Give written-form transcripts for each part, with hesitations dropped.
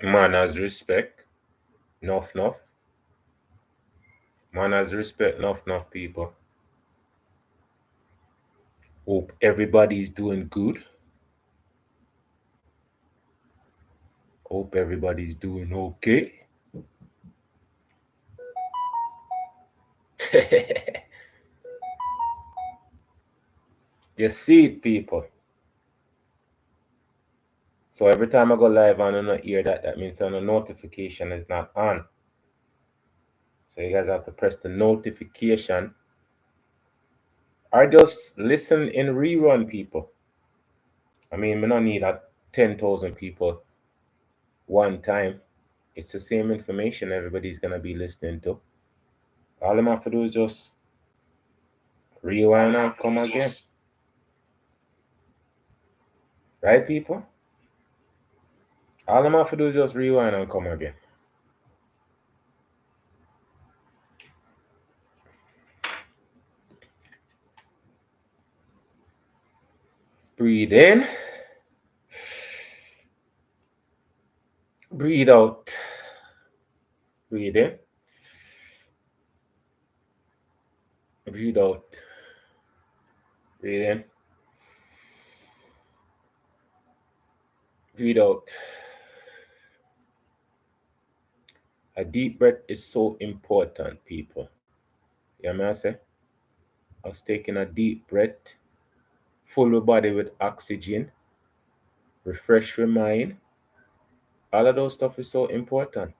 Manners, respect, enough. Manners, respect, enough people. Hope everybody's doing good. Hope everybody's doing okay. You see it, people. So every time I go live and I don't hear that, that means the notification is not on. So you guys have to press the notification or just listen in rerun, people. I mean, we don't need 10,000 people one time. It's the same information everybody's gonna be listening to. All them have to do is just rewind and come again. Right, people? All them have to do is just rewind and come again. Breathe in. Breathe out. Breathe in. Breathe out. Breathe in. Breathe out. A deep breath is so important, people. You know what I say? I was taking a deep breath, full the body with oxygen, refresh your mind. All of those stuff is so important.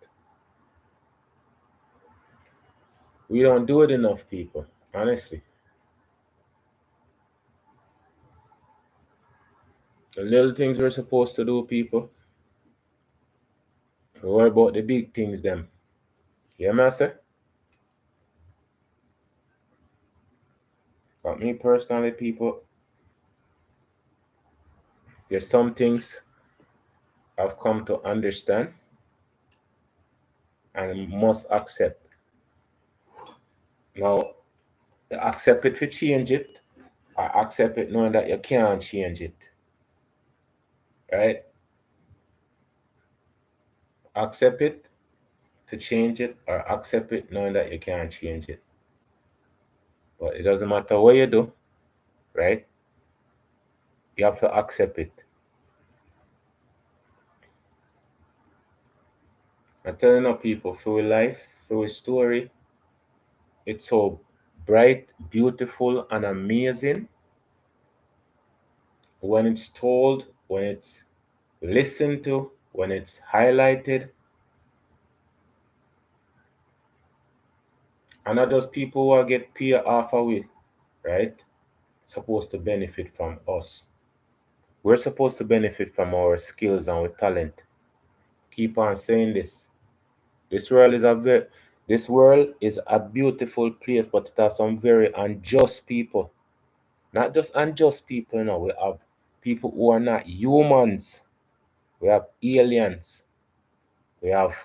We don't do it enough, people, honestly. The little things we're supposed to do, people. We worry about the big things, them. You know what I say? But me personally, people, there's some things I've come to understand and must accept. Now, accept it for change it, or accept it knowing that you can't change it. Right? Accept it to change it, or accept it knowing that you can't change it. But it doesn't matter what you do, right? You have to accept it. I'm telling you people, for life, for story, it's so bright, beautiful, and amazing when it's told, when it's listened to, when it's highlighted. And not just people who are get paid off of it, right? Supposed to benefit from us. We're supposed to benefit from our skills and our talent. Keep on saying this. This world is a beautiful place, but it has some very unjust people. Not just unjust people, you know. We have people who are not humans. We have aliens. We have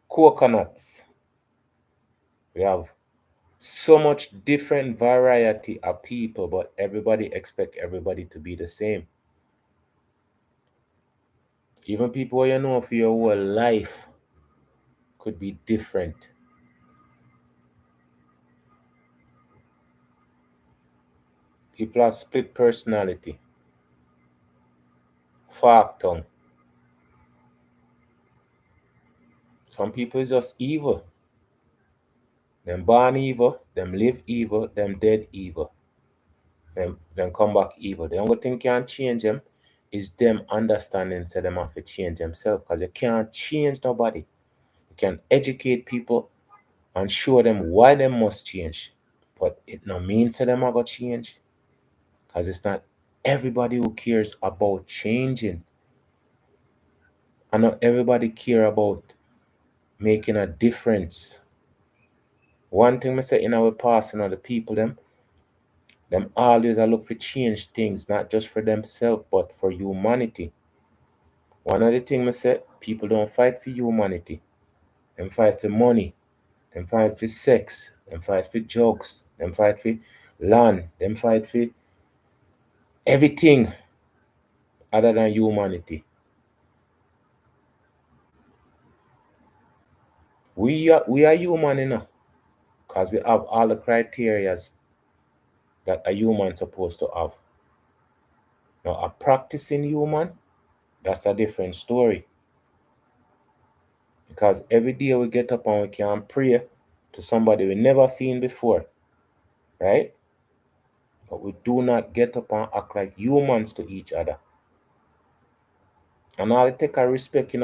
coconuts. We have so much different variety of people, but everybody expect everybody to be the same. Even people you know for your whole life could be different. People have split personality, fork tongue. Some people is just evil. Them born evil, them live evil, them dead evil. Them come back evil. The only thing can change them is them understanding so them have to change themselves. Because you can't change nobody. You can educate people and show them why they must change. But it no means that them are going to change. Because it's not everybody who cares about changing. And not everybody care about making a difference. One thing I say in our past, the people them always are look for change things, not just for themselves, but for humanity. One of the things I say, people don't fight for humanity. Them fight for money. Them fight for sex. Them fight for drugs. Them fight for land. Them fight for everything other than humanity. We are human, because we have all the criterias that a human supposed to have. Now, a practicing human, that's a different story. Because every day we get up and we can pray to somebody we never seen before, right? But we do not get up and act like humans to each other. And all it takes is respect,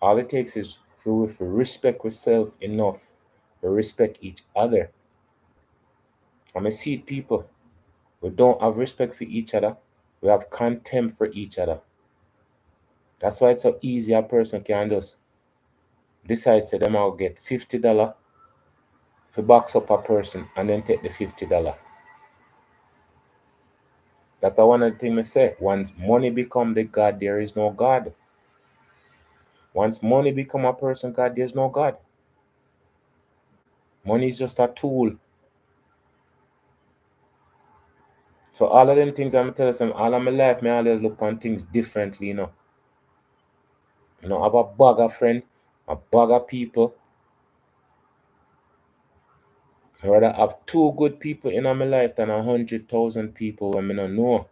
All it takes is for we to respect ourselves enough to respect each other. And I see people, we don't have respect for each other. We have contempt for each other. That's why it's so easy a person can just decide say them I'll get $50 to box up a person and then take the $50. That's one of the things I say. Once money become the God, there is no God. Once money become a person God, there's no God. Money is just a tool. So all of them things I'm telling them, all of my life, I always look on things differently, I have a bag of friend, a bag of people. I'd rather have 2 good people in my life than 100,000 people when I don't know.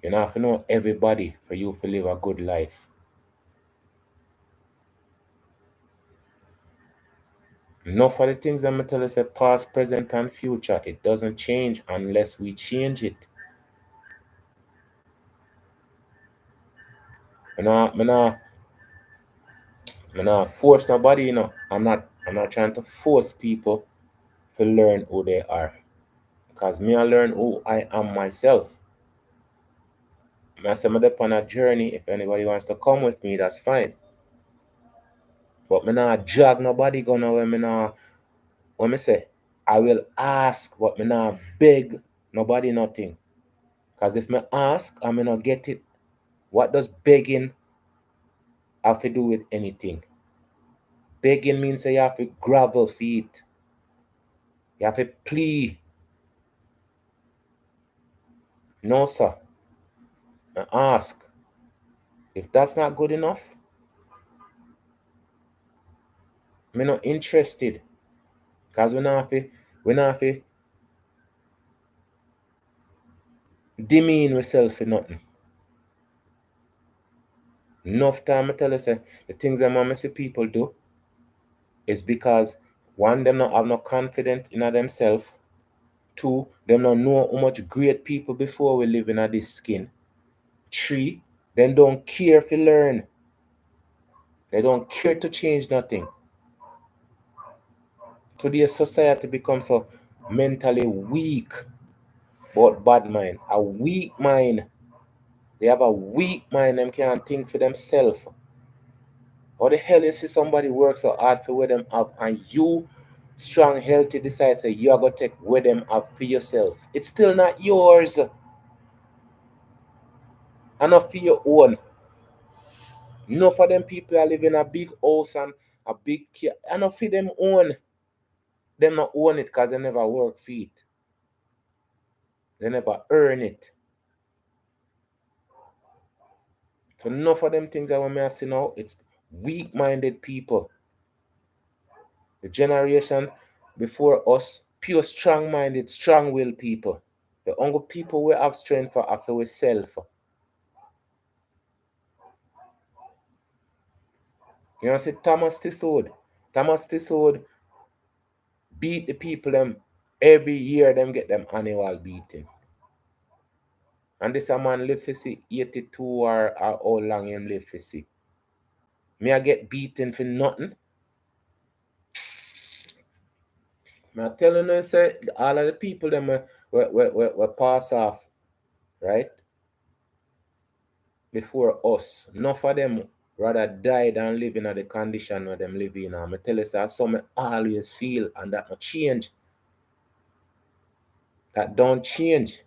You don't have to know everybody for you to live a good life. Enough of the things I'm tell you say past, present, and future, it doesn't change unless we change it. I'm not force nobody, I'm not trying to force people to learn who they are. Because me I learn who I am myself. I say I'm on a journey. If anybody wants to come with me, that's fine. But me not drag nobody gonna when me not when me say I will ask, but me not beg nobody nothing. Cause if me ask and me not get it, what does begging have to do with anything? Begging means that you have to gravel feet. You have to plea. No, sir. I ask. If that's not good enough, me not interested. Cause we not have to demean ourselves for nothing. Enough time I tell you say the things that I see people do is because one, them not have no confidence in themselves. Two, them not know how much great people before we live in this skin. Three, them don't care to learn. They don't care to change nothing. Today society becomes so mentally weak, but bad mind. A weak mind. They have a weak mind, them can't think for themselves. How the hell you see somebody work so hard for where them have and you strong, healthy decide say you are gonna take where them have for yourself. It's still not yours. And not for your own. Enough of them people are living in a big house and a big car. And not for them own. Them not own it because they never work for it. They never earn it. So enough of them things that we may see now, it's weak-minded people. The generation before us, pure strong-minded, strong-willed people. The only people we have strength for after we self. You know, see Thomas Tissoud. Thomas Tissoud beat the people them every year them get them annual beating. And this a man live for see 82 or how long him live for see. Me I get beaten for nothing. Me I telling you say all of the people them we pass off, right? Before us. Enough of them rather die than live in the condition where them live in. I tell you say that's something I always feel and that not change. That don't change.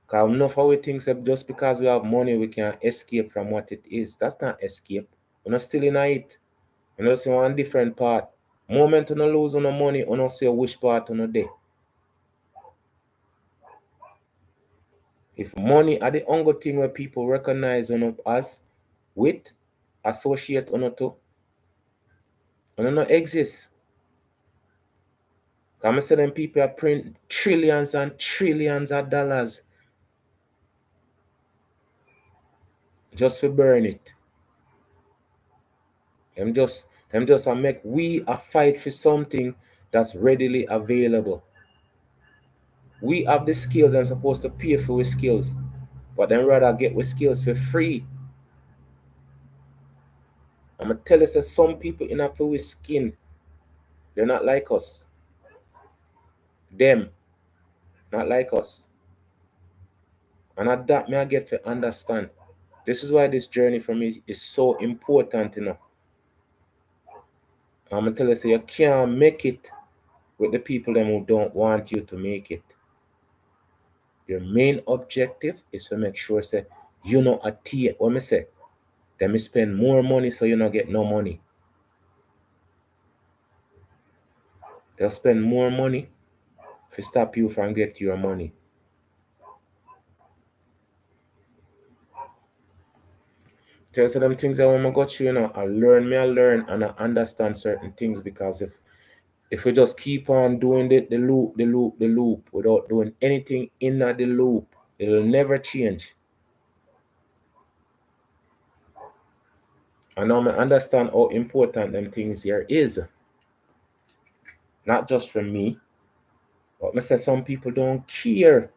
Because enough of we think that just because we have money we can escape from what it is. That's not escape. We're not still in it. We're not in one different part. Moment you no lose no money, you not see which part on the day. If money are the only thing where people recognize on us with, associate on to, and not exist. Come say them people are print trillions and trillions of dollars just to burn it. Them just make we a fight for something that's readily available. We have the skills and supposed to pay for with skills, but then rather get with skills for free. I'm gonna tell you that some people in a with skin, they're not like us. Them, not like us. And at that me I get to understand. This is why this journey for me is so important, I'm gonna tell you, so you can't make it with the people them who don't want you to make it. Your main objective is to make sure say you know attain what me say. Then me spend more money so you not get no money. They'll spend more money to stop you from get your money. Tell you them things that when I got through, I learn and I understand certain things, because if we just keep on doing the loop without doing anything in the loop, it'll never change. And now I understand how important them things here is. Not just for me, but I say some people don't care.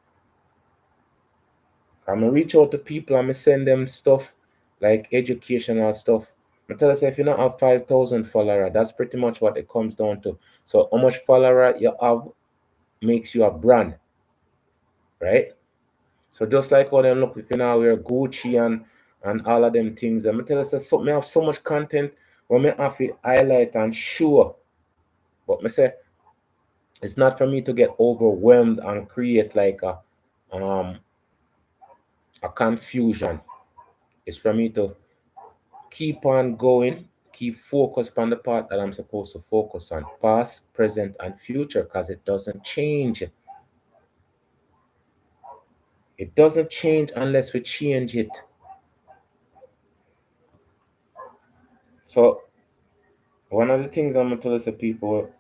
I'm gonna reach out to people and I send them stuff like educational stuff. I tell us if you don't have 5,000 followers, that's pretty much what it comes down to. So how much follower you have makes you a brand, right? So just like what them look, if you know wear Gucci and all of them things, I'm tell us that something have so much content when me have to highlight and show. But me say it's not for me to get overwhelmed and create like a confusion. It's for me to keep on going, keep focused on the part that I'm supposed to focus on, past, present, and future, because it doesn't change. It doesn't change unless we change it. So one of the things I'm gonna tell us to people,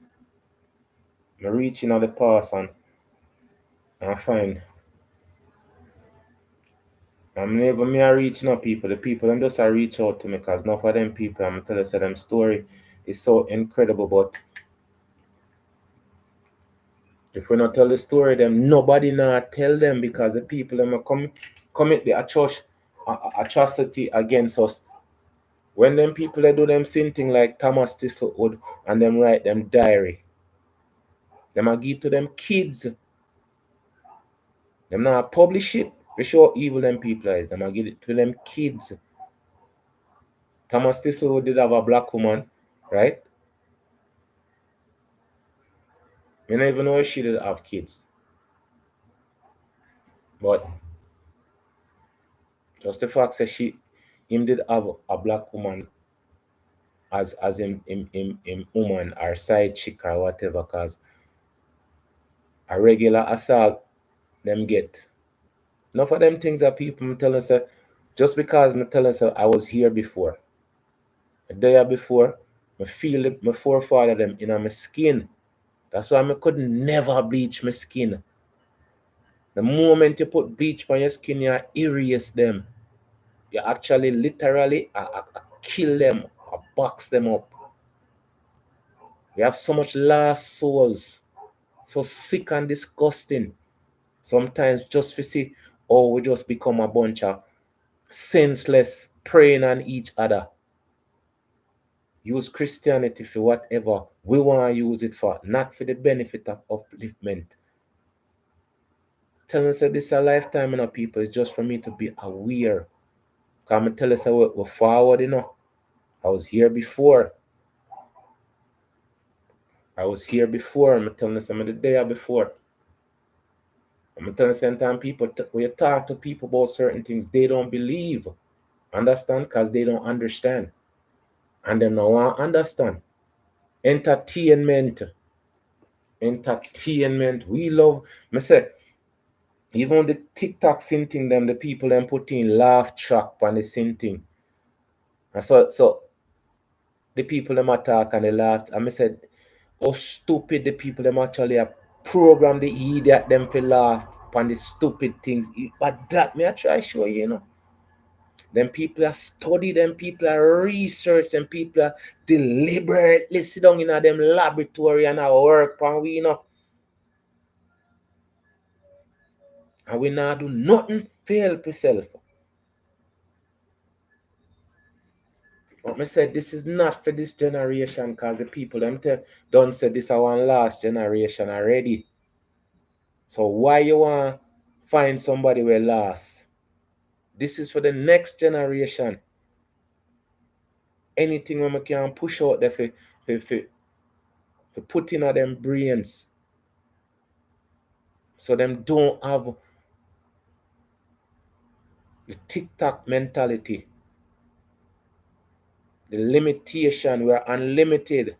I'm reaching out the past and I find I'm never me are reaching out people. The people them just are reach out to me because enough of them people I'm tell us that them story is so incredible. But if we not tell the story, them nobody not tell them, because the people them commit the atrocity against us. When them people they do them same thing like Thomas Thistlewood and them write them diary, them a give to them kids. Them not publish it. For sure evil them people is. Them a give it to them kids. Thomas Thistlewood did have a black woman, right? You don't even know if she did have kids. But just the fact that him did have a black woman as him woman or side chick or whatever, cause a regular assault them get. Enough of them things that people tell us that just because me tell us I was here before. The day before, I feel it, my forefather them in my skin. That's why I could never bleach my skin. The moment you put bleach on your skin, you erase them. You actually literally kill them, box them up. We have so much lost souls, so sick and disgusting. Sometimes just to see, oh, we just become a bunch of senseless preying on each other. Use Christianity for whatever we want to use it for, not for the benefit of upliftment. Tell us that this is a lifetime, people. It's just for me to be aware. Come and tell us that we're forward, I was here before. I'm telling us some of the day before. I'm telling you sometimes people, when you talk to people about certain things, they don't believe. Understand? Because they don't understand. And they don't want to understand. Entertainment. We love, I say, Even the TikTok sin thing them, the people them put in laugh track on the sin thing. And so the people them attack and they laughed. And I said, how stupid the people them actually are program the idiot them to laugh on the stupid things. But that me I try show you, you know. Them people are study, them people are research, them people are deliberately sit down in them laboratory and I work and we, you know. And we not do nothing to help yourself. But I said this is not for this generation because the people them done said this is one last generation already. So why you want find somebody where last? This is for the next generation. Anything we can push out there for put in them brains. So them don't have the TikTok mentality. The limitation, we're unlimited.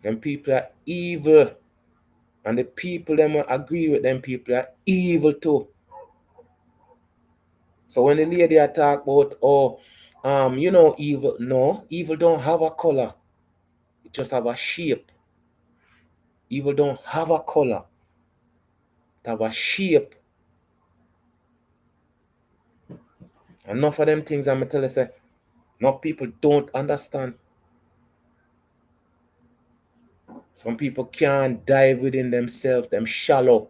Them people are evil. And the people them agree with them people are evil too. So when the lady talk about, oh, you know, evil, no, evil don't have a color. It just have a shape. Evil don't have a color. It have a shape. Enough of them things I'm tell you, say, enough people don't understand. Some people can't dive within themselves, them shallow.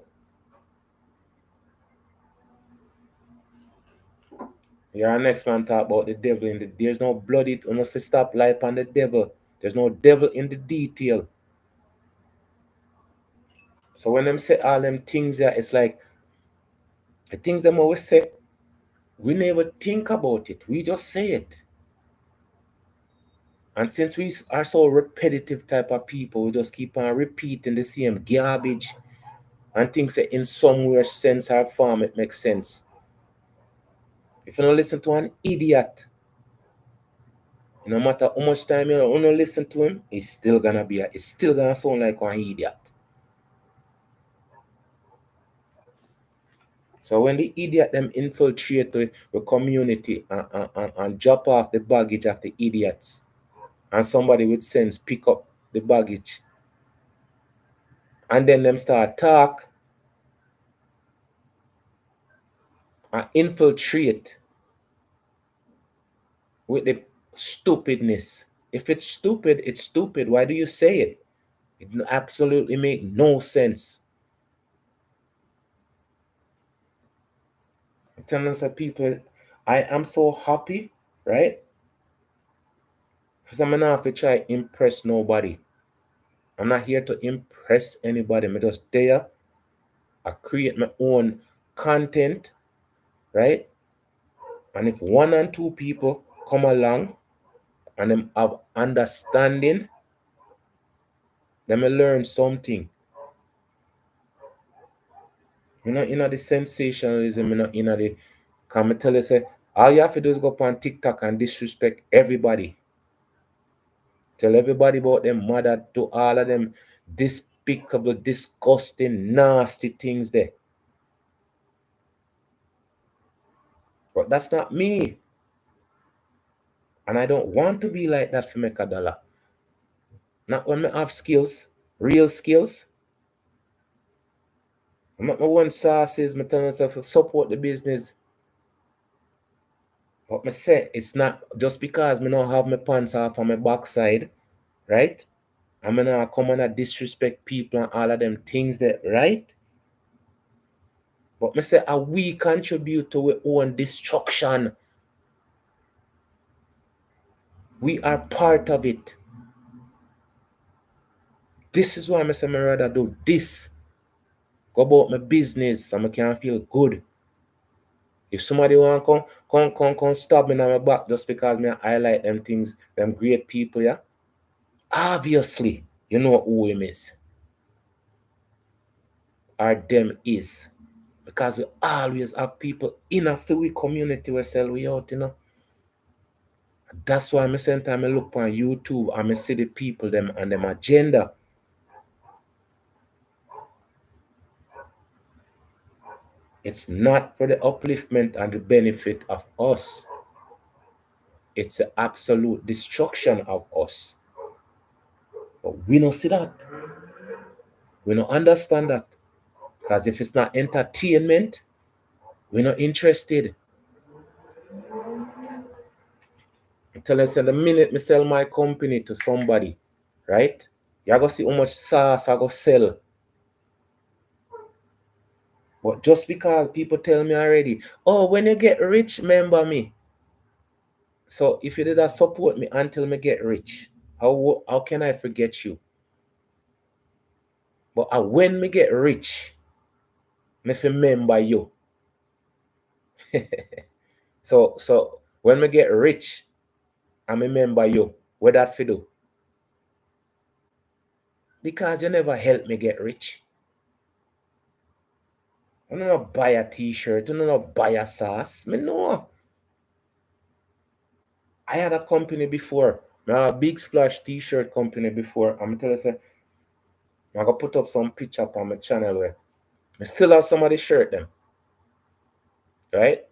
Your next man talk about the devil in the there's no bloody enough to stop life on the devil. There's no devil in the detail. So when them say all them things there, it's like the things them always say, we never think about it. We just say it. And since we are so repetitive type of people, we just keep on repeating the same garbage and things that in somewhere sense or form it makes sense. If you don't listen to an idiot, no matter how much time you don't listen to him, he's still gonna sound like an idiot. So when the idiot them infiltrate the community and drop off the baggage of the idiots, and somebody with sense pick up the baggage, and then them start talk and infiltrate with the stupidness. If it's stupid, it's stupid. Why do you say it? It absolutely make no sense. I'm telling some people, I am so happy, right? Because I'm not have to try impress nobody. I'm not here to impress anybody. I'm just there. I create my own content, right? And if one and two people come along and them have understanding, then I learn something. You know the sensationalism, you know the come I tell you say all you have to do is go up on TikTok and disrespect everybody. Tell everybody about them mother, do all of them despicable, disgusting, nasty things there. But that's not me. And I don't want to be like that for make a dollar. Not when I have skills, real skills. I'm not my one sauces, me tell myself to support the business. But me say it's not just because me not have my pants off on my backside, right? I'm gonna come and disrespect people and all of them things that right. But me say we contribute to our own destruction. We are part of it. This is why I say me rather do this. Go about my business so I can feel good. If somebody want come stab me in my back just because me I highlight them things, them great people, yeah. Obviously, you know who him is. Or them is. Because we always have people in a we community we sell we out, you know. That's why I same time I look on YouTube and I see the people them and them agenda. It's not for the upliftment and the benefit of us. It's the absolute destruction of us. But we don't see that. We don't understand that. Because if it's not entertainment, we're not interested. I tell you, the minute me sell my company to somebody, right? You're going to see how much sauce I go sell. But just because people tell me already, oh, when you get rich, remember me. So if you did not support me until me get rich, how can I forget you? But when me get rich, me remember you. So when me get rich, I remember you. What that for do? Because you never helped me get rich. I don't know buy a t-shirt, I don't know buy a sauce. Me know. I had a company before. I had a big splash t-shirt company before. I'm tell you, say, I'm gonna put up some picture up on my channel where I still have some of the shirt them. Right?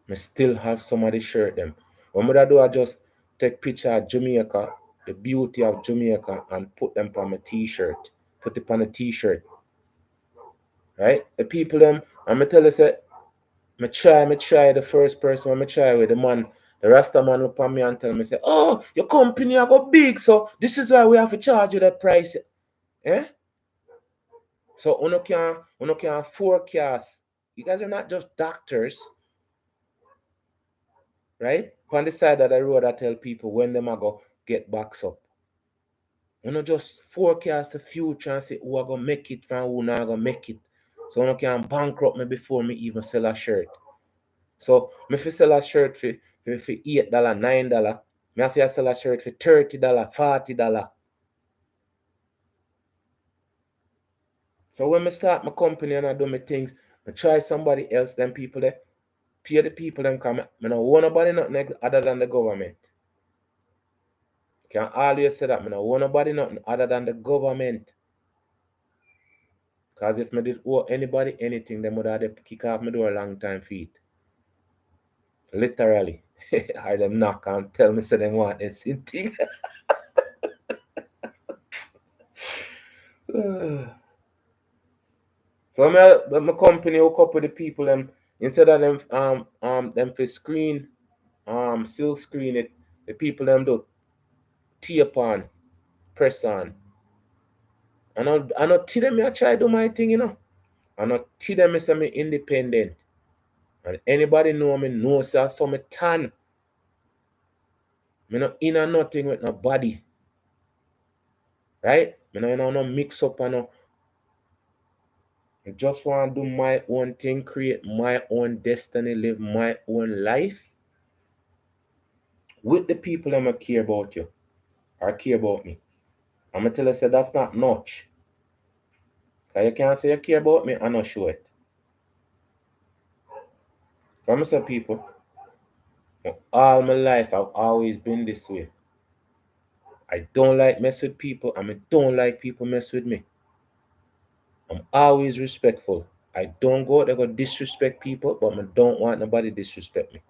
I still have some of the shirt them. What I do, I just take picture of Jamaica, the beauty of Jamaica, and put them on my t-shirt. Put it on a t-shirt. Right? The people them, I'm gonna tell you, say, me try the first person I try with the man. The Rasta man look at me and tell me, say, oh, your company I got big, so this is why we have to charge you that price. Eh? So uno can forecast. You guys are not just doctors, right? On the side of the road I tell people when them I go get backs up. Uno just forecast the future and say who I gonna make it from who not gonna make it. So uno can bankrupt me before me even sell a shirt. So me fi sell a shirt for $8, $9. Me have to sell a shirt for $30, $40. So when me start my company and I do my things, I try somebody else, them people there, pay the people them come. I don't want nobody nothing other than the government. You can always say that. I don't want nobody nothing other than the government. Because if I did owe anybody anything, they would have kick off my door a long time feet. Literally. I them knock and tell me say they want this thing. So my company hook up with the people them instead of them for screen still screen it, the people them do tape on, press on. I not tell them I try do my thing, you know. I not tell them I say me independent. And anybody know me know say I saw me tan. Me not in or nothing with nobody. Right? Me not no mix up and no. I just want to do my own thing, create my own destiny, live my own life with the people that I care about you or care about me. I'm going to tell you, say that's not much. Because you can't say you care about me and not show it. Come say, people, all my life I've always been this way. I don't like mess with people and I don't like people mess with me. I'm always respectful. I don't go there go disrespect people, but I don't want nobody disrespect me.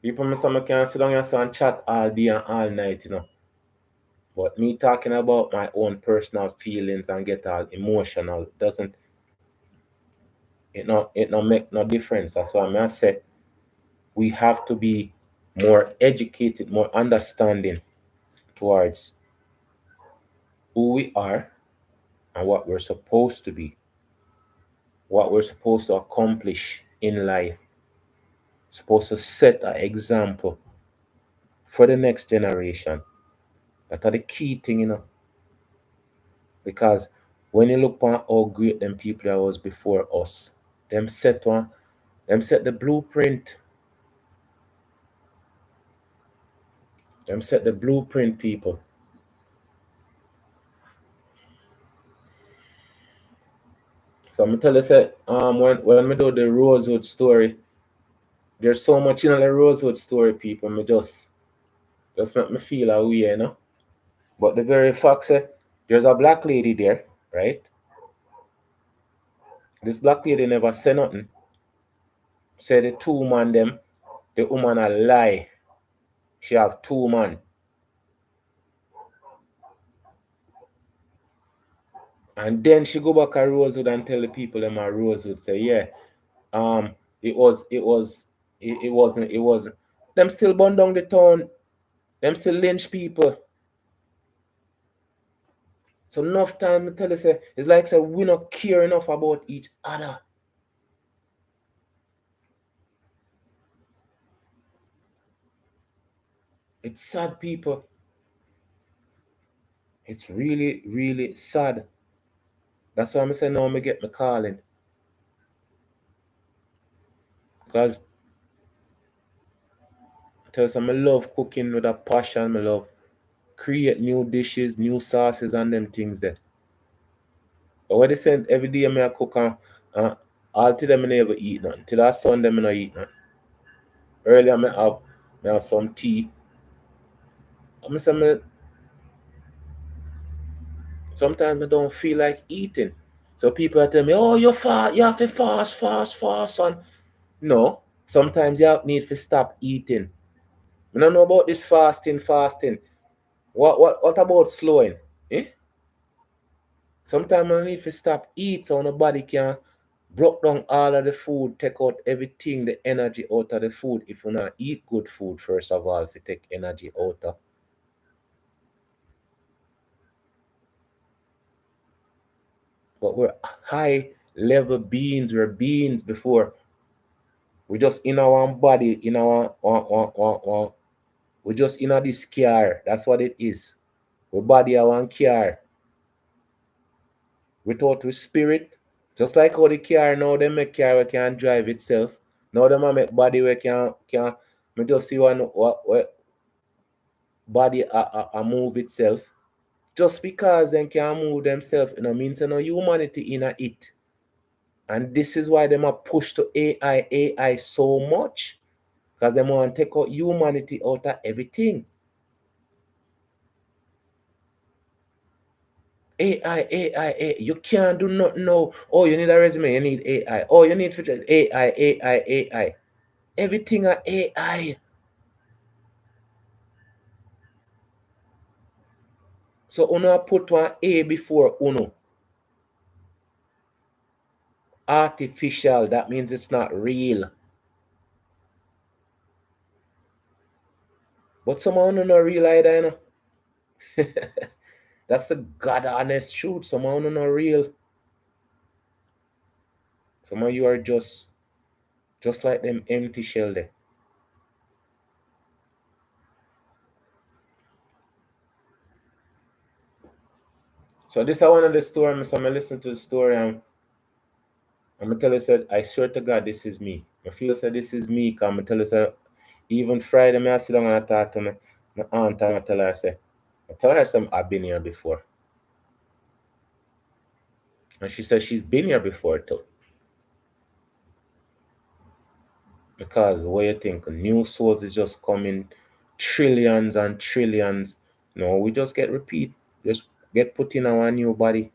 People me say I can't sit down here and chat all day and all night, you know. But me talking about my own personal feelings and get all emotional doesn't it not make no difference. That's why I say we have to be more educated, more understanding towards who we are and what we're supposed to be, what we're supposed to accomplish in life, supposed to set an example for the next generation. That are the key thing, you know. Because when you look at how great them people that was before us, them set the blueprint. Them set the blueprint, people. So I'm tell you say, when we do the Rosewood story, there's so much in the Rosewood story, people. Me just make me feel a way, you know. But the very fact say There's a black lady there, right? This black lady never say nothing. Say the two man them, the woman a lie. She have two man. And then she go back to Rosewood and tell the people them at Rosewood, say, yeah, um, it wasn't. Them still burn down the town. Them still lynch people. So enough time to tell you, say, it's like say we not care enough about each other. It's sad, people. It's really, really sad. That's why I'm saying now I get my calling. Because I tell you, I love cooking with a passion. I love create new dishes, new sauces and them things there. But what they say every day I cook and all to them I never eat none. Till that Sunday I not eat none. Earlier I have some tea. I say sometimes I don't feel like eating. So people tell me, oh, you have to fast. And no, sometimes you need to stop eating. I don't know about this fasting. What about slowing? Eh? Sometimes I need to stop eat so the body can break down all of the food, take out everything, the energy out of the food. If you not eat good food, first of all, if you take energy out of. But we're high level beings, we're beings before. We just in our body, in we just in this car. That's what it is. We body our one car. Without we spirit. Just like how the car now, they make car we can drive itself. Now them a make body we can me just see one what body a move itself. Just because they can move themselves, you know, means no humanity in it. And this is why them are push to AI so much. Because they want to take out humanity out of everything. AI. You can't do nothing now. Oh, you need a resume, you need AI. Oh, you need features. AI. Everything are AI. So uno put one A before uno. Artificial, that means it's not real. But some of uno not real either, you know. That's the God honest truth. Some of uno not real. Some of you are just like them empty shell there. So this is one of the story. So I listen to the story and I'm gonna tell you said, I swear to God, this is me. I feel said this is me, cause I'm gonna tell you said, even Friday I sit down and I talk to my aunt and I tell her some I've been here before. And she said she's been here before too. Because what you think, new souls is just coming trillions and trillions. No, we just get repeat, just get put in our new body.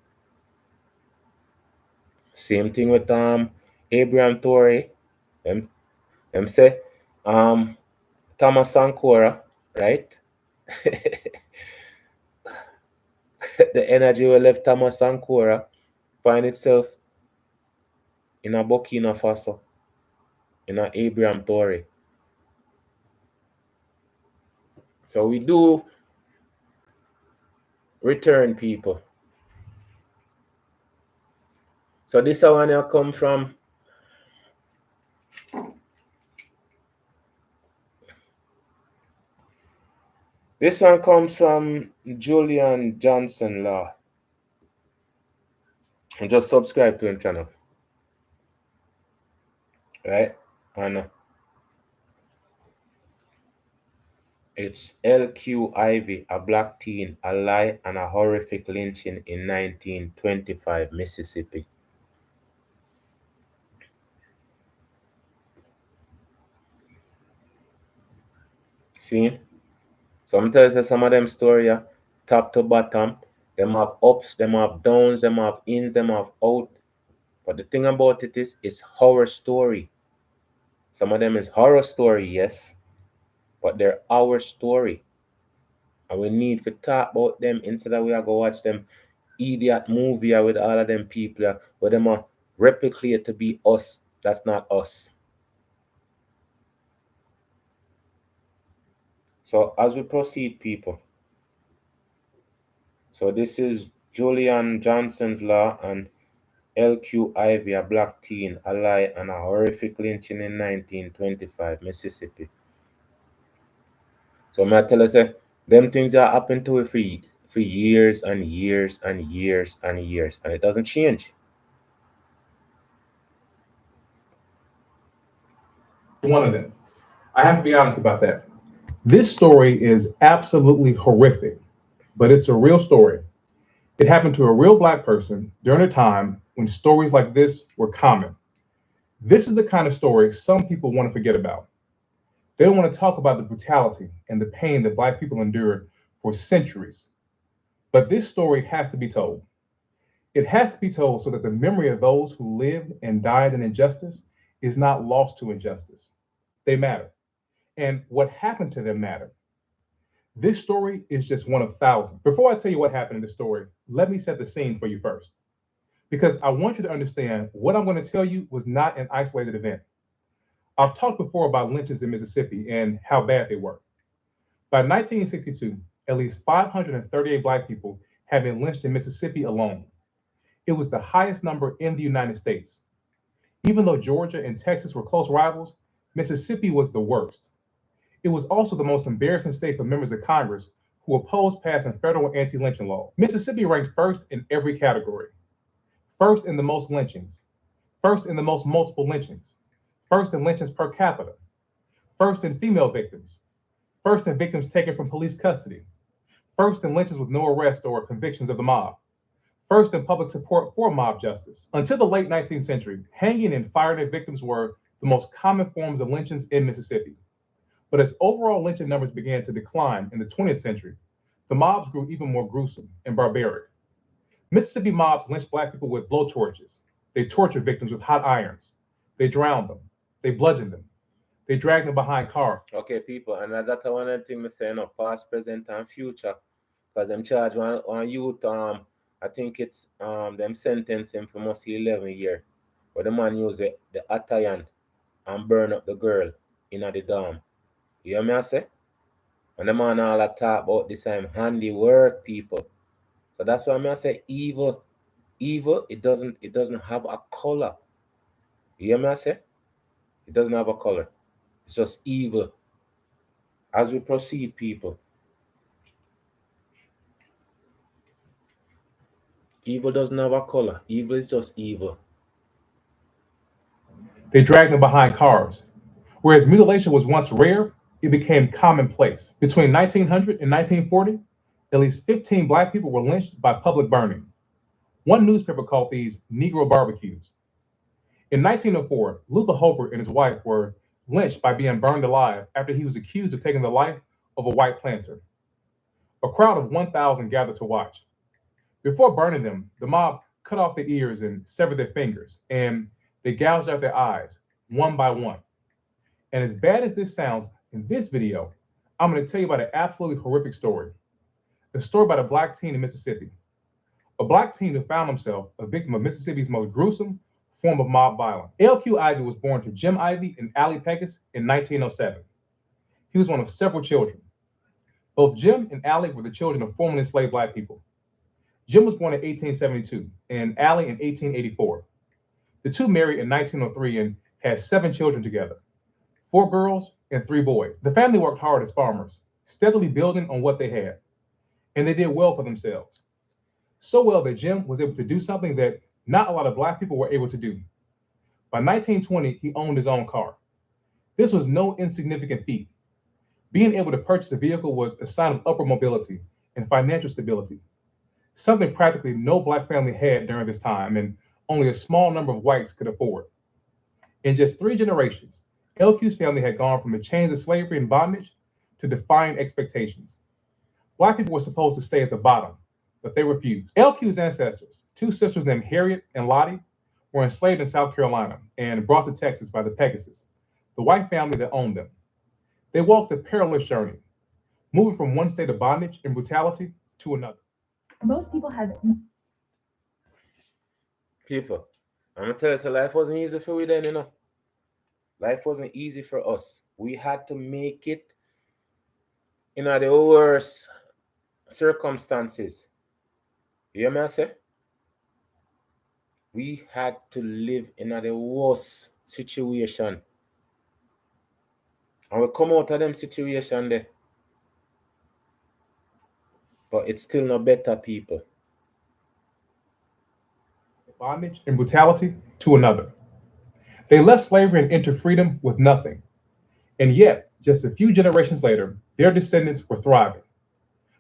Same thing with Abraham Torrey. Them them say Thomas Sankora, right? The energy will left Thomas Sankora find itself in a Burkina Faso, in a Abraham Torrey. So we do return people. So this one here come from this one comes from Julian Johnson Law. And just subscribe to him channel. Right? And it's L.Q.Ivy, a black teen, a lie and a horrific lynching in 1925 Mississippi. See? So I'm telling you some of them story top to bottom. Them have ups, them have downs, them have in, them have out. But the thing about it is, it's horror story. Some of them is horror story, yes, but they're our story. And we need to talk about them instead of we are go watch them idiot movie with all of them people where them are replicate to be us. That's not us. So as we proceed, people. So this is Julian Johnson's law and L.Q.Ivy, a black teen, alive and a horrific lynching in 1925, Mississippi. So may I tell you, say, them things that happen to it for years and years and years and years, and it doesn't change. One of them. I have to be honest about that. This story is absolutely horrific, but it's a real story. It happened to a real black person during a time when stories like this were common. This is the kind of story some people want to forget about. They don't want to talk about the brutality and the pain that black people endured for centuries. But this story has to be told. It has to be told so that the memory of those who lived and died in injustice is not lost to injustice. They matter. And what happened to them mattered. This story is just one of thousands. Before I tell you what happened in the story, let me set the scene for you first. Because I want you to understand what I'm going to tell you was not an isolated event. I've talked before about lynchings in Mississippi and how bad they were. By 1962, at least 538 black people had been lynched in Mississippi alone. It was the highest number in the United States. Even though Georgia and Texas were close rivals, Mississippi was the worst. It was also the most embarrassing state for members of Congress who opposed passing federal anti-lynching laws. Mississippi ranked first in every category. First in the most lynchings. First in the most multiple lynchings. First in lynchings per capita. First in female victims. First in victims taken from police custody. First in lynchings with no arrest or convictions of the mob. First in public support for mob justice. Until the late 19th century, hanging and firing at victims were the most common forms of lynchings in Mississippi. But as overall lynching numbers began to decline in the 20th century, the mobs grew even more gruesome and barbaric. Mississippi mobs lynched black people with blowtorches. They tortured victims with hot irons. They drowned them. They bludgeoned them. They dragged them behind cars. Okay, people, and that's one of the things I say, past, present, and future. Because them charge one youth, I think it's them sentence him for mostly 11 years. But the man use the hot iron and burn up the girl in the dam. You hear me I say? And the man all that talk about this time handiwork, people. So that's why I say evil. Evil, it doesn't have a color. You hear me I say? It doesn't have a color. It's just evil. As we proceed, people. Evil doesn't have a color. Evil is just evil. They dragged them behind cars. Whereas mutilation was once rare, it became commonplace. Between 1900 and 1940, at least 15 black people were lynched by public burning. One newspaper called these Negro barbecues. In 1904, Luther Hobart and his wife were lynched by being burned alive after he was accused of taking the life of a white planter. A crowd of 1,000 gathered to watch. Before burning them, the mob cut off their ears and severed their fingers, and they gouged out their eyes, one by one. And as bad as this sounds, in this video, I'm going to tell you about an absolutely horrific story. A story about a black teen in Mississippi. A black teen who found himself a victim of Mississippi's most gruesome form of mob violence. L.Q.Ivy was born to Jim Ivy and Allie Peckus in 1907. He was one of several children. Both Jim and Allie were the children of formerly enslaved black people. Jim was born in 1872 and Allie in 1884. The two married in 1903 and had 7 children together, 4 girls and 3 boys. The family worked hard as farmers, steadily building on what they had, and they did well for themselves. So well that Jim was able to do something that not a lot of black people were able to do. By 1920, he owned his own car. This was no insignificant feat. Being able to purchase a vehicle was a sign of upward mobility and financial stability, something practically no black family had during this time and only a small number of whites could afford. In just 3 generations, LQ's family had gone from the chains of slavery and bondage to defying expectations. Black people were supposed to stay at the bottom, but they refused. L.Q.'s ancestors, two sisters named Harriet and Lottie, were enslaved in South Carolina and brought to Texas by the Pegasus, the white family that owned them. They walked a perilous journey, moving from one state of bondage and brutality to another. Most people have. People, I'm gonna tell you, so life wasn't easy for we then, you know. Life wasn't easy for us. We had to make it in the worst circumstances. You hear me I say? We had to live in the worst situation. And we come out of them situation there. But it's still not better, people. Bondage and brutality to another. They left slavery and entered freedom with nothing. And yet, just a few generations later, their descendants were thriving.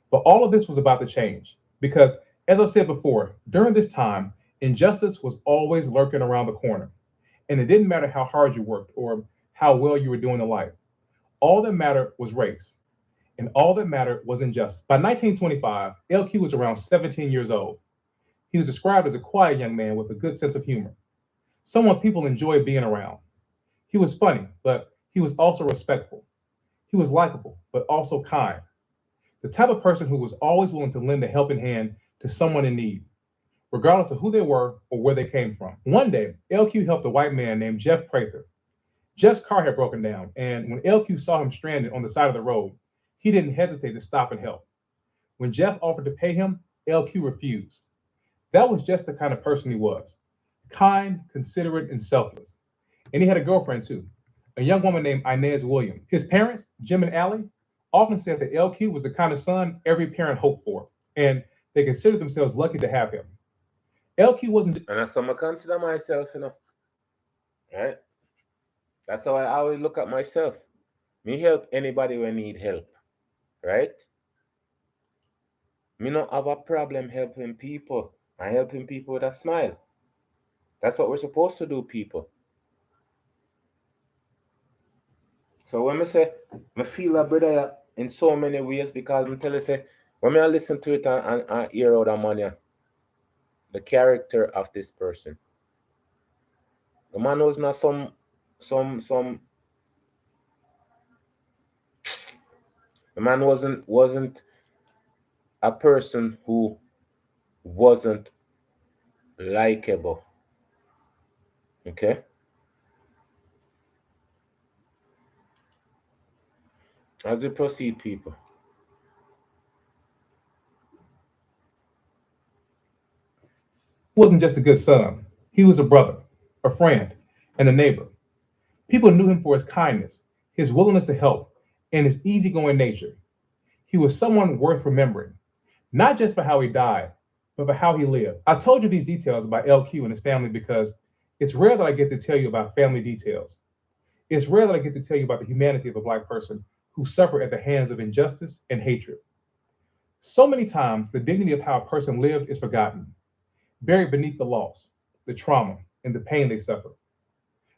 But all of this was about to change because, as I said before, during this time, injustice was always lurking around the corner. And it didn't matter how hard you worked or how well you were doing in life. All that mattered was race, and all that mattered was injustice. By 1925, L.Q. was around 17 years old. He was described as a quiet young man with a good sense of humor, someone people enjoyed being around. He was funny, but he was also respectful. He was likable, but also kind. The type of person who was always willing to lend a helping hand to someone in need, regardless of who they were or where they came from. One day, LQ helped a white man named Jeff Prather. Jeff's car had broken down, and when LQ saw him stranded on the side of the road, he didn't hesitate to stop and help. When Jeff offered to pay him, LQ refused. That was just the kind of person he was: kind, considerate, and selfless. And he had a girlfriend too, a young woman named Inez Williams. His parents, Jim and Allie, often said that LQ was the kind of son every parent hoped for, and they considered themselves lucky to have him. LQ wasn't. And that's how I consider myself, you know. Right? That's how I always look at myself. Me help anybody when need help. Right? Me not have a problem helping people. I helping people with a smile. That's what we're supposed to do, people. So when I say I feel a brother in so many ways because I tell you say when I listen to it and hear out of money, the character of this person. The man was not some the man wasn't a person who wasn't likable. Okay? As we proceed, people. He wasn't just a good son. He was a brother, a friend, and a neighbor. People knew him for his kindness, his willingness to help, and his easygoing nature. He was someone worth remembering, not just for how he died, but for how he lived. I told you these details about LQ and his family because it's rare that I get to tell you about family details. It's rare that I get to tell you about the humanity of a Black person who suffered at the hands of injustice and hatred. So many times, the dignity of how a person lived is forgotten, buried beneath the loss, the trauma, and the pain they suffered.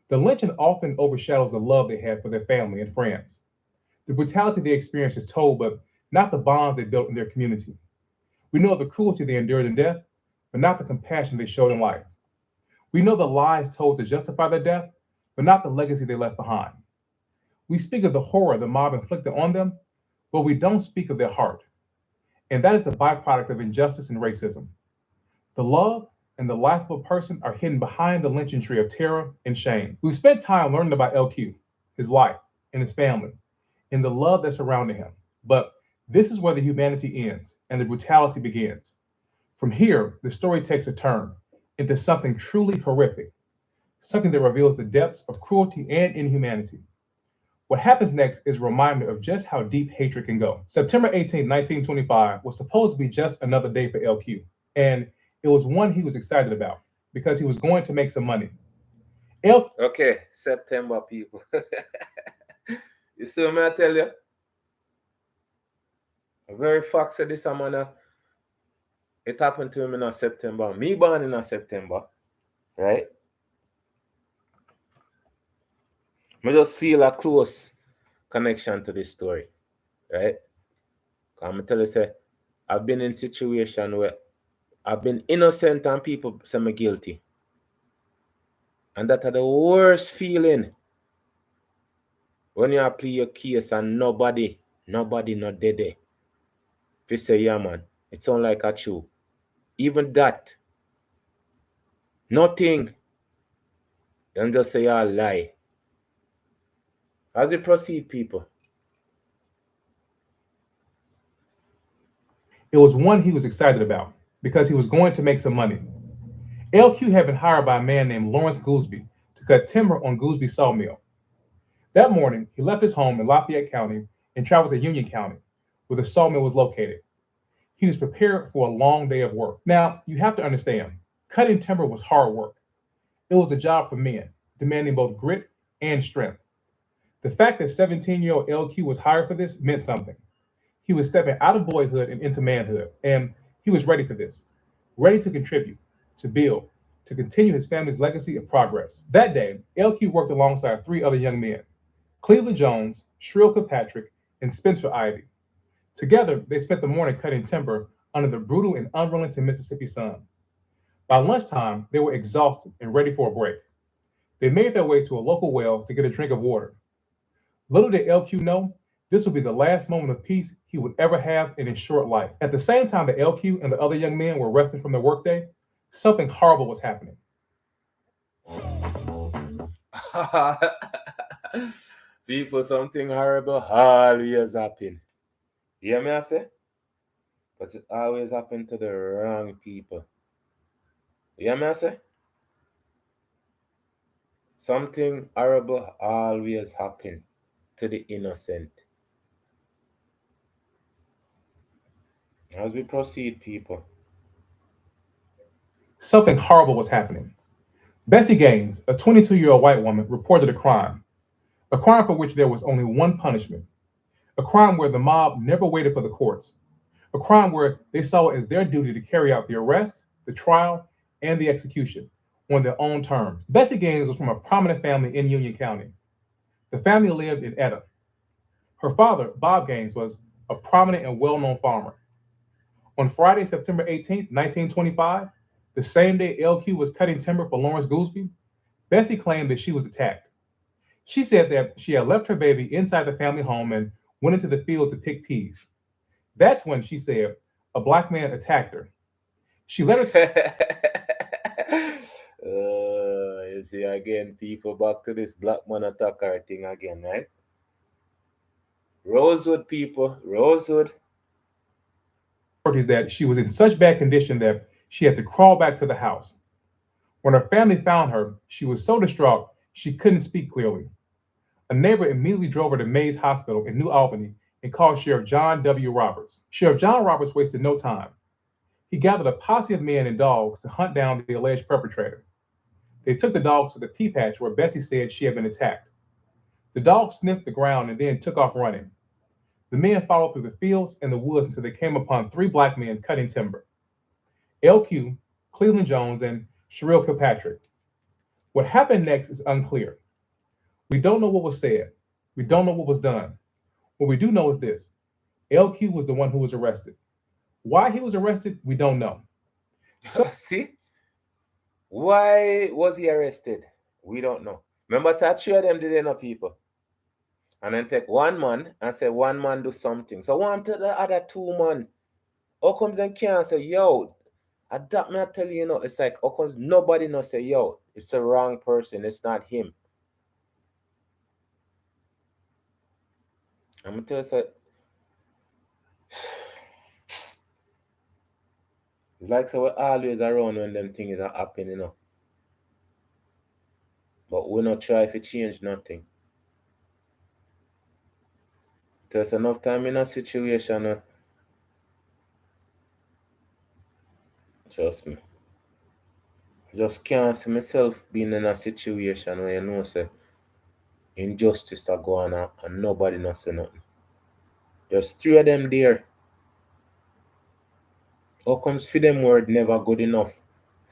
The lynching often overshadows the love they had for their family and friends. The brutality they experienced is told, but not the bonds they built in their community. We know of the cruelty they endured in death, but not the compassion they showed in life. We know the lies told to justify their death, but not the legacy they left behind. We speak of the horror the mob inflicted on them, but we don't speak of their heart. And that is the byproduct of injustice and racism. The love and the life of a person are hidden behind the lynching tree of terror and shame. We've spent time learning about LQ, his life, and his family, and the love that surrounded him. But this is where the humanity ends and the brutality begins. From here, the story takes a turn into something truly horrific, something that reveals the depths of cruelty and inhumanity. What happens next is a reminder of just how deep hatred can go. September 18, 1925 was supposed to be just another day for LQ, and it was one he was excited about because he was going to make some money. Okay, September, people. You see what I tell you? A very fact said this, man. It happened to him in September. Me born in September, right? I just feel a close connection to this story, right? I'm tell you, say, I've been in situation where I've been innocent and people say me guilty. And that are the worst feeling when you play your case and nobody not dead there. If you say, yeah man, it sound like a true. Even that, nothing. Then just say, yeah, lie. As we proceed, people. It was one he was excited about because he was going to make some money. LQ had been hired by a man named Lawrence Gooseby to cut timber on Gooseby Sawmill. That morning, he left his home in Lafayette County and traveled to Union County, where the sawmill was located. He was prepared for a long day of work. Now, you have to understand, cutting timber was hard work. It was a job for men, demanding both grit and strength. The fact that 17-year-old LQ was hired for this meant something. He was stepping out of boyhood and into manhood, and he was ready for this, ready to contribute, to build, to continue his family's legacy of progress. That day, LQ worked alongside three other young men, Cleveland Jones, Shrill Kilpatrick, and Spencer Ivy. Together, they spent the morning cutting timber under the brutal and unrelenting Mississippi sun. By lunchtime, they were exhausted and ready for a break. They made their way to a local well to get a drink of water. Little did LQ know, this would be the last moment of peace he would ever have in his short life. At the same time that LQ and the other young men were resting from their workday, something horrible was happening. People, something horrible always happen. You hear me I say? But it always happen to the wrong people. You hear me I say? Something horrible always happen to the innocent. As we proceed, people. Something horrible was happening. Bessie Gaines, a 22-year-old white woman, reported a crime for which there was only one punishment, a crime where the mob never waited for the courts, a crime where they saw it as their duty to carry out the arrest, the trial, and the execution on their own terms. Bessie Gaines was from a prominent family in Union County. The family lived in Etta. Her father, Bob Gaines, was a prominent and well-known farmer. On Friday, September 18, 1925, the same day LQ was cutting timber for Lawrence Gooseby, Bessie claimed that she was attacked. She said that she had left her baby inside the family home and went into the field to pick peas. That's when she said a black man attacked her. She let her You see again, people, back to this black man attacker thing again, right? Rosewood, people, Rosewood. authorities that she was in such bad condition that she had to crawl back to the house. When her family found her, she was so distraught she couldn't speak clearly. A neighbor immediately drove her to Mays Hospital in New Albany and called Sheriff John W. Roberts. Sheriff John Roberts wasted no time. He gathered a posse of men and dogs to hunt down the alleged perpetrator. They took the dogs to the pea patch where Bessie said she had been attacked. The dogs sniffed the ground and then took off running. The men followed through the fields and the woods until they came upon three black men cutting timber: L.Q., Cleveland Jones, and Shrill Kilpatrick. What happened next is unclear. We don't know what was said. We don't know what was done. What we do know is this: L.Q. was the one who was arrested. Why he was arrested, we don't know. See? Why was he arrested? We don't know. Remember, say three of them did enough people. And then take one man and say one man do something. So one to the other two man. How comes they can't say, yo, adapt me I tell you, it's like how comes nobody not say, yo, it's the wrong person, it's not him. I'm gonna tell you so it's like so we're always around when them things are happening, But we not try to change nothing. There's enough time in a situation, trust me. Just can't see myself being in a situation where say injustice are going on and nobody not say nothing. There's three of them there. How comes for them word never good enough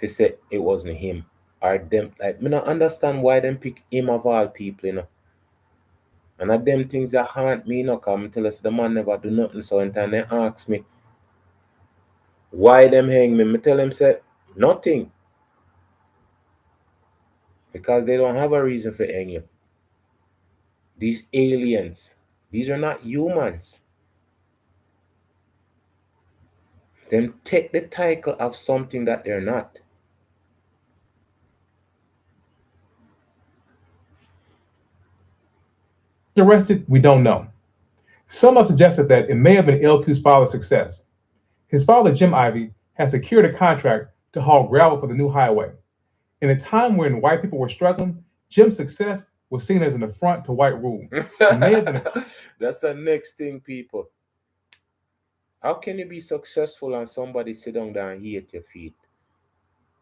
to say it wasn't him? Or them like me not understand why them pick him of all people. And of them things that haunt me, come tell us the man never do nothing. So in time they ask me, Why them hang me? Me tell them say nothing. Because they don't have a reason for hang you. These aliens, these are not humans. Them take the title of something that they're not. Arrested, we don't know. Some have suggested that it may have been L.Q.'s father's success. His father, Jim Ivy, had secured a contract to haul gravel for the new highway. In a time when white people were struggling, Jim's success was seen as an affront to white rule. He may have been a That's the next thing, people. How can you be successful and somebody sit down there and eat at your feet?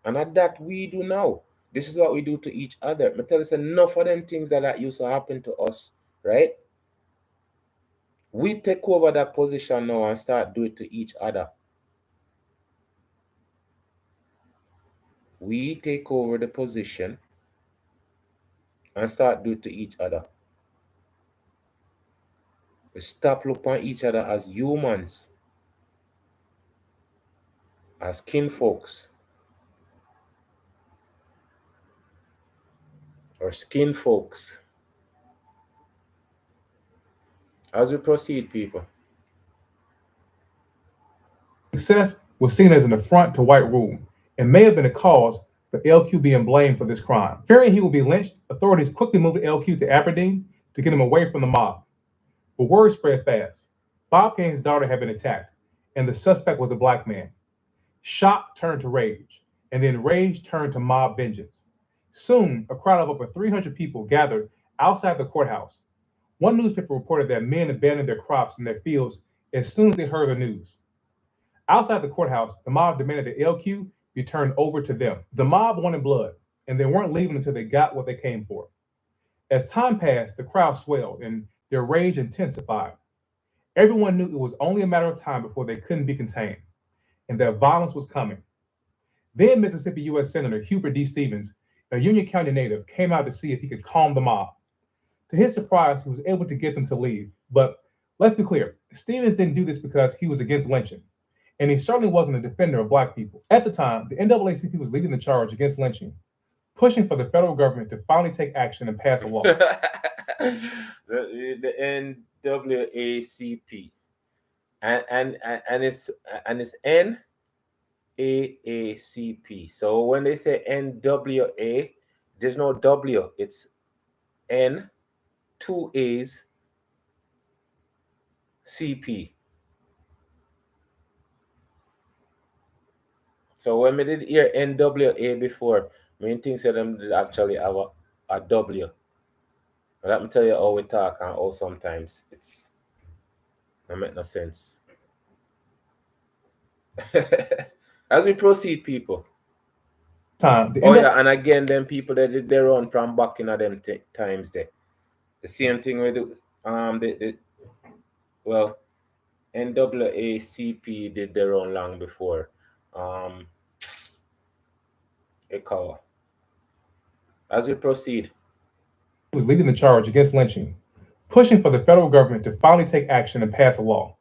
And at that we do now. This is what we do to each other. I tell us enough of them things that used to happen to us, right? We take over that position now and start do it to each other. We take over the position and start do it to each other. We stop looking at each other as humans, as kinfolks, or skin folks. As we proceed, people. success was seen as an affront to white rule and may have been a cause for L.Q. being blamed for this crime. Fearing he would be lynched, authorities quickly moved L.Q. to Aberdeen to get him away from the mob. But word spread fast. Bob Gaines' daughter had been attacked, and the suspect was a black man. Shock turned to rage, and then rage turned to mob vengeance. Soon, a crowd of over 300 people gathered outside the courthouse. One newspaper reported that men abandoned their crops and their fields as soon as they heard the news. Outside the courthouse, the mob demanded that L.Q. be turned over to them. The mob wanted blood, and they weren't leaving until they got what they came for. As time passed, the crowd swelled and their rage intensified. Everyone knew it was only a matter of time before they couldn't be contained, and that violence was coming. Then Mississippi U.S. Senator Hubert D. Stevens, a Union County native, came out to see if he could calm the mob. To his surprise, he was able to get them to leave. But let's be clear, Stevens didn't do this because he was against lynching, and he certainly wasn't a defender of black people. At the time, the NAACP was leading the charge against lynching, pushing for the federal government to finally take action and pass a law. The NAACP, and it's NAACP. So when they say NWA, there's no W. It's N, two A's, CP. So when we did hear NWA before, main thing said them did actually have a W. But let me tell you how we talk and how sometimes it's not make no sense. As we proceed, people. Oh yeah, and again, them people that did their own from back in them times there. The same thing we do. Well, NAACP did their own long before. ECOWA. As we proceed. Was leading the charge against lynching, pushing for the federal government to finally take action and pass a law.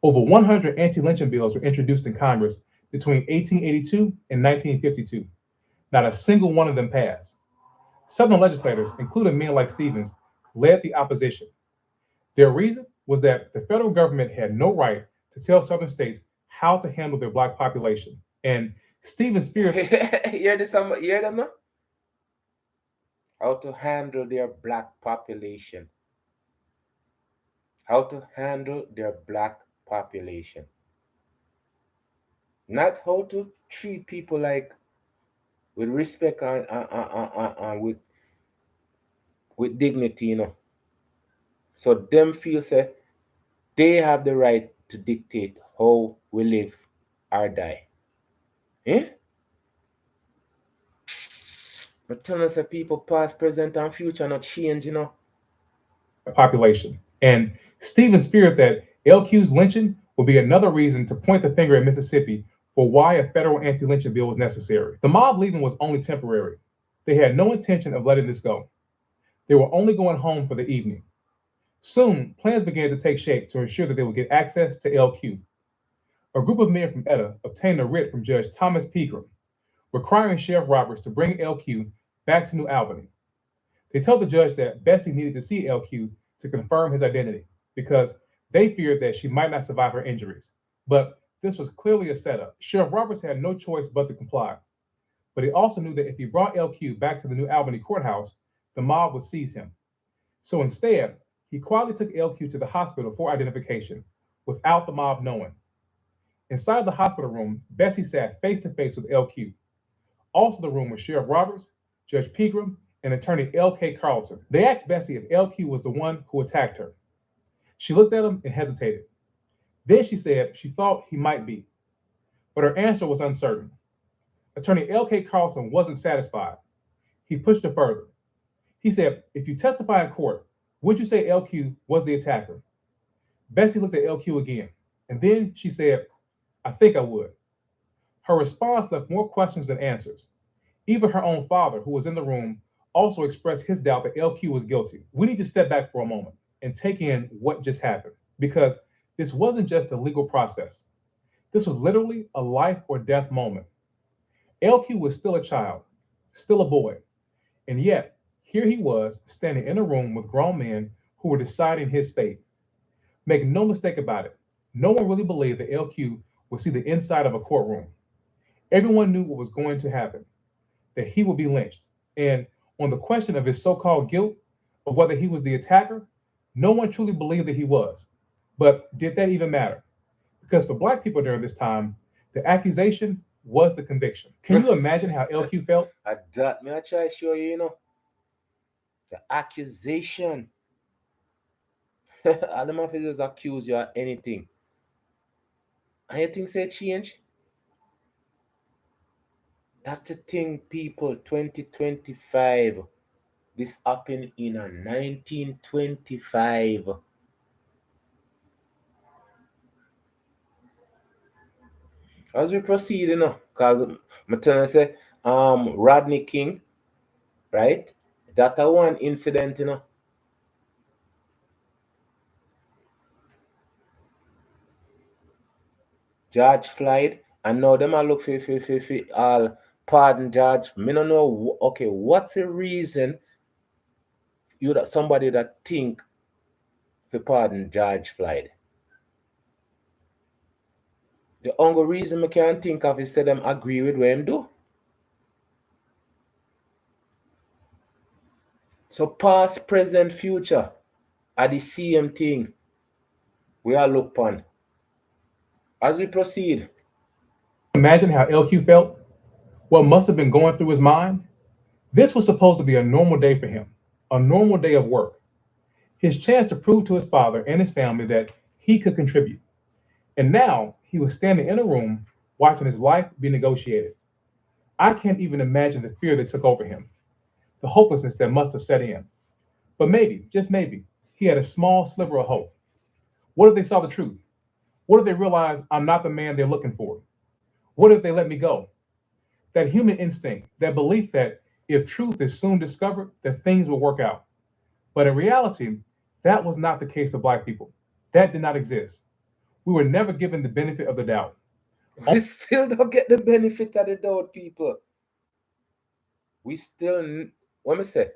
Over 100 anti-lynching bills were introduced in Congress between 1882 and 1952. Not a single one of them passed. Southern legislators, including men like Stevens, led the opposition. Their reason was that the federal government had no right to tell Southern states how to handle their black population. And Stevens feared hear them now? How to handle their black population. How to handle their black population. Not how to treat people like with respect and with dignity, you know. So them feel say they have the right to dictate how we live or die. Eh? But tell us that people past, present, and future not change, you know. population. And Stevens feared that L.Q.'s lynching would be another reason to point the finger at Mississippi for why a federal anti-lynching bill was necessary. The mob leaving was only temporary. They had no intention of letting this go. They were only going home for the evening. Soon, plans began to take shape to ensure that they would get access to L.Q. A group of men from Etta obtained a writ from Judge Thomas Pegram, requiring Sheriff Roberts to bring L.Q. back to New Albany. They told the judge that Bessie needed to see L.Q. to confirm his identity because they feared that she might not survive her injuries. But this was clearly a setup. Sheriff Roberts had no choice but to comply. But he also knew that if he brought L.Q. back to the New Albany courthouse, the mob would seize him. So instead, he quietly took L.Q. to the hospital for identification without the mob knowing. Inside the hospital room, Bessie sat face to face with L.Q. Also in the room was Sheriff Roberts, Judge Pegram, and attorney L.K. Carlton. They asked Bessie if L.Q. was the one who attacked her. She looked at him and hesitated. Then she said she thought he might be, but her answer was uncertain. Attorney L.K. Carlton wasn't satisfied. He pushed her further. He said, if you testify in court, would you say L.Q. was the attacker? Bessie looked at L.Q. again, and then she said, I think I would. Her response left more questions than answers. Even her own father, who was in the room, also expressed his doubt that L.Q. was guilty. We need to step back for a moment and take in what just happened, because this wasn't just a legal process. This was literally a life or death moment. L.Q. was still a child, still a boy, and yet here he was standing in a room with grown men who were deciding his fate. Make no mistake about it, no one really believed that L.Q. would see the inside of a courtroom. Everyone knew what was going to happen, that he would be lynched. And on the question of his so-called guilt, of whether he was the attacker, no one truly believed that he was. But did that even matter? Because for Black people during this time, the accusation was the conviction. Can you imagine how L.Q. felt? That me I try to show you, the accusation. All them officers accuse you of anything. And you think say change? That's the thing, people. 2025. This happened in 1925. As we proceed, because I'm telling you, say, Rodney King, right? That one incident, George Floyd, and now them I look for all pardon George. Me no know. Okay, what's the reason you that somebody that think for pardon George Floyd? The only reason I can think of is say them agree with what him do. So past, present, future are the same thing we all look upon. As we proceed. Imagine how L.Q. felt? What must have been going through his mind? This was supposed to be a normal day for him, a normal day of work. His chance to prove to his father and his family that he could contribute. And now he was standing in a room watching his life be negotiated. I can't even imagine the fear that took over him, the hopelessness that must have set in. But maybe, just maybe, he had a small sliver of hope. What if they saw the truth? What if they realized I'm not the man they're looking for? What if they let me go? That human instinct, that belief that if truth is soon discovered, that things will work out. But in reality, that was not the case for Black people. That did not exist. We were never given the benefit of the doubt. We still don't get the benefit of the doubt, people. We still, what me say?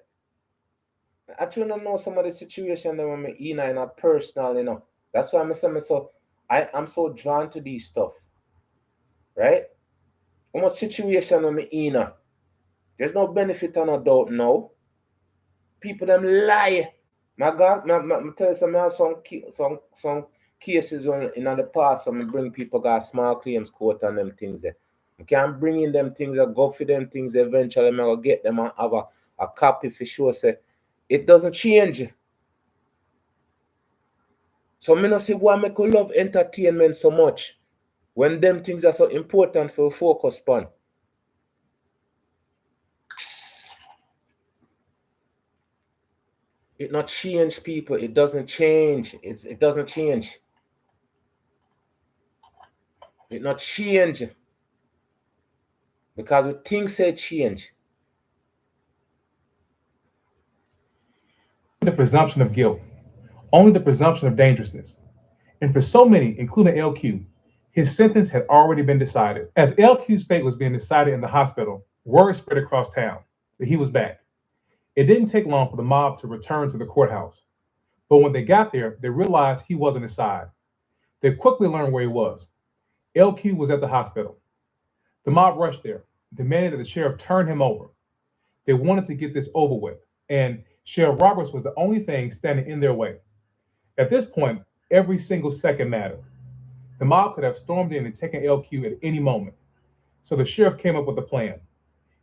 I try to know some of the situation that when me in a personal, That's why I'm saying so. I'm so drawn to these stuff, right? Almost situation when me in. There's no benefit or no doubt now. People them lie. My God, I tell you some I have some cases when in the past when I bring people got small claims court and them things there. I can't bring in them things that go for them things eventually. I'm gonna get them and have a copy for sure. Say it doesn't change. So me not see why me could love entertainment so much when them things are so important for focus on. It not change, people. It doesn't change. It doesn't change. It not change. Because we things say change. The presumption of guilt, only the presumption of dangerousness. And for so many, including L.Q., His sentence had already been decided. As LQ's fate was being decided in the hospital, word spread across town that he was back. It didn't take long for the mob to return to the courthouse. But when they got there, they realized he wasn't inside. They quickly learned where he was. LQ was at the hospital. The mob rushed there, demanding that the sheriff turn him over. They wanted to get this over with, and Sheriff Roberts was the only thing standing in their way. At this point, every single second mattered. The mob could have stormed in and taken LQ at any moment. So the sheriff came up with a plan.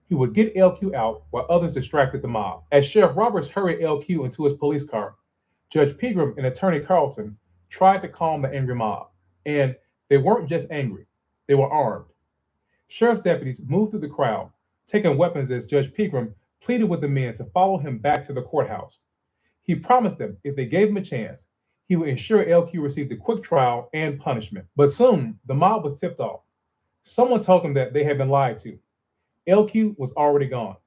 He would get LQ out while others distracted the mob. As Sheriff Roberts hurried LQ into his police car, Judge Pegram and Attorney Carlton tried to calm the angry mob. And they weren't just angry, they were armed. Sheriff's deputies moved through the crowd, taking weapons as Judge Pegram pleaded with the men to follow him back to the courthouse. He promised them if they gave him a chance, he would ensure LQ received a quick trial and punishment. But soon, the mob was tipped off. Someone told them that they had been lied to. LQ was already gone.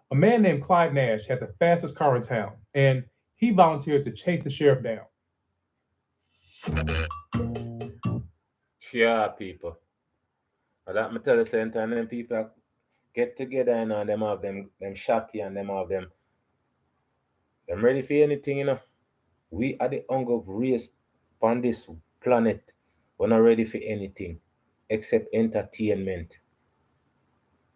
A man named Clyde Nash had the fastest car in town, and he volunteered to chase the sheriff down. Yeah, people. But that me tell you, same time, them people get together and them have them shotty and them have them ready for anything, you know. We are the hunger race on this planet. We're not ready for anything except entertainment.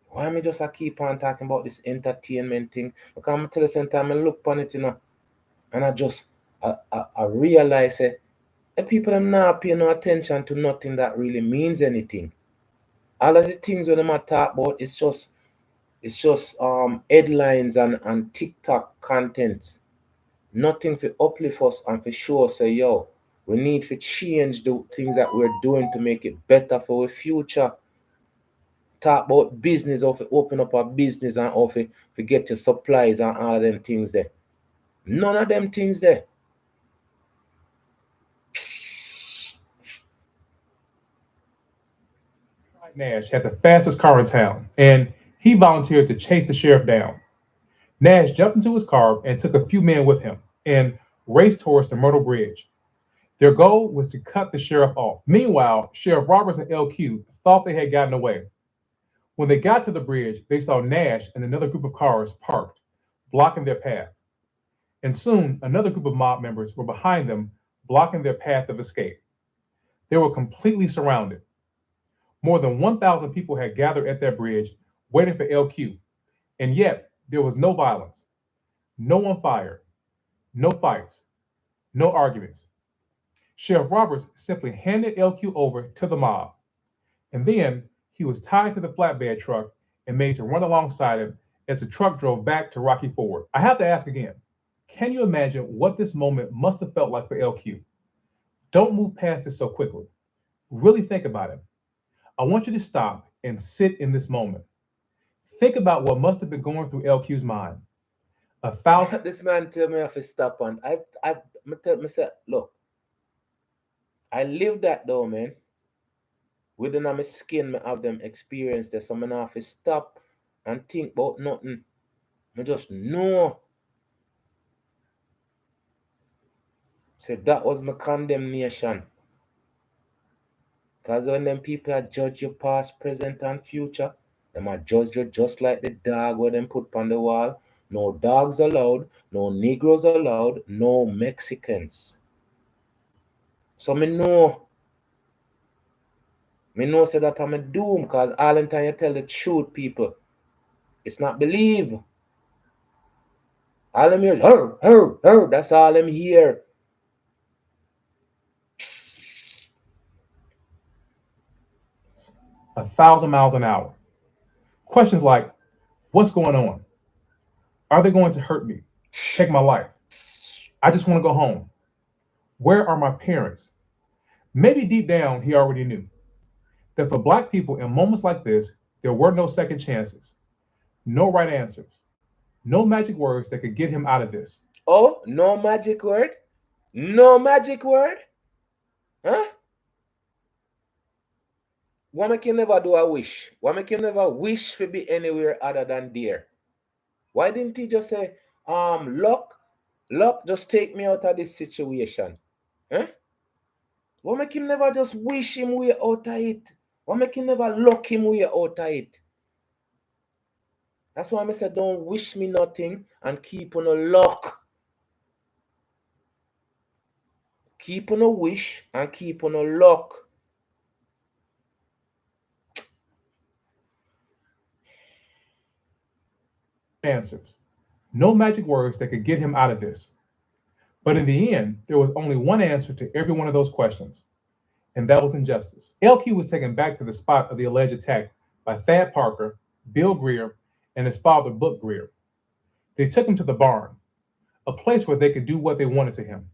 Why me just keep on talking about this entertainment thing? Because I'm tell you same time I look upon it, you know, and I realize the people them not pay no attention to nothing that really means anything. All of the things when them a talk about it's just headlines and TikTok contents. Nothing for uplift us and for sure say yo, we need to change the things that we're doing to make it better for our future. Talk about business, or to open up a business and or to get your supplies and all of them things there. None of them things there. Nash had the fastest car in town, and he volunteered to chase the sheriff down. Nash jumped into his car and took a few men with him and raced towards the Myrtle Bridge. Their goal was to cut the sheriff off. Meanwhile, Sheriff Roberts and LQ thought they had gotten away. When they got to the bridge, they saw Nash and another group of cars parked, blocking their path. And soon, another group of mob members were behind them, blocking their path of escape. They were completely surrounded. More than 1,000 people had gathered at that bridge, waiting for LQ, and yet there was no violence. No one fired, no fights, no arguments. Sheriff Roberts simply handed LQ over to the mob, and then he was tied to the flatbed truck and made to run alongside him as the truck drove back to Rocky Ford. I have to ask again, can you imagine what this moment must have felt like for LQ? Don't move past this so quickly. Really think about it. I want you to stop and sit in this moment. Think about what must have been going through LQ's mind. A thousand. This man tell me I have to stop and I tell myself, look, I live that though, man. Within my skin, me have them experience that, so I have to stop and think about nothing. I just know. So that was my condemnation. Because when them people are judge your past, present, and future, them are judge you just like the dog where them put on the wall. No dogs allowed, no Negroes allowed, no Mexicans. So me know say that I'm a doom, because all the time you tell the truth, people. It's not believe. All them hear is her. That's all them hear. 1,000 miles an hour. Questions like, what's going on? Are they going to hurt me? Take my life? I just want to go home. Where are my parents? Maybe deep down, he already knew that for Black people in moments like this, there were no second chances, no right answers, no magic words that could get him out of this. Oh, no magic word? No magic word? Huh? Why make you never do a wish? Why make you never wish to be anywhere other than there? Why didn't he just say, luck, just take me out of this situation? Huh? What make him never just wish him way out of it? What make him never lock him way out of it? That's why I say don't wish me nothing and keep on a lock. Keep on a wish and keep on a lock. Answers. No magic words that could get him out of this. But in the end, there was only one answer to every one of those questions, and that was injustice. LQ was taken back to the spot of the alleged attack by Thad Parker, Bill Greer, and his father, Book Greer. They took him to the barn, a place where they could do what they wanted to him.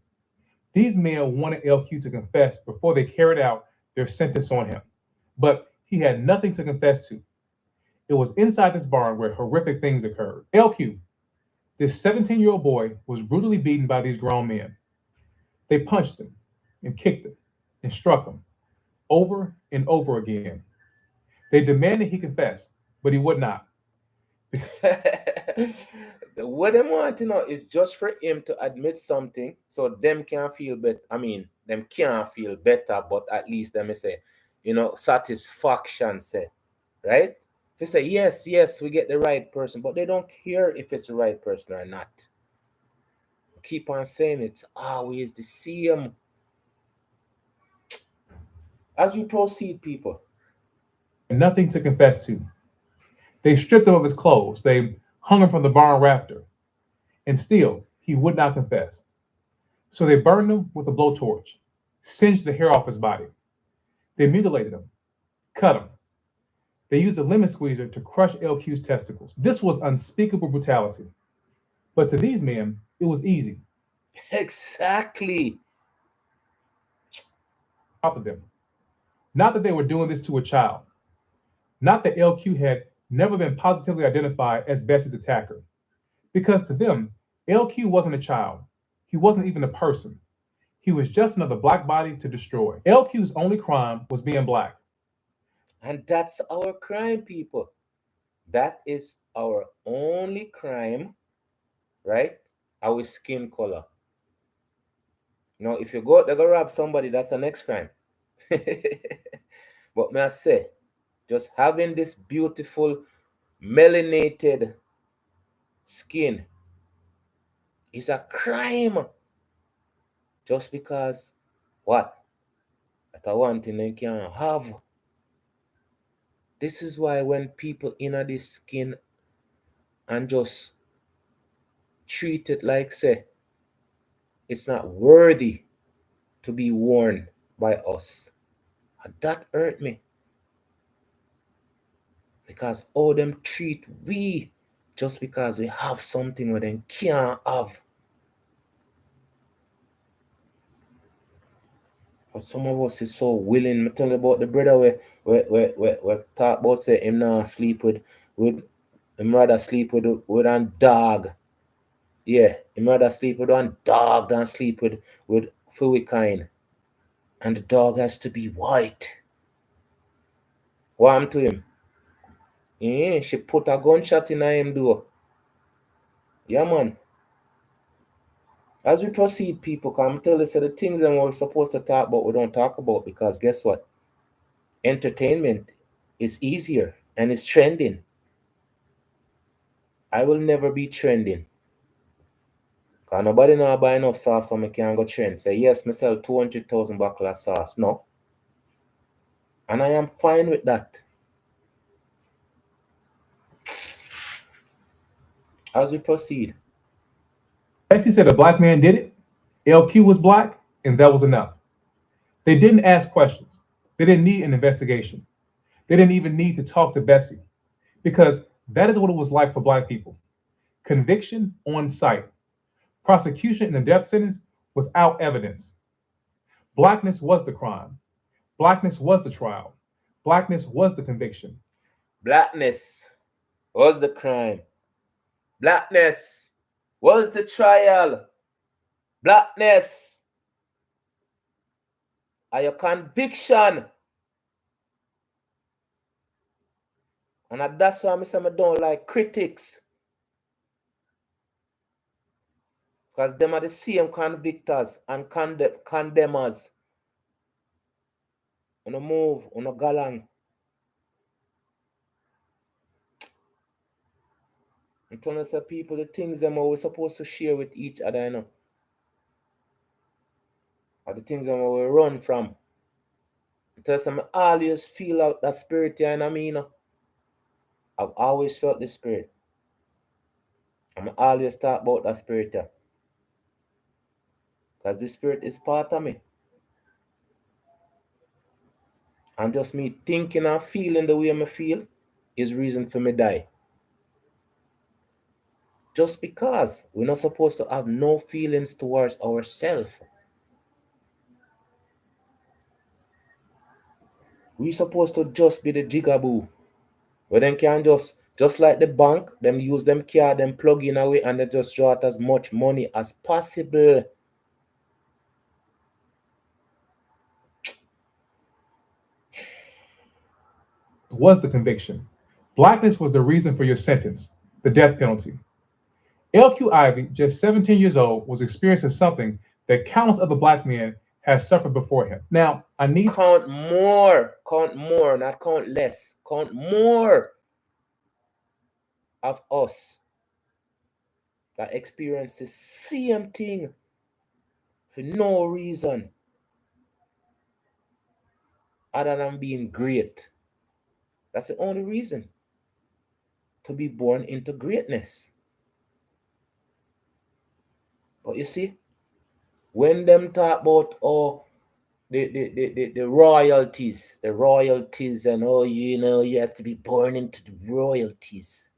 These men wanted LQ to confess before they carried out their sentence on him, but he had nothing to confess to. It was inside this barn where horrific things occurred. LQ, this 17-year-old boy, was brutally beaten by these grown men. They punched him and kicked him and struck him over and over again. They demanded he confess, but he would not. What they want to know is just for him to admit something so them can feel better. I mean, them can't feel better, but at least them say, satisfaction say, right? They say, yes, yes, we get the right person, but they don't care if it's the right person or not. Keep on saying it's always the same. As we proceed, people. Nothing to confess to. They stripped him of his clothes. They hung him from the barn rafter. And still, he would not confess. So they burned him with a blowtorch, singed the hair off his body. They mutilated him, cut him. They used a lemon squeezer to crush LQ's testicles. This was unspeakable brutality. But to these men, it was easy. Exactly. Top of them. Not that they were doing this to a child. Not that LQ had never been positively identified as Bessie's attacker. Because to them, LQ wasn't a child. He wasn't even a person. He was just another black body to destroy. LQ's only crime was being black. And that's our crime, people. That is our only crime, right? Our skin color. If you go out there go rob somebody, that's the next crime. But may I say, just having this beautiful melanated skin is a crime. Just because what? That's one thing they can't have. This is why when people in this skin and just treat it like say it's not worthy to be worn by us. That hurt me. Because all them treat we just because we have something we them can't have. But some of us is so willing. I tell you about the brother we talk about say him not sleep with him rather sleep with a dog. Yeah, him rather sleep with one dog than sleep with furry kind. And the dog has to be white. What happened to him? Yeah, she put a gunshot in him door. Yeah, man. As we proceed, people, come tell us the things that we're supposed to talk about, we don't talk about because guess what? Entertainment is easier and it's trending. I will never be trending. Because nobody know buy enough sauce so I can go trend. Say, yes, I sell 200,000 bottle of sauce. No. And I am fine with that. As we proceed. Bessie said a black man did it. LQ was black, and that was enough. They didn't ask questions. They didn't need an investigation. They didn't even need to talk to Bessie because that is what it was like for black people. Conviction on sight, prosecution in a death sentence without evidence. Blackness was the crime. Blackness was the trial. Blackness was the conviction. Blackness was the crime. Blackness was the trial. Blackness are your conviction. And that's why I don't like critics. Because them are the same convictors and condemners. Una move, una galang. I'm telling us people the things them we're supposed to share with each other, Or the things them we run from. I tell us I always feel out that spirit, I've always felt the spirit. I'm always talk about that spirit, because the spirit is part of me. And just me thinking and feeling the way I feel is reason for me die. Just because we're not supposed to have no feelings towards ourselves. We supposed to just be the jigaboo. Where them can just like the bank, them use them card, them plug in away and they just draw out as much money as possible. Was the conviction. Blackness was the reason for your sentence, the death penalty. L.Q.Ivy, just 17 years old, was experiencing something that countless other black men had suffered before him. Now, I need Count more, not count less. Count more of us that experience the same thing for no reason other than being great. That's the only reason to be born into greatness. But you see, when them talk about the royalties, and you have to be born into the royalties.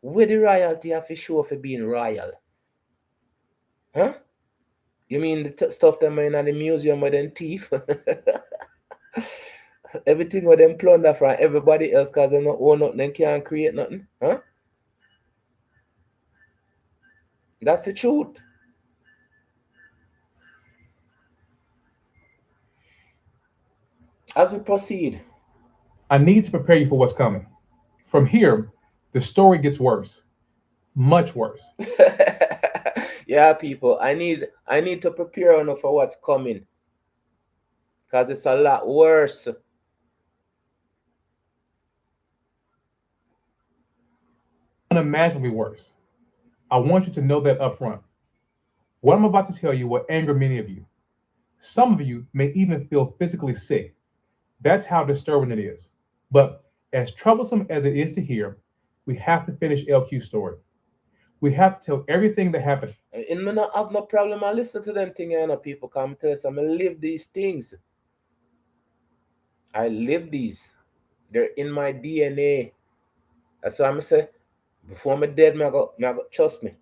Where the royalty have to show for being royal? Huh? You mean the stuff them in the museum with them thief? Everything with them plunder from everybody else because they not own nothing, they can't create nothing. Huh? That's the truth. As we proceed. I need to prepare you for what's coming. From here, the story gets worse, much worse. Yeah, people, I need to prepare enough for what's coming. Because it's a lot worse. Unimaginably worse. I want you to know that up front. What I'm about to tell you will anger many of you. Some of you may even feel physically sick. That's how disturbing it is. But as troublesome as it is to hear, we have to finish LQ's story. We have to tell everything that happened. And me not have no problem. I listen to them things, people come tell us I live these things. I live these. They're in my DNA. That's why I'm say, before I'm dead, I go trust me.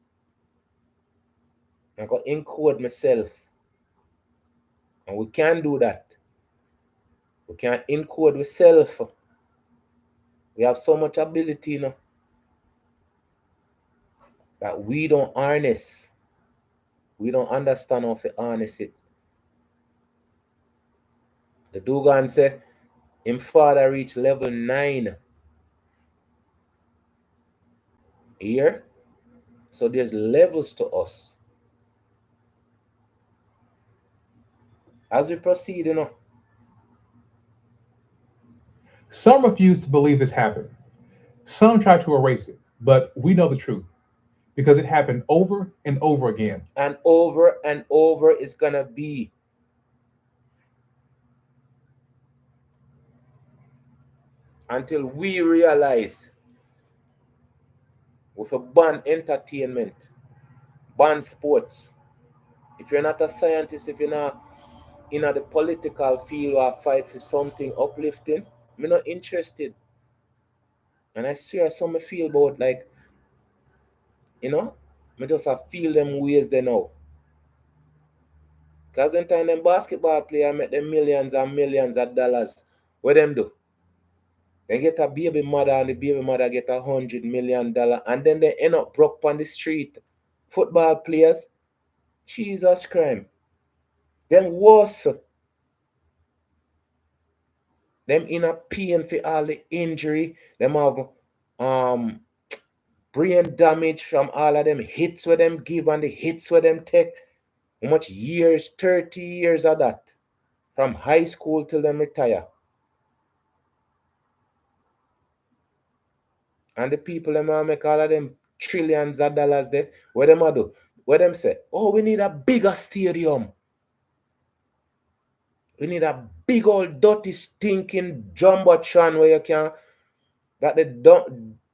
I go encode myself. And we can do that. We can encode ourselves. We have so much ability, that we don't harness. We don't understand how to harness it. The Dugan said, him father reached level 9 here. So there's levels to us. As we proceed, Some refuse to believe this happened. Some try to erase it, but we know the truth because it happened over and over again. and over it's gonna be. Until we realize with a ban entertainment, ban sports. If you're not a scientist, if you're not in the political field or fight for something uplifting, I'm not interested. And I swear some feel about like, I just have feel them ways they know. Cause in time them basketball player make them millions and millions of dollars. What them do? They get a baby mother and the baby mother get $100 million and then they end up broke on the street. Football players, Jesus crime. Them worse. Them in a pain for all the injury. Them have um brain damage from all of them hits where them give and the hits where them take. How much years? 30 years of that. from high school till them retire. And the people them make all of them trillions of dollars there. What them do? What them say? Oh, we need a bigger stadium. We need a big old dirty stinking jumbotron where you can got the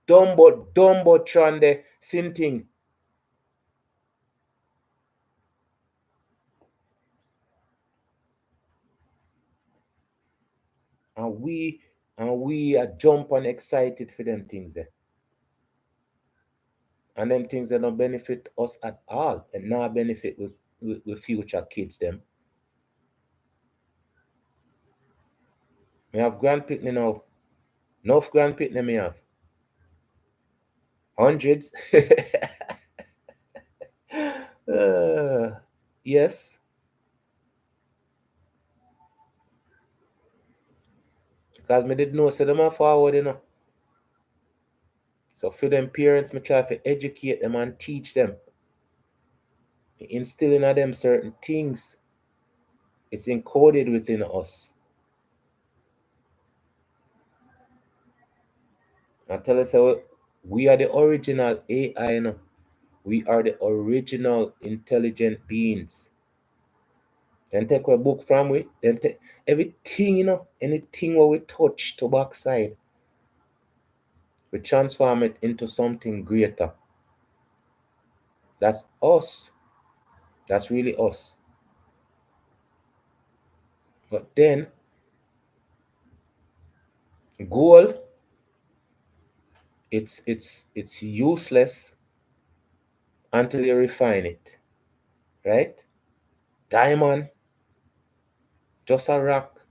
dumbotron there sinting. And we are jump and excited for them things there. And them things that don't benefit us at all and not benefit with future kids them. Me have grandpicking now. Enough grandpicking me have. Hundreds. Yes. Because me did know say them are forward, So for them parents, me try to educate them and teach them. Instilling in them certain things. It's encoded within us. I tell us how we are the original AI, We are the original intelligent beings. Then take a book from we, then take everything, anything what we touch to backside, we transform it into something greater. That's us. That's really us. But then gold, it's useless until you refine it. Right? Diamond, just a rock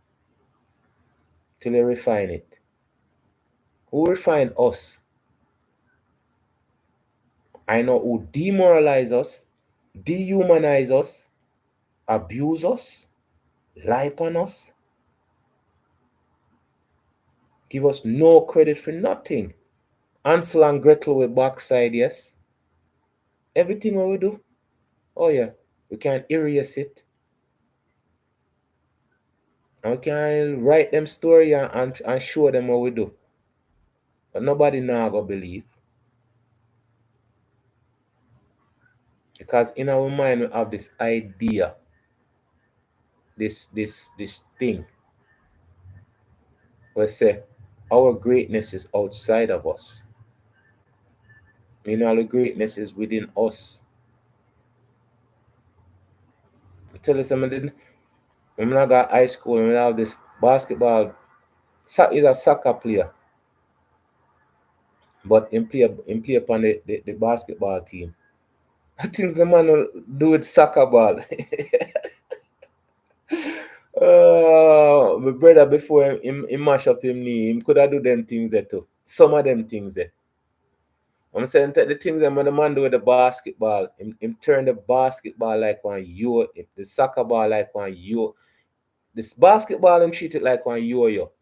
till you refine it. Who refine us? I know who demoralize us, dehumanize us, abuse us, lie upon us, give us no credit for nothing. Ansel and Gretel with backside, yes. Everything what we do, oh yeah, we can erase it. And we can write them story and show them what we do. But nobody now go believe. Because in our mind we have this idea, this thing. We say our greatness is outside of us. Meanwhile, the greatness is within us. I tell you something, when I got high school, when I have this basketball, he's a soccer player, but in play upon the basketball team. Things the man will do with soccer ball. My brother before him mash up him knee, him could have do them things there too. Some of them things there. I'm saying the things that when the man do with the basketball, him turn the basketball like one yo, the soccer ball like one yo. This basketball him treat it like one yo-yo.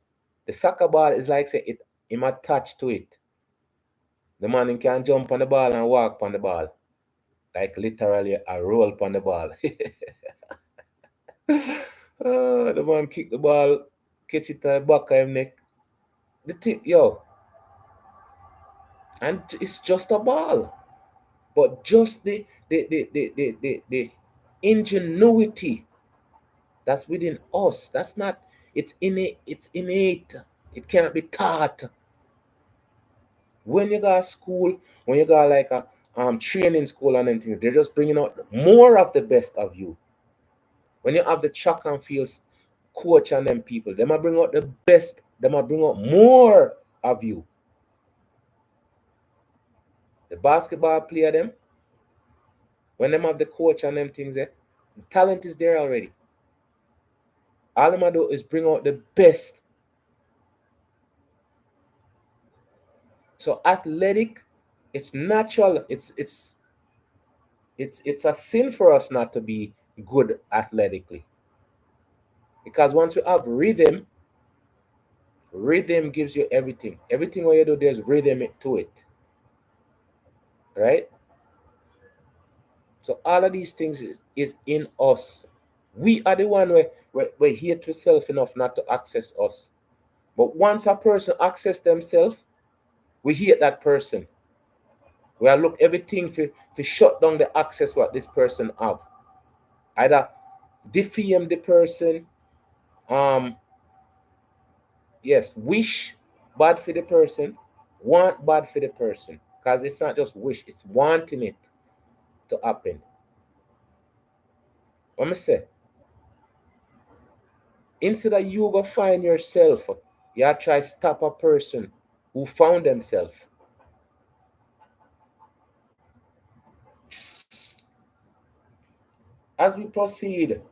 The soccer ball is like say it him attached to it. The man him can jump on the ball and walk on the ball. Like literally a roll on the ball. The man kick the ball, catch it at the back of him neck. The thing, yo, and it's just a ball. But just the ingenuity that's within us. That's not, it's innate, It can't be taught. When you go to school, when you go like a training school and anything, they're just bringing out more of the best of you. When you have the track and fields coach and them people, they might bring out the best, they might bring out more of you. The basketball player them, when them have the coach and them things there, the talent is there already. All them do is bring out the best. So athletic, it's natural. It's a sin for us not to be good athletically. Because once we have rhythm, rhythm gives you everything. Everything what you do, there's rhythm to it. Right? So all of these things is in us. We are the one we hate ourselves enough not to access us. But once a person access themselves, we hate that person. We are look everything to shut down the access what this person have. Either defame the person, um, yes, wish bad for the person, want bad for the person. Because it's not just wish, it's wanting it to happen. What me say? Instead of you go find yourself, you try stop a person who found themselves. As we proceed,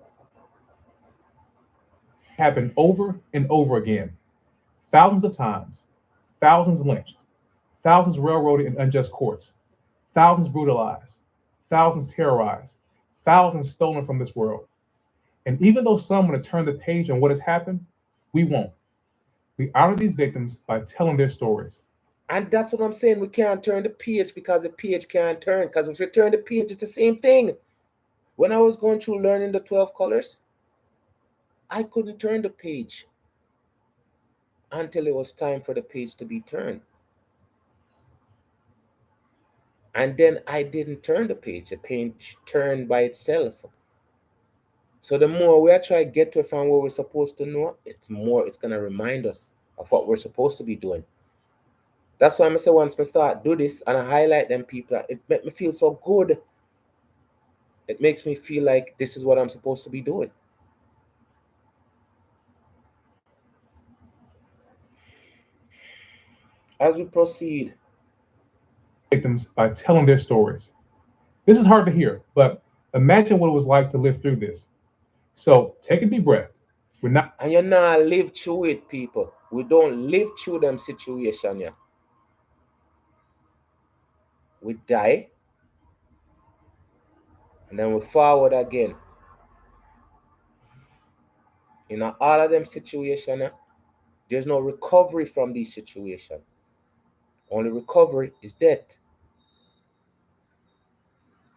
Happened over and over again, thousands of times, thousands lynched, thousands railroaded in unjust courts, thousands brutalized, thousands terrorized, thousands stolen from this world. And even though some want to turn the page on what has happened, we won't. We honor these victims by telling their stories. and that's what I'm saying. We can't turn the page because the page can't turn. Because if you turn the page, it's the same thing. When I was going through learning the 12 colors, I couldn't turn the page until it was time for the page to be turned. And then I didn't turn the page turned by itself. So the more we are trying to get to it from what we're supposed to know, it's more it's gonna remind us of what we're supposed to be doing. That's why I say once I start do this and I highlight them people, it makes me feel so good. It makes me feel like this is what I'm supposed to be doing. As we proceed, Victims by telling their stories. This is hard to hear, but imagine what it was like to live through this. So take a deep breath. We're not and you not live through it, people. We don't live through them situation, yeah. We die and then we forward again. In all of them situation, there's no recovery from these situation. Only recovery is death.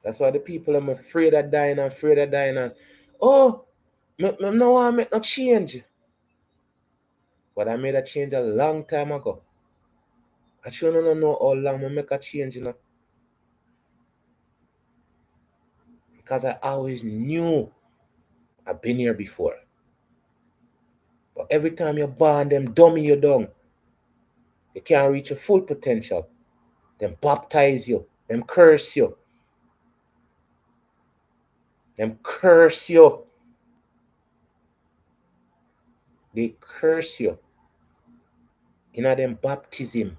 That's why the people are afraid of dying and afraid of dying and oh, me no want make no change. But I made a change a long time ago. I sure don't know how long I make a change, because I always knew I've been here before. But every time you born them dummy you down, you can't reach your full potential. Them baptize you, them curse you, them curse you. They curse you. In them baptism,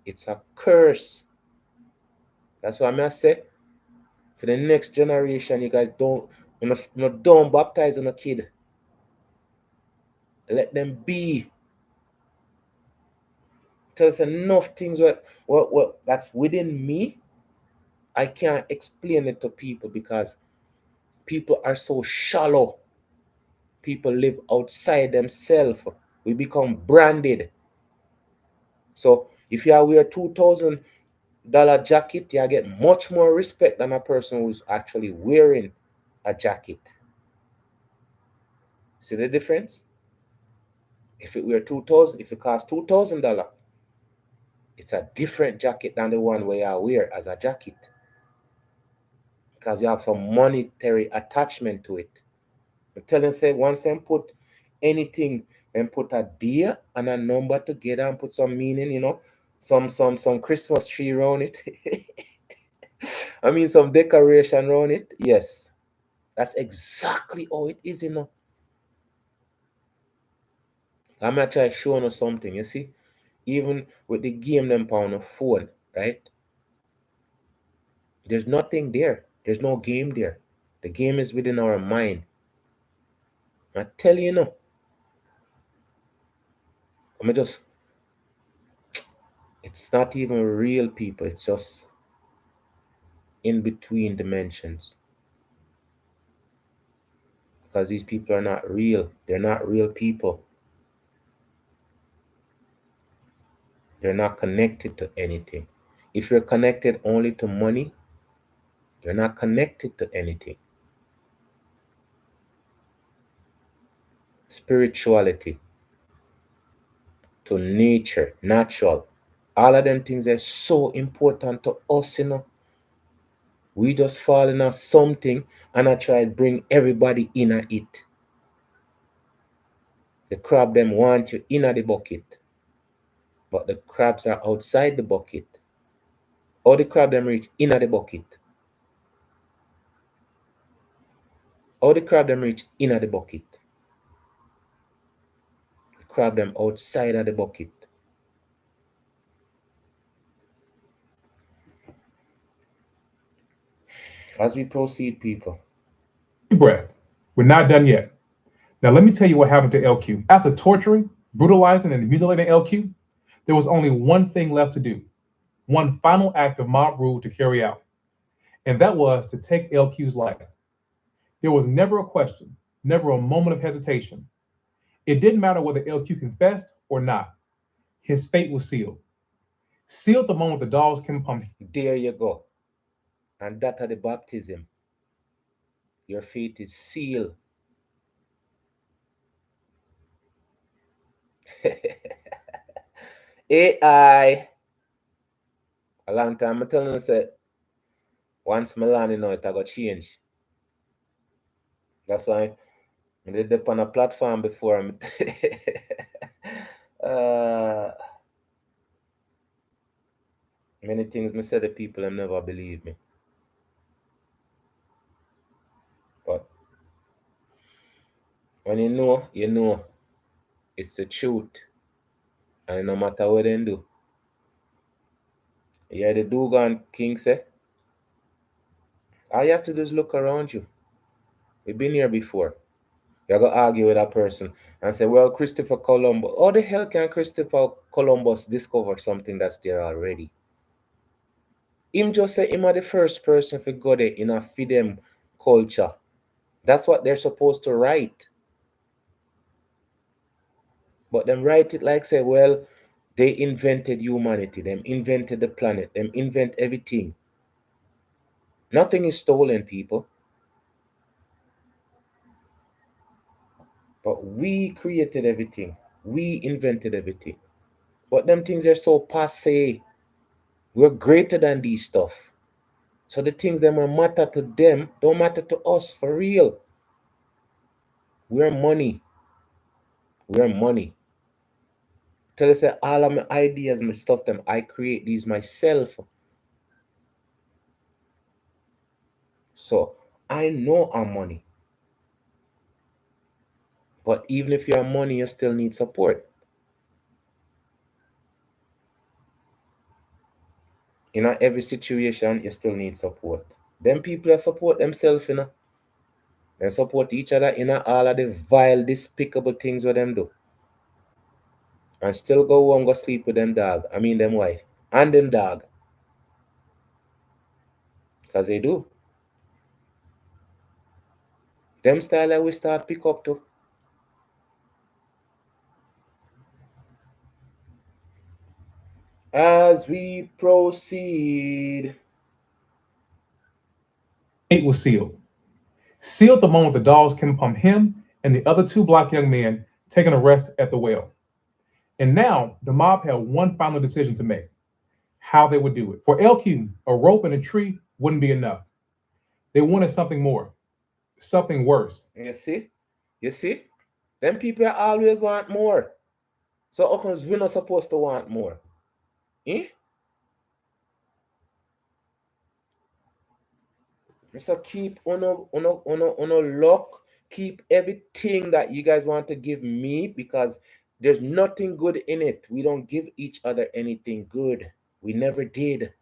it's a curse. That's why I say for the next generation, you guys don't baptize on a kid. Let them be. Tell us enough things what that's within me. I can't explain it to people because people are so shallow. People live outside themselves. We become branded. So if you wear $2,000 jacket, you get much more respect than a person who's actually wearing a jacket. See the difference? If it costs $2,000, it's a different jacket than the one where you wear as a jacket. Because you have some monetary attachment to it. I'm telling say once them put anything and put a day and a number together and put some meaning, some Christmas tree around it. I mean some decoration around it. Yes. That's exactly how it is. I'm gonna try showing you something, you see? Even with the game them on the phone, right? There's nothing there. There's no game there. The game is within our mind. I tell you, I'm just it's not even real people, it's just in between dimensions. Because these people are not real. They're not real people. They're not connected to anything. If you're connected only to money, you're not connected to anything. spirituality, to nature, natural. All of them things are so important to us, We just fall in something and I try to bring everybody in it. The crab them want you in the bucket, but the crabs are outside the bucket. Or the crab them reach in the bucket. Or the crab them reach in the bucket. The crab them outside of the bucket. As we proceed, people. Breath. We're not done yet. Now, let me tell you what happened to LQ. After torturing, brutalizing, and mutilating LQ, there was only one thing left to do, one final act of mob rule to carry out, and that was to take LQ's life. There was never a question, never a moment of hesitation. It didn't matter whether LQ confessed or not. His fate was sealed. Sealed the moment the dogs came upon him. There you go. And that are the baptism. Your fate is sealed. AI. A long time I telling you, say, once I learn, it I got change. That's why I did up on a platform before. uh, many things me say the people have never believe me. But when you know it's the truth. And no matter what they do. Yeah, the Dugan King say, all you have to do is look around you. We've been here before. You're going to argue with that person and say, well, Christopher Columbus, how the hell can Christopher Columbus discover something that's there already? Him just say him are the first person to go there in a feed them culture. That's what they're supposed to write. But them write it like say, well, they invented humanity, them invented the planet, them invent everything. Nothing is stolen, people. But we created everything. We invented everything. But them things are so passe. We're greater than these stuff. So the things that matter to them don't matter to us for real. We're money. We're money. Tell us that all of my ideas, my stuff, them I create these myself. So I know I'm money. But even if you're money, you still need support. In every situation, you still need support. Them people that support themselves, They support each other in all of the vile, despicable things what them do. And still go home, go sleep with them dog. I mean them wife. And them dog. Because they do. Them style that we start pick up to. As we proceed. Fate was sealed. Sealed the moment the dogs came upon him and the other two black young men taking a rest at the well. And now the mob had one final decision to make, how they would do it. For LQ, a rope and a tree wouldn't be enough. They wanted something more, something worse. You see? You see? Them people always want more. So how comes we're not supposed to want more? Eh? So keep on a lock. Keep everything that you guys want to give me because there's nothing good in it. We don't give each other anything good. We never did.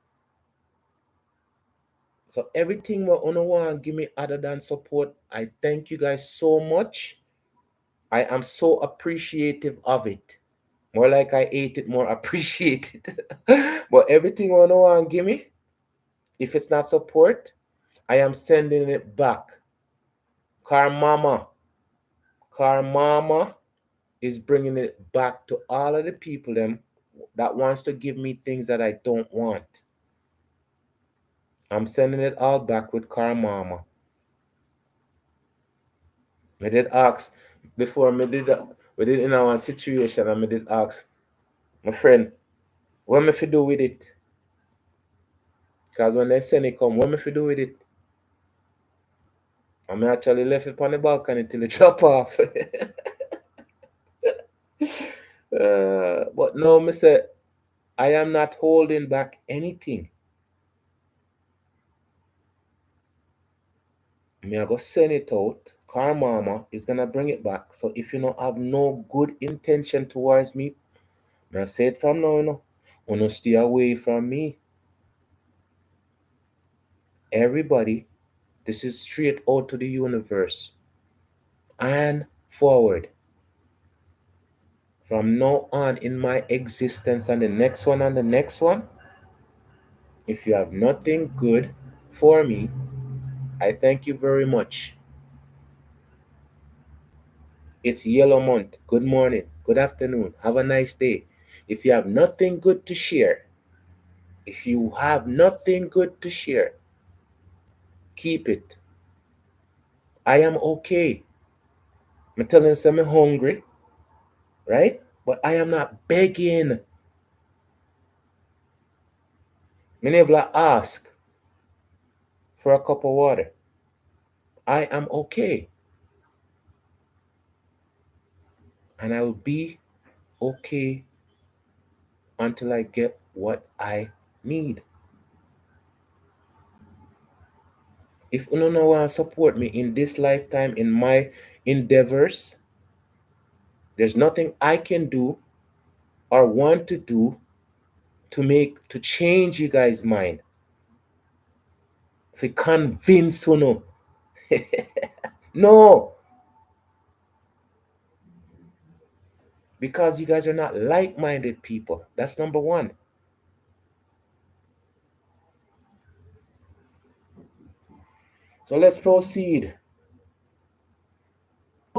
So everything we want give me other than support. I thank you guys so much. I am so appreciative of it. More like I ate it, more appreciate it. But everything we want give me, if it's not support, I am sending it back. Car mama is bringing it back to all of the people them that wants to give me things that I don't want. I'm sending it all back with car mama. Before me did we did in our situation and me did ask my friend, what me fi do with it? Because when they send it come, what me fi do with it? And me actually left it on the balcony till it drop off. But no, me say, I am not holding back anything. Me I go send it out. Car mama is gonna bring it back. So if you don't have no good intention towards me, me I say it from now, you know. Wanna stay away from me. Everybody, this is straight out to the universe. And forward. From now on in my existence and the next one and the next one, if you have nothing good for me, I thank you very much. It's yellow month. Good morning. Good afternoon. Have a nice day. If you have nothing good to share, if you have nothing good to share, keep it. I am okay. I'm telling you, I'm hungry, right? But I am not begging. Me never ask for a cup of water. I am okay. And I will be okay until I get what I need. If you don't want to support me in this lifetime, in my endeavors, there's nothing I can do or want to do to change you guys' mind. To convince you know. No, because you guys are not like-minded people. That's number one. So let's proceed.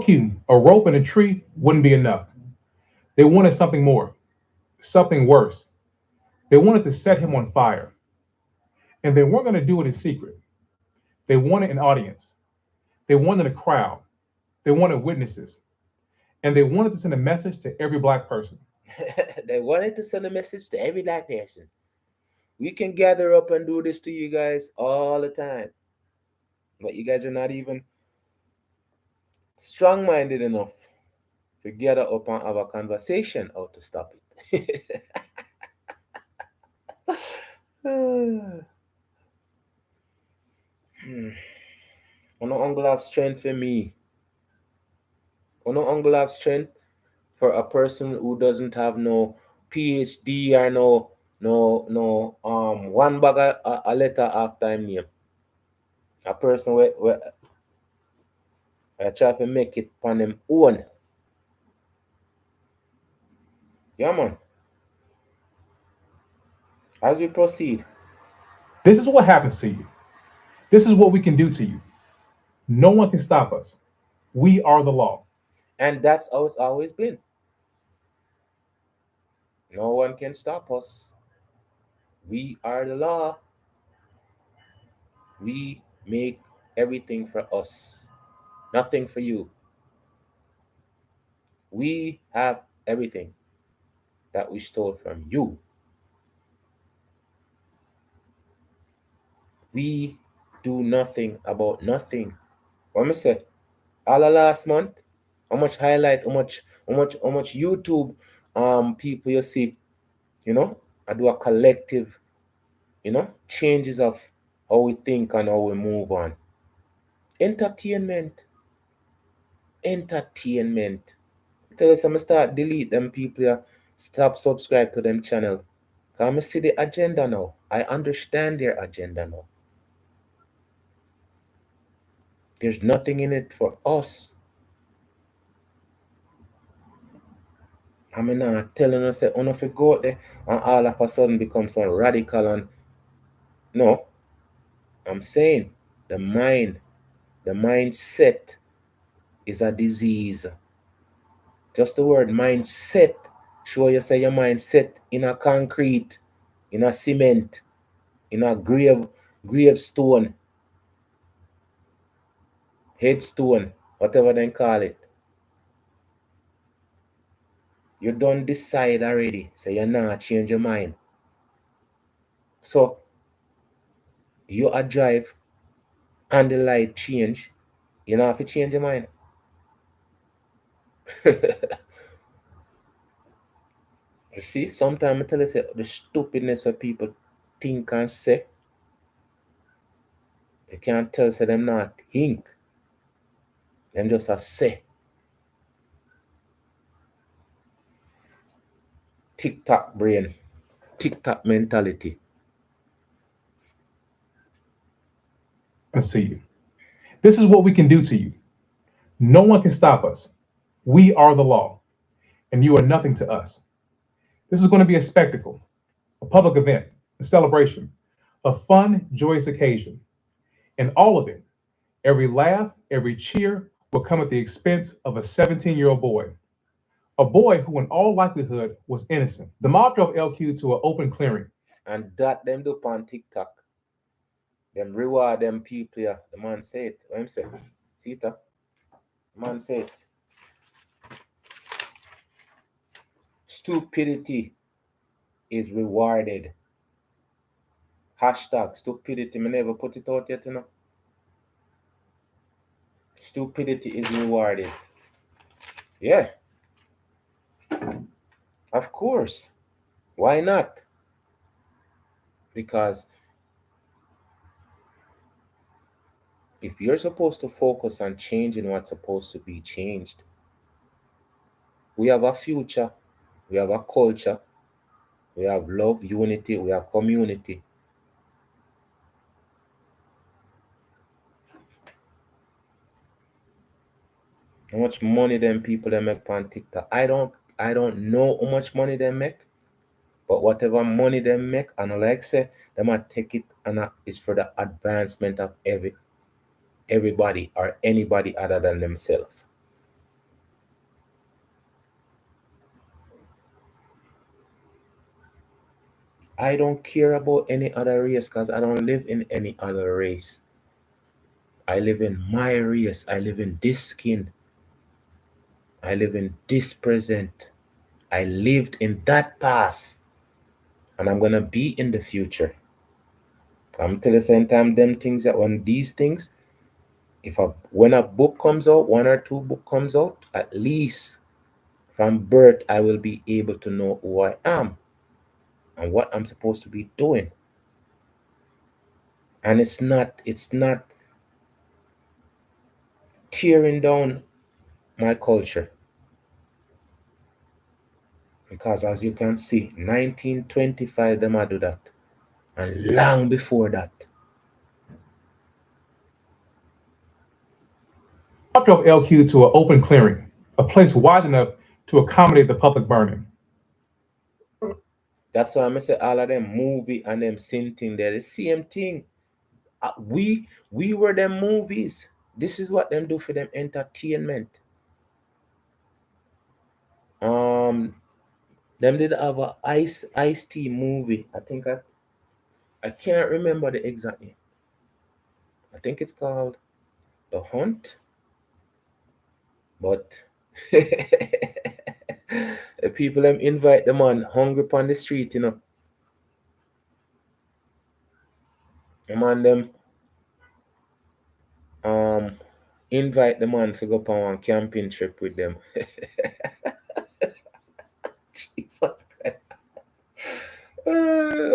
Q, a rope and a tree wouldn't be enough. They wanted something more, something worse. They wanted to set him on fire. And they weren't going to do it in secret. They wanted an audience. They wanted a crowd. They wanted witnesses. And they wanted to send a message to every black person. They wanted to send a message to every black person. We can gather up and do this to you guys all the time. But you guys are not even strong minded enough to gather up and have a conversation how to stop it. Hmm. No uncle have strength for me. No uncle have strength for a person who doesn't have no PhD or no one bag a letter after him name. A person where try to make it on them own. Yeah man. As we proceed. This is what happens to you. This is what we can do to you. No one can stop us. We are the law. And that's how it's always been. No one can stop us. We are the law. We make everything for us. Nothing for you. We have everything that we stole from you. We do nothing about nothing. What I said, all the last month, how much highlight, how much YouTube people you see, you know, I do a collective, changes of how we think and how we move on. Entertainment. Entertainment. Tell us I'm start delete them people here. Stop subscribe to them channel. Cause I see the agenda now. I understand their agenda now. There's nothing in it for us. I mean, telling us that if you go out there and all of a sudden become so radical and no, I'm saying the mindset is a disease. Just the word mindset. Show you say your mindset in a concrete, in a cement, in a gravestone, headstone, whatever they call it. You don't decide already. So you're not change your mind. So you a drive and the light change. You know have to change your mind. You see, sometimes I tell you say, the stupidness of people think and say, you can't tell say them not think. Them just a say. TikTok brain, TikTok mentality. And see you. This is what we can do to you. No one can stop us. We are the law, and you are nothing to us. This is going to be a spectacle, a public event, a celebration, a fun, joyous occasion. And all of it, every laugh, every cheer, will come at the expense of a 17-year-old boy. A boy who, in all likelihood, was innocent. The mob drove LQ to an open clearing. And that them do on TikTok. Them reward them people. Yeah. The man say it. What him say? See it? The man say it. Stupidity is rewarded. Hashtag stupidity. Me never put it out yet, you know. Stupidity is rewarded. Yeah, of course. Why not? Because if you're supposed to focus on changing what's supposed to be changed, we have a future, we have a culture, we have love, unity, we have community. How much money them people they make on TikTok? I don't know how much money they make, but whatever money they make, and like I say, they might take it and it's for the advancement of everybody or anybody other than themselves. I don't care about any other race because I don't live in any other race. I live in my race. I live in this skin. I live in this present. I lived in that past. And I'm gonna be in the future. I'm telling you same time them things that when these things, when a book comes out, one or two book comes out, at least from birth I will be able to know who I am and what I'm supposed to be doing. And it's not tearing down my culture. Because as you can see, 1925 them I do that. And long before that. The mob drove LQ to an open clearing, a place wide enough to accommodate the public burning. That's why I say all of them movie and them sin thing, they're the same thing. We were them movies. This is what them do for them entertainment. Um them did have a ice tea movie. I can't remember the exact name. I think it's called The Hunt. But the people them invite them on hungry on the street, you know. The man them um invite the man to go on one camping trip with them. Jesus Christ.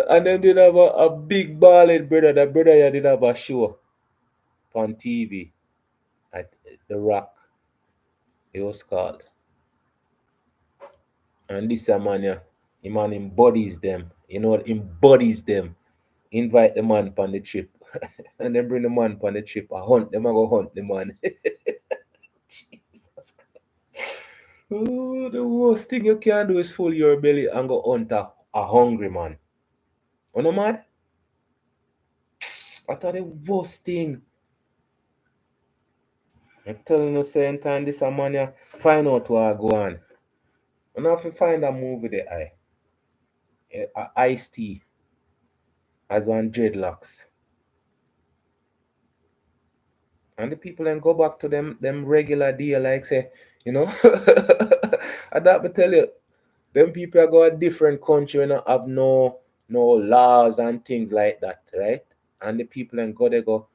And then did have a big ballad brother. The brother yeah did have a show on TV at The Rock. It was called. And this a man yeah, the man embodies them. You know what embodies them. Invite the man on the trip. And then bring the man on the trip. I hunt them, I go hunt the man. Jesus Christ. Oh, the worst thing you can do is full your belly and go hunt a hungry man. You know mad? I thought the worst thing. I'm telling you same time this a man ya find out what I go on. You know if you find a movie the Ice Tea as one dreadlocks. And the people then go baback to them regular deal like say, you know. I that me tell you. Them people go a different country and have no laws and things like that, right? And the people then go they go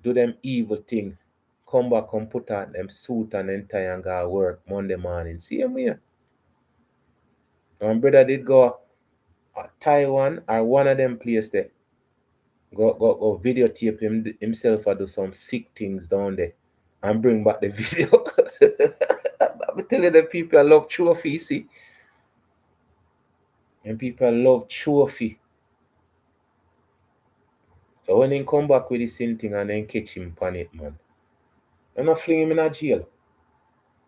do them evil thing, come back and put on them suit and then tie and go work Monday morning. Same way. My brother did go Taiwan or one of them place there. Go videotape himself or do some sick things down there and bring back the video. I'm telling the people I love trophy, see? And people love trophy. So when he come back with the same thing and then catch him on it, man. I'm not fling him in a jail.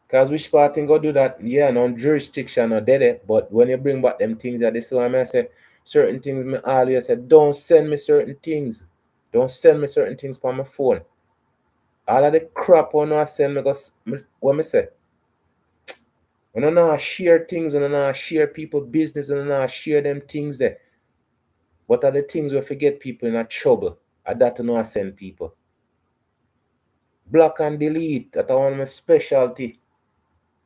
Cause which part thing go do that? Yeah, no jurisdiction or dead it. But when you bring back them things that this why I say certain things me always say, don't send me certain things. Don't send me certain things on my phone. All of the crap on I send me because what me say? When I know share things, when I know share people business, when I know share them things there. What are the things we forget people in a trouble? I that to know I send people. Block and delete. That's one of my specialty.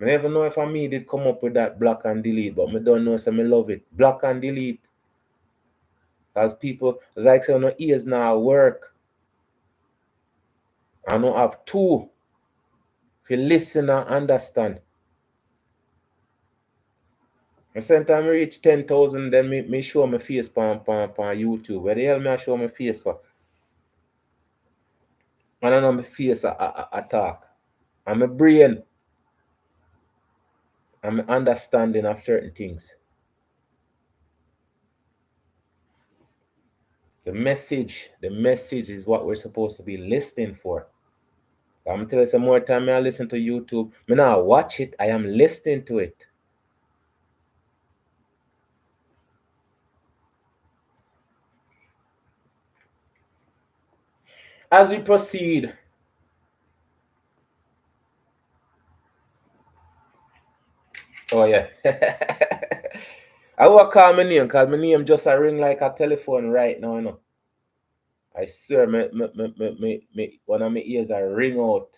I never know if I me did come up with that block and delete, but I don't know so I love it. Block and delete. As people, as I say, no ears now work. I don't have two. If you listen and understand. And sometimes I reach 10,000, then me show my face on YouTube. Where the hell me I show my face for? And I know my face I talk. And my brain and my understanding of certain things. The message is what we're supposed to be listening for. I'm telling you some more time I listen to YouTube. Me now watch it, I am listening to it. As we proceed, oh yeah. I will call my name because my name just a ring like a telephone right now, you know. I swear one of my ears are ring out.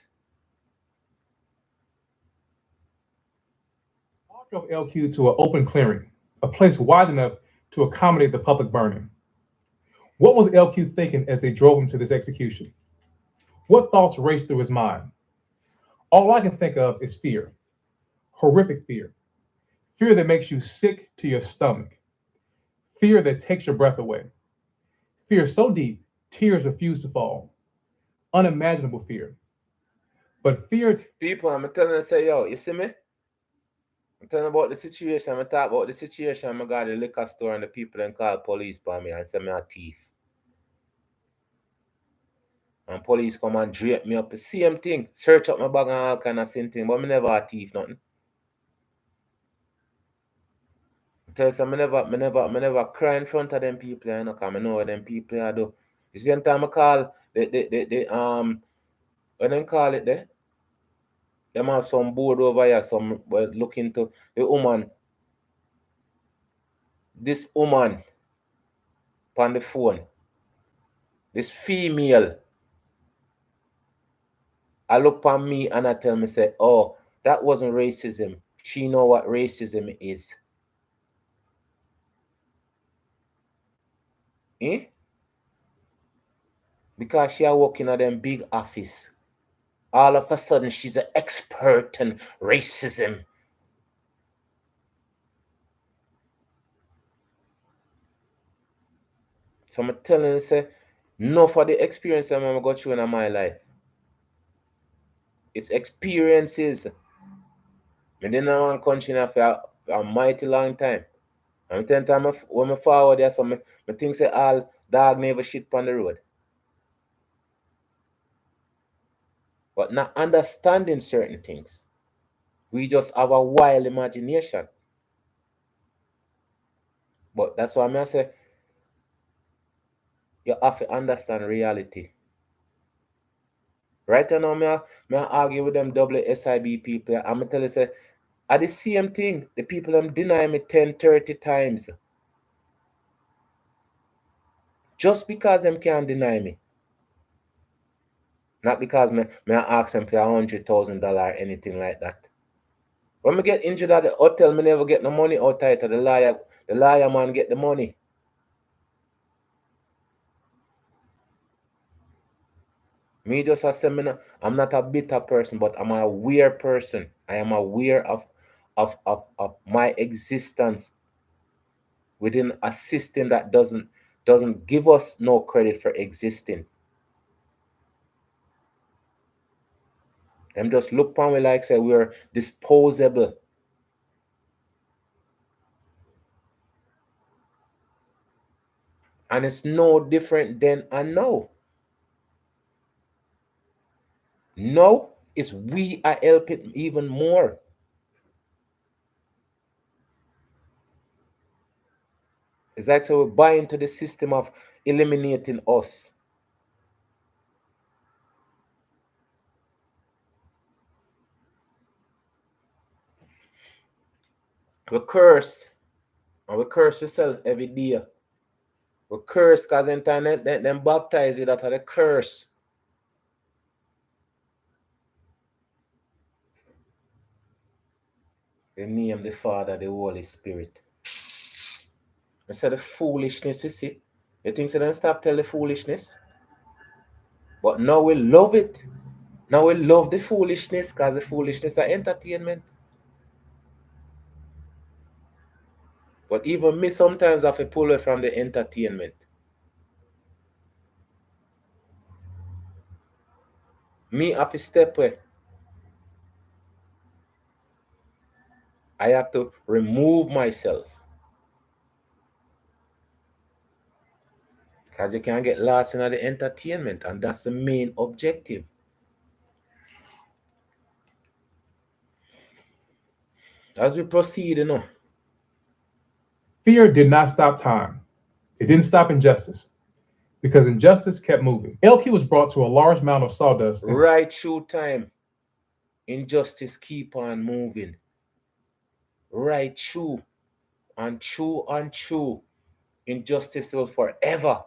I drove LQ to an open clearing, a place wide enough to accommodate the public burning. What was LQ thinking as they drove him to this execution? What thoughts raced through his mind? All I can think of is fear, horrific fear. Fear that makes you sick to your stomach. Fear that takes your breath away. Fear so deep, tears refuse to fall. Unimaginable fear. But fear. People, I'm telling you, say, yo, you see me? I'm telling about the situation. I'm talking about the situation. I got the liquor store and the people then call police for me and say me a thief. And police come and drape me up. The same thing. Search up my bag and all kind of same thing. But me never a thief, nothing. I tell you, so me never cry in front of them people, you know, because I know what them people I do. The same time I call what them call it there? Them have some board over here, some look into the woman. This woman on the phone. This female. I look on me and I tell me, say, oh, that wasn't racism. She know what racism is. Eh? Because she are working at them big office. All of a sudden, she's an expert in racism. So I'm telling you, say, no for the experience I'm going to go through in my life. It's experiences. I didn't know one country for a mighty long time. I'm telling you, when I forward there, so I think say all dog never shit on the road. But not understanding certain things. We just have a wild imagination. But that's why I say you have to understand reality. Right now, I argue with them SIB people. I'm going to tell you, say, at the same thing, the people them deny me 10, 30 times. Just because them can't deny me. Not because me I ask them for $100,000 or anything like that. When me get injured at the hotel, me never get no money out of it. The lawyer man get the money. Me just a seminar. I'm not a bitter person, but I'm a aware person. I am aware of my existence within a system that doesn't give us no credit for existing. Them just look upon me like say we're disposable. And it's no different then and now. Now is we are helping even more. It's like so we buy into the system of eliminating us. We curse. And we curse yourself every day. We curse because internet them baptize you that are the curse. The name, the Father, the Holy Spirit. I said the foolishness, you see. You think so then stop tell the foolishness? But now we love it. Now we love the foolishness because the foolishness are entertainment. But even me sometimes have to pull away from the entertainment. Me have to step away. I have to remove myself. Because you can't get lost in the entertainment, and that's the main objective. As we proceed, Fear did not stop time. It didn't stop injustice because injustice kept moving. L.Q. was brought to a large mound of sawdust. Right through time, injustice keep on moving. Right through and true and true. Injustice will forever.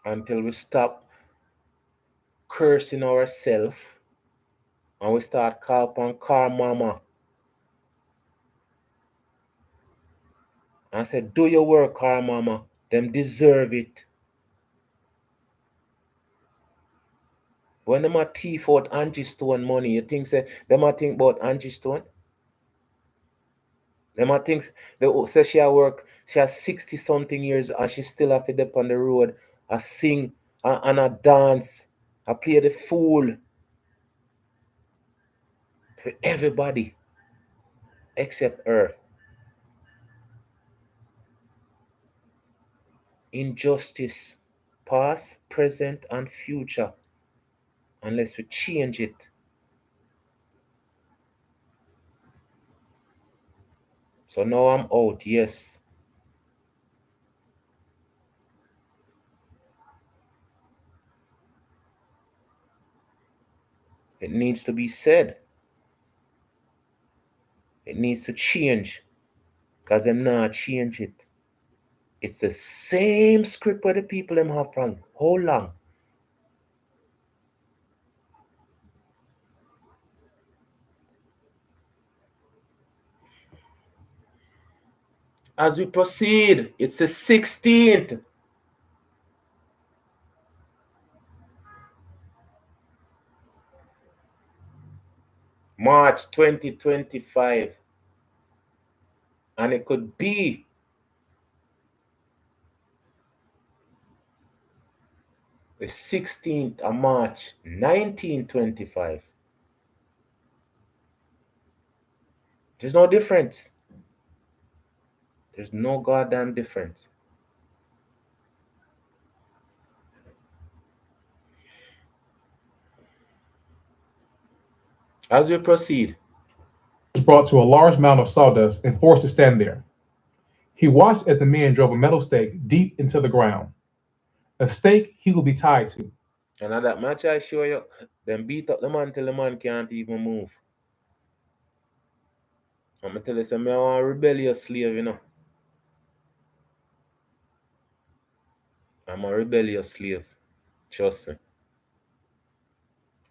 Until we stop cursing ourselves and we start call upon car mama and say, do your work, car mama. Them deserve it. When them a thief out Angie Stone money, you think say them a think about Angie Stone? Them a think they say she a work, she has 60 something years and she still have to dip on the road, I sing and I dance, I play the fool for everybody except her. Injustice, past, present, and future, unless we change it. So now I'm out, yes. It needs to be said. It needs to change. Because them not change it. It's the same script where the people them have from how long? As we proceed, it's the 16th. March 2025. And it could be the 16th of March 1925. There's no difference. There's no goddamn difference. As we proceed, Was brought to a large mound of sawdust and forced to stand there. He watched as the men drove a metal stake deep into the ground, a stake he would be tied to. and at that match I show you, them beat up the man till the man can't even move. I'm gonna tell you something, I want a rebellious slave, I'm a rebellious slave. Trust me.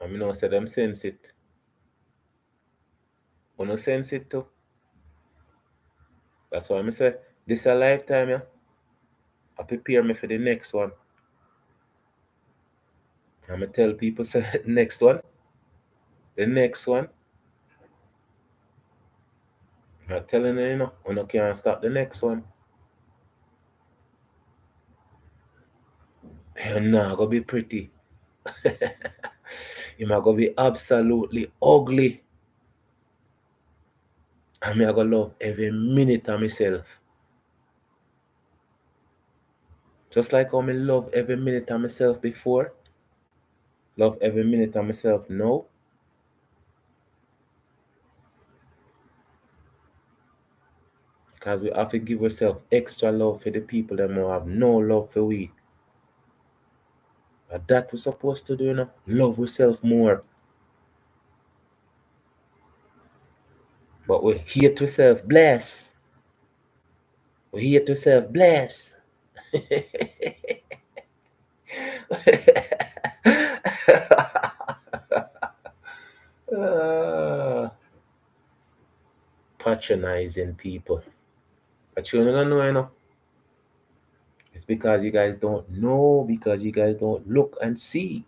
And me know say them sense it. Wanna sense it too. That's why I say this a lifetime, yeah. I prepare me for the next one. I'ma tell people say next one, the next one. I'm not telling you, you know, when I can't stop the next one. You're not gonna be pretty. You're not gonna be absolutely ugly. And me I gonna love every minute of myself. Just like how me love every minute of myself before, love every minute of myself now. Because we have to give ourselves extra love for the people that more have no love for we. And that we're supposed to do, you know, love ourselves more. But we hate ourselves, bless. We hate ourselves, bless. uh, Patronizing people. But you don't know, you know. It's because you guys don't know, because you guys don't look and see.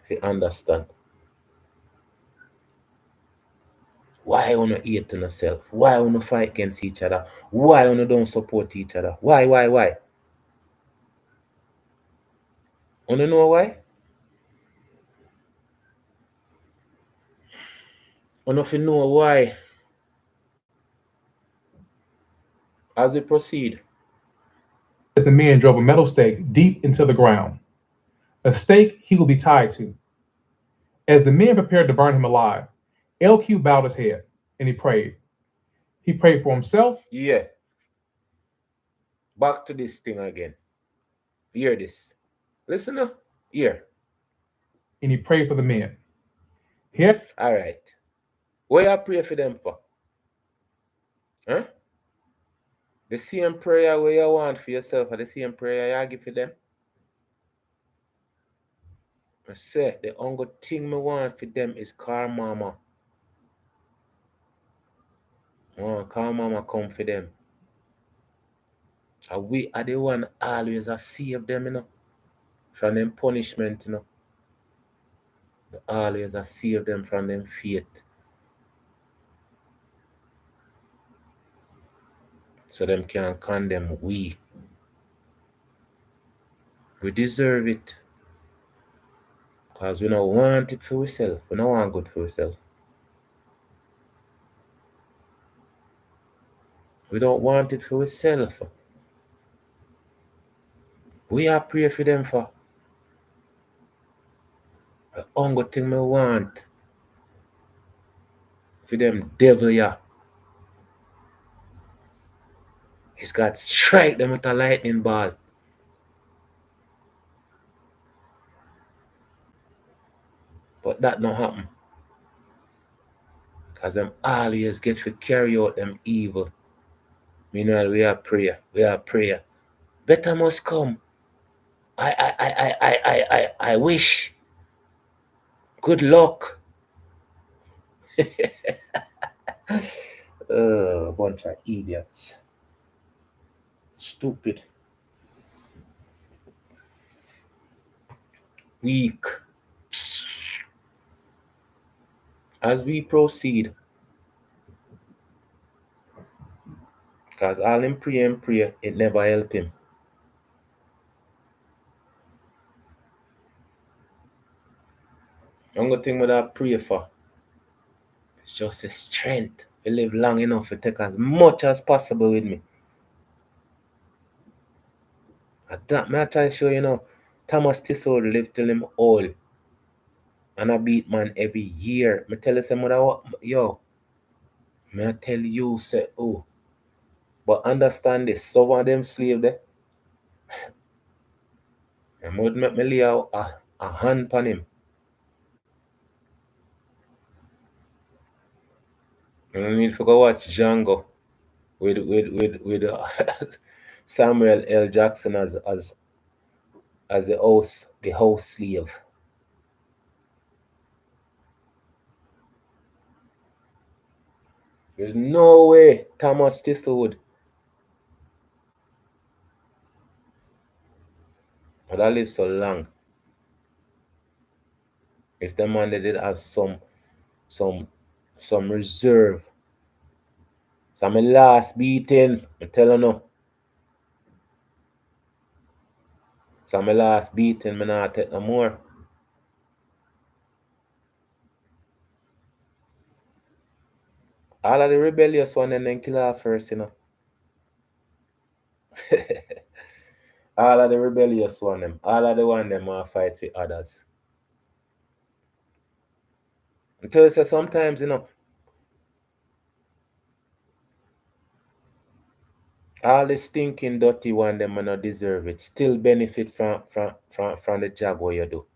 If you understand. Why wanna hate on yourself? Why wanna fight against each other? Why wanna don't support each other? Why? Wanna know why? Wanna if you know why as we proceed. As the men drove a metal stake deep into the ground, a stake he would be tied to. As the men prepared to burn him alive, LQ bowed his head and he prayed. He prayed for himself. Yeah. Back to this thing again. Hear this. Listen up. Here. And he prayed for the men. Here, Alright. What you pray for them for? Huh? The same prayer where you want for yourself or the same prayer you give for them? I say the only thing me want for them is call mama. I want call mama come for them. And we are the one always a save them, you know. From them punishment, you know. We always a save them from them fate. So them can condemn we. We deserve it. Because we don't want it for ourselves. We don't want good for ourselves. We don't want it for ourselves. We are pray for them for. The only thing we want for them devil yeah is God strike them with a lightning ball. But that not happen. Because them always get to carry out them evil. Meanwhile, we are prayer. We are prayer. Better must come. I wish. Good luck. Bunch of idiots. Stupid. Weak. As we proceed, because all him pray and pray, it never help him. The only thing with I pray for is just the strength to live long enough to take as much as possible with me. At that, may I try to show you know, Thomas Tissot lived till him old. And I beat man every year. Me tell you some mother, yo, may I tell you, say, oh, but understand this, some of them slave there, I would make me lay a hand on him. You don't need to go watch Django with Samuel L. Jackson as the house slave. There's no way Thomas Thistlewood would have lived so long if the man did have some some reserve. So my last beating, I'm telling you. So my last beating, me not take no more. All of the rebellious one and then kill her first, you know. All of the rebellious one them. All of the one them want fight with others. Until you say sometimes, you know, all the stinking dirty one them not deserve it. Still benefit from the job what you do.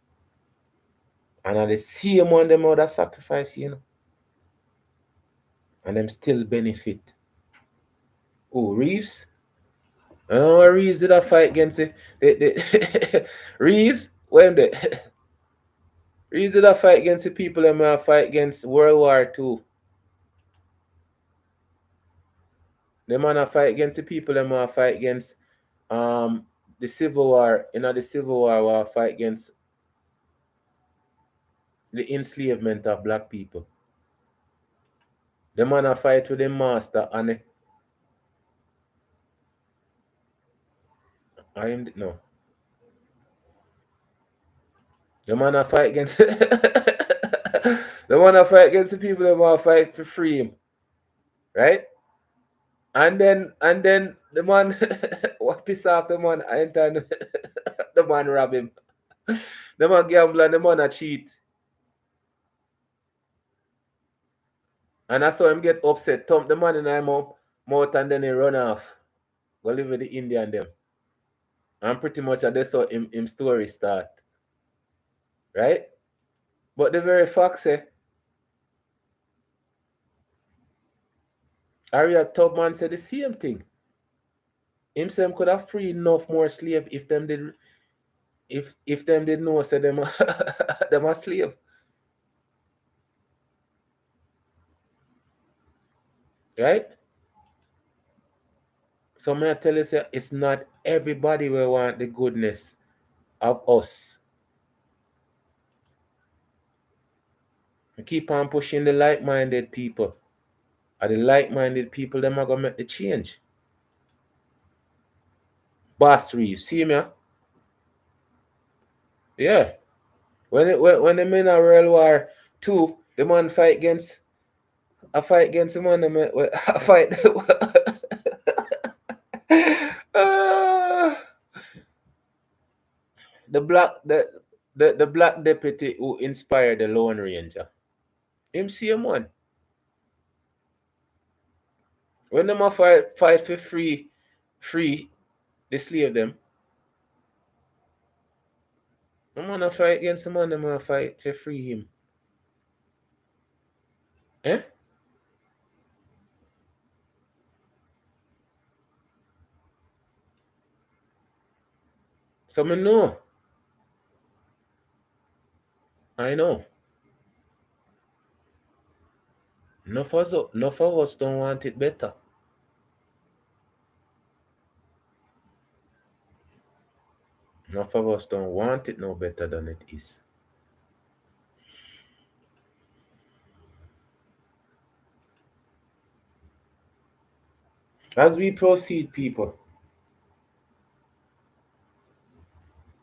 And are the same one them other sacrifice, you know. And them still benefit. Oh, Reeves? Oh, Reeves did a fight against the Reeves? When the Reeves did a fight against the people them fight against World War II. Them man a fight against the people them fight against the Civil War, you know, the Civil War war fight against the enslavement of black people. The man a fight with the master and I am no. The man a fight against the man a fight against the people that want to fight for freedom. Right? And then the man what piss off the man and then the man rob him. The man gamble and the man a cheat. And I saw him get upset, thump the man in his mouth and then he run off. Go live with the Indian them. And pretty much that's how him story start. Right? But the very fact say, Harriet Tubman said the same thing. Him say him could have free enough more slave if them did if them did know say them them a slave. Right? So may I tell you say it's not everybody will want the goodness of us. We keep on pushing the like-minded people. Are the like-minded people them are gonna make the change. Boss Reeves, see me? Yeah. When the men are World War II, the man fight against the man a fight Ah, the black the black deputy who inspired the Lone Ranger. Him same one. When them a fight for free the slave them, the man a fight against the man, them a fight for free him. Eh? So me know. I know. Enough of us don't want it better. Enough of us don't want it no better than it is. As we proceed, people.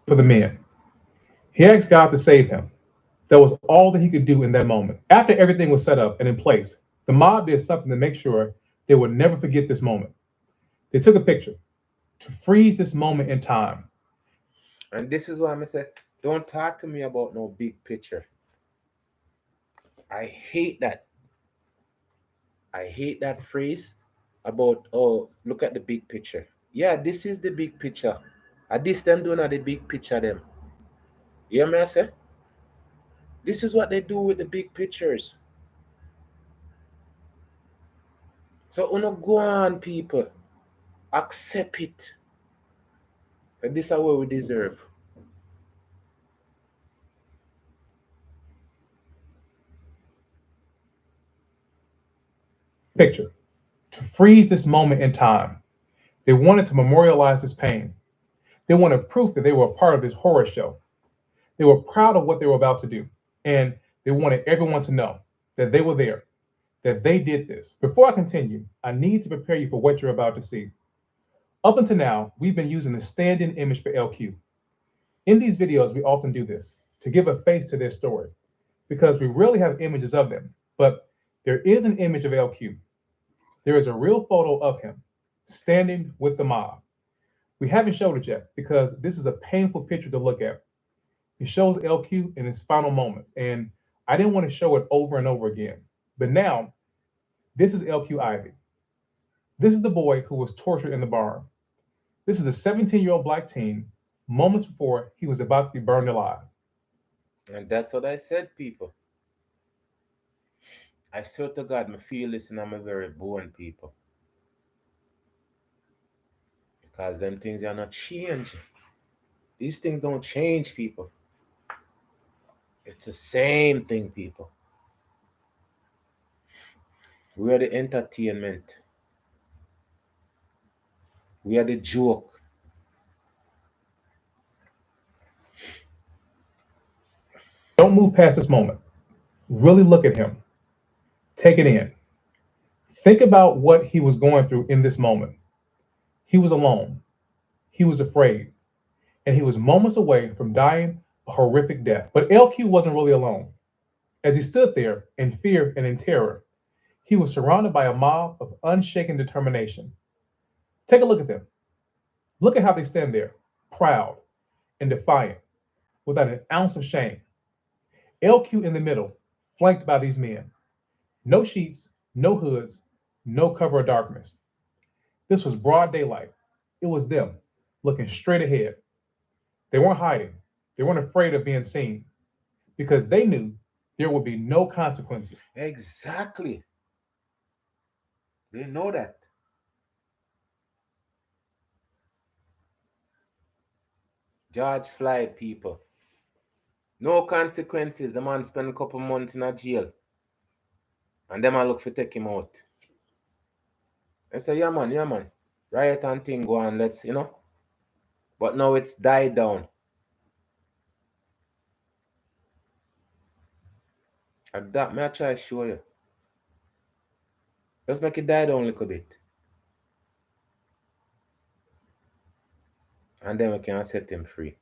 For the men. He asked God to save him. That was all that he could do in that moment. After everything was set up and in place, the mob did something to make sure they would never forget this moment. They took a picture to freeze this moment in time. And this is why I say, don't talk to me about no big picture. I hate that. I hate that phrase about, oh, look at the big picture. Yeah, this is the big picture. At this them doing at the big picture them. You hear me I say? This is what they do with the big pictures. So uno go on, people. Accept it. And this is what we deserve. picture, to freeze this moment in time. They wanted to memorialize this pain. They wanted proof that they were a part of this horror show. They were proud of what they were about to do. And they wanted everyone to know that they were there, that they did this. Before I continue, I need to prepare you for what you're about to see. Up until now, we've been using the stand-in image for LQ. In these videos, we often do this to give a face to their story because we rarely have images of them. But there is an image of LQ. There is a real photo of him standing with the mob. We haven't showed it yet because this is a painful picture to look at. It shows LQ in his final moments, and I didn't want to show it over and over again. But now, this is L.Q.Ivy. This is the boy who was tortured in the barn. This is a 17-year-old black teen, moments before he was about to be burned alive. And that's what I said, people. I swear to God, me feel this and I'm a very bone, people. Because them things are not changing. These things don't change, people. It's the same thing, people. We are the entertainment. We are the joke. Don't move past this moment. Really look at him. Take it in. Think about what he was going through in this moment. He was alone. He was afraid. And he was moments away from dying a horrific death. But LQ wasn't really alone. As he stood there in fear and in terror, he was surrounded by a mob of unshaken determination. Take a look at them. Look at how they stand there, proud and defiant, without an ounce of shame. LQ in the middle, flanked by these men. No sheets, no hoods, no cover of darkness. This was broad daylight. It was them, looking straight ahead. They weren't hiding. They weren't afraid of being seen because they knew there would be no consequences. Exactly. They know that. George Floyd, people. No consequences. The man spent a couple months in a jail. And them I look for take him out. They say, yeah man, yeah man. Riot and thing go on, let's. But now it's died down. And that may I try to show you. Just make it die down a little bit. And then we can set him free.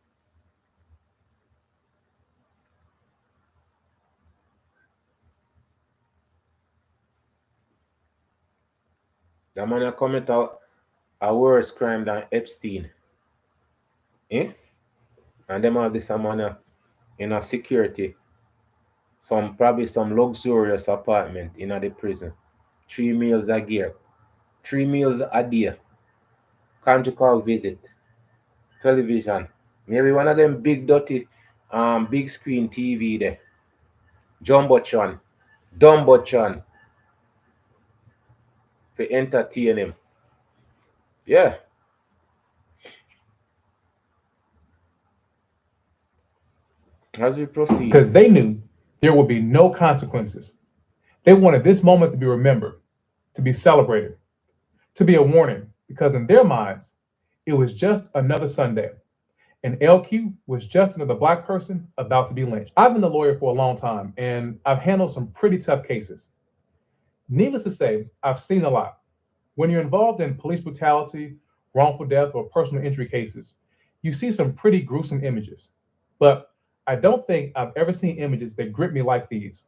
The man commit a worse crime than Epstein. Eh? And them have this man in a security. Probably some luxurious apartment in the prison. 3 meals a year. 3 meals a day. Conjugal visit. Television. Maybe one of them big dirty big screen TV there. Jumbotron. Dumbotron. For entertain him. Yeah. As we proceed. Because they knew there would be no consequences. They wanted this moment to be remembered, to be celebrated, to be a warning, because in their minds, it was just another Sunday. And LQ was just another black person about to be lynched. I've been a lawyer for a long time, and I've handled some pretty tough cases. Needless to say, I've seen a lot. When you're involved in police brutality, wrongful death, or personal injury cases, you see some pretty gruesome images. But I don't think I've ever seen images that grip me like these.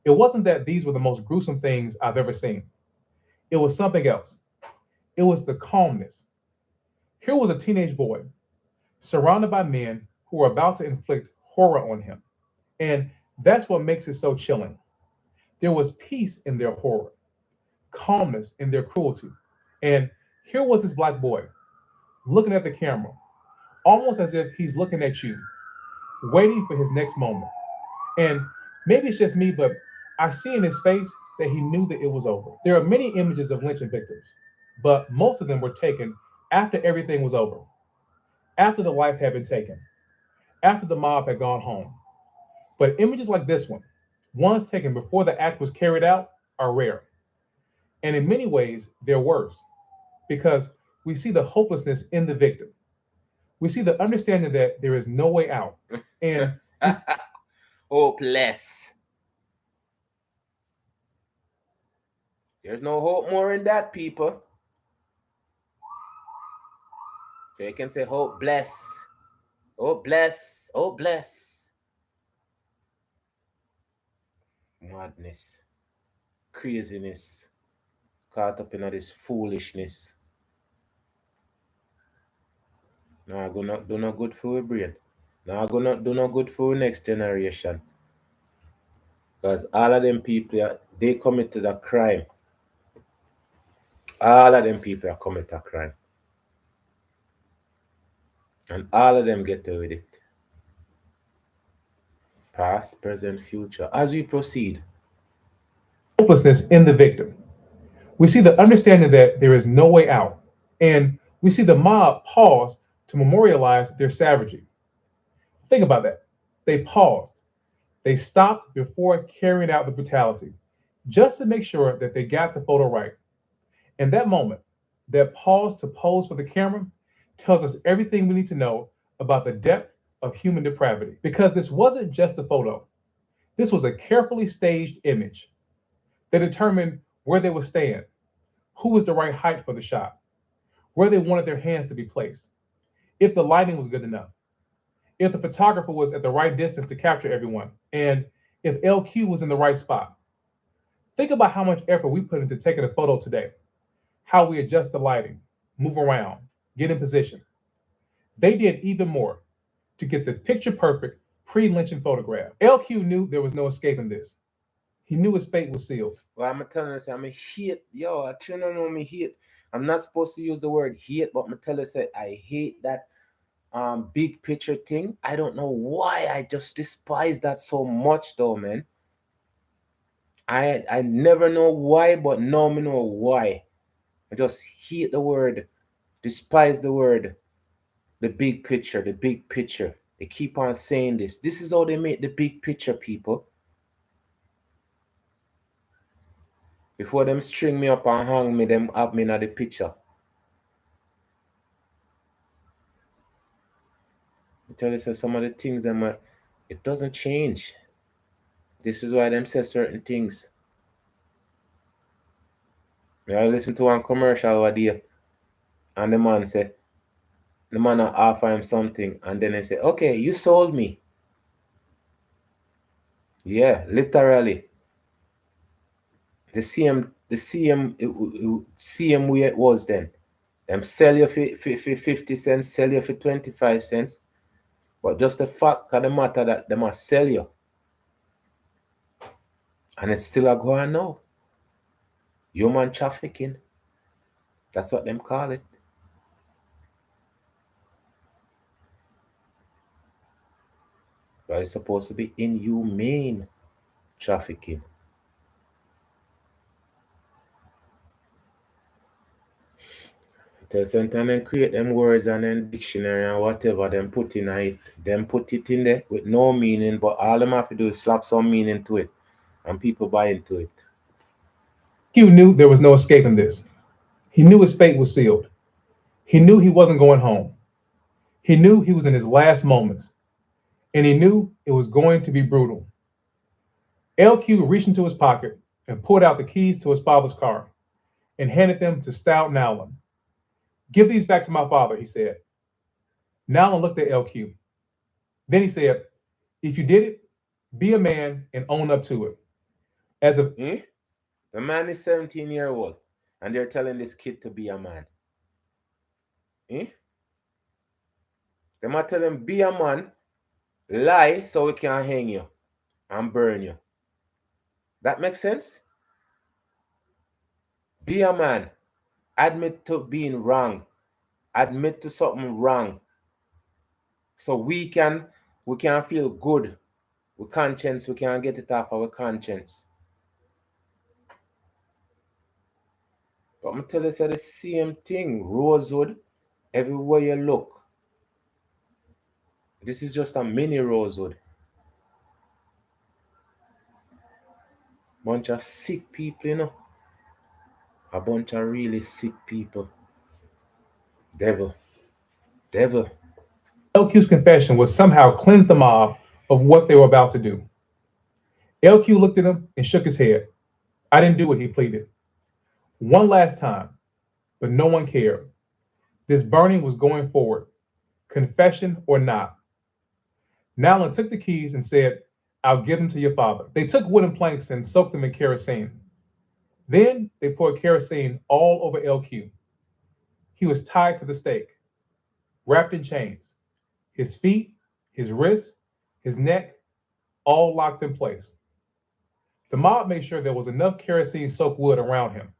It wasn't that these were the most gruesome things I've ever seen. It was something else. It was the calmness. Here was a teenage boy surrounded by men who were about to inflict horror on him. And that's what makes it so chilling. There was peace in their horror, calmness in their cruelty. And here was this black boy looking at the camera, almost as if he's looking at you, waiting for his next moment. And maybe it's just me, but I see in his face that he knew that it was over. There are many images of lynching victims, but most of them were taken after everything was over, after the life had been taken, after the mob had gone home. But images like this one, ones taken before the act was carried out, are rare. And in many ways, they're worse because we see the hopelessness in the victim. We see the understanding that there is no way out. And we Hopeless. There's no hope more in that, people. So you can say hope bless. Oh bless. Oh bless. Madness. Craziness. Caught up in all this foolishness. Nah, go not do no good for our brain. Nah, go not do no good for our next generation. Because all of them people, they committed a crime. All of them people are commit a crime. And all of them get away with it. Past, present, future. As we proceed. hopelessness in the victim. We see the understanding that there is no way out. And we see the mob pause to memorialize their savagery. Think about that. They paused. They stopped before carrying out the brutality, just to make sure that they got the photo right. And that moment, that pause to pose for the camera, tells us everything we need to know about the depth of human depravity. Because this wasn't just a photo, this was a carefully staged image that determined where they would stand, who was the right height for the shot, where they wanted their hands to be placed, if the lighting was good enough, if the photographer was at the right distance to capture everyone, and if LQ was in the right spot. Think about how much effort we put into taking a photo today, how we adjust the lighting, move around, get in position. They did even more to get the picture perfect pre-lynching photograph. LQ knew there was no escaping this. He knew his fate was sealed. Well, I'm telling you, I'm a hate. Yo, I try to know me hate. I'm not supposed to use the word hate, but I'm telling you, I hate that big picture thing. I don't know why. I just despise that so much, though, man. I never know why, but now I know why. I just hate the word, despise the word, the big picture, the big picture. They keep on saying this. This is how they make the big picture, people. Before them string me up and hang me, them have me in the picture. I tell you, so some of the things them it doesn't change. This is why them say certain things. I listen to one commercial over there, and the man offer him something, and then they say, okay, you sold me. Yeah, literally. The same way it was then. Them sell you for 50 cents, sell you for 25 cents. But just the fact of the matter that they must sell you. And it's still a going now. Human trafficking. That's what them call it. But it's supposed to be inhumane trafficking. So sometimes they create them words and then dictionary and whatever, them put in it. Them put it in there with no meaning, but all them have to do is slap some meaning to it. And people buy into it. Q knew there was no escaping this. He knew his fate was sealed. He knew he wasn't going home. He knew he was in his last moments. And he knew it was going to be brutal. LQ reached into his pocket and pulled out the keys to his father's car and handed them to Stout Nowlin. Give these back to my father, he said. Nowlin looked at LQ. Then he said, if you did it, be a man and own up to it. As if The man is 17-year old and they're telling this kid to be a man. They might tell him be a man, lie so we can hang you and burn you. That makes sense? Be a man. Admit to being wrong. Admit to something wrong. So we can feel good. With conscience, we can get it off our conscience. But I'm telling you the same thing. Rosewood, everywhere you look. This is just a mini Rosewood. Bunch of sick people, A bunch of really sick people. Devil. Devil. LQ's confession would somehow cleanse the mob of what they were about to do. LQ looked at him and shook his head. I didn't do it, he pleaded. One last time, but no one cared. This burning was going forward, confession or not. Nowlin took the keys and said, I'll give them to your father. They took wooden planks and soaked them in kerosene. Then they poured kerosene all over LQ. He was tied to the stake, wrapped in chains. His feet, his wrists, his neck, all locked in place. The mob made sure there was enough kerosene soaked wood around him.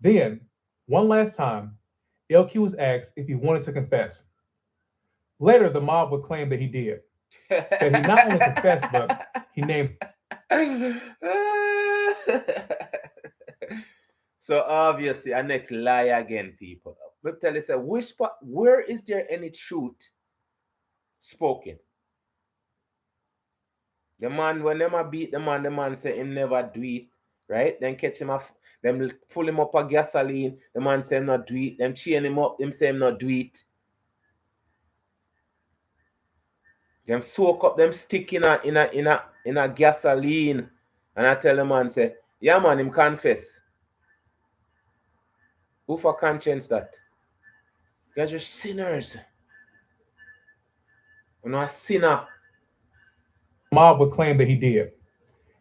Then, one last time, LQ was asked if he wanted to confess. Later, the mob would claim that he did, that he not only confessed, but he named. So obviously, a next lie again, people. But tell us, where is there any truth spoken? The man, when them a beat the man say he never do it, right? Then catch him off, them pull him up a gasoline, the man say him not do it, them chain him up, him say him not do it. Them soak up them stick in a gasoline. And I tell the man, say, yeah man, him confess. Who for conscience that? You guys are sinners. You're not a sinner. Mob would claim that he did,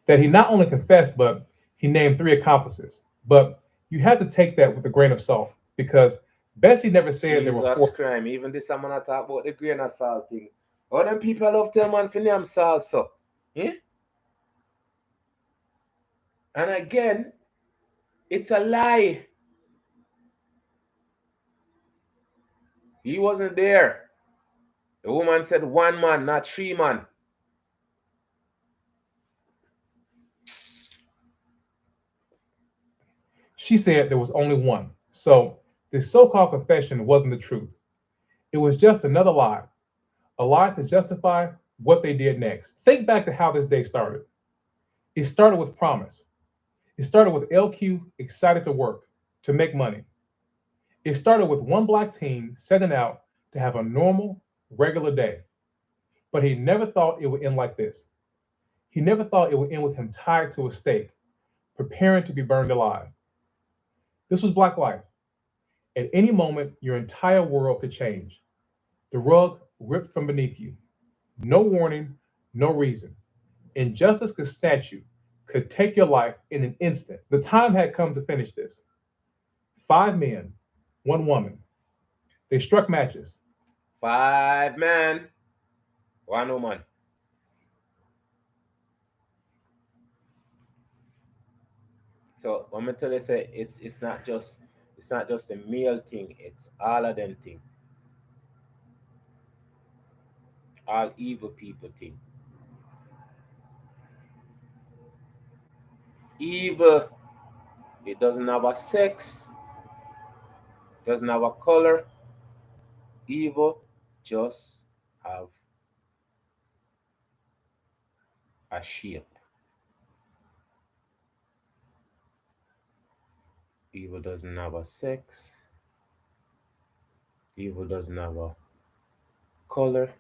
that he not only confessed, but he named 3 accomplices. But you have to take that with a grain of salt because Bessie never said there were 4. Crime. Even this I'm gonna talk about the grain of salt thing. All them people love tell man for name salt so. Yeah? And again, it's a lie. He wasn't there. The woman said 1 man, not 3 man. She said there was only one. So this so-called confession wasn't the truth. It was just another lie, a lie to justify what they did next. Think back to how this day started. It started with promise. It started with LQ excited to work, to make money. It started with one black teen setting out to have a normal, regular day. But he never thought it would end like this. He never thought it would end with him tied to a stake, preparing to be burned alive. This was Black life. At any moment, your entire world could change. The rug ripped from beneath you. No warning, no reason. Injustice could snatch you, could take your life in an instant. The time had come to finish this. 5 men, 1 woman. They struck matches. 5 men, 1 woman. So I'm gonna tell you, say it's not just a male thing, it's all of them thing. All evil people thing. Evil, it doesn't have a sex, doesn't have a color. Evil just have a shape. Evil doesn't have a sex. Evil doesn't have a color.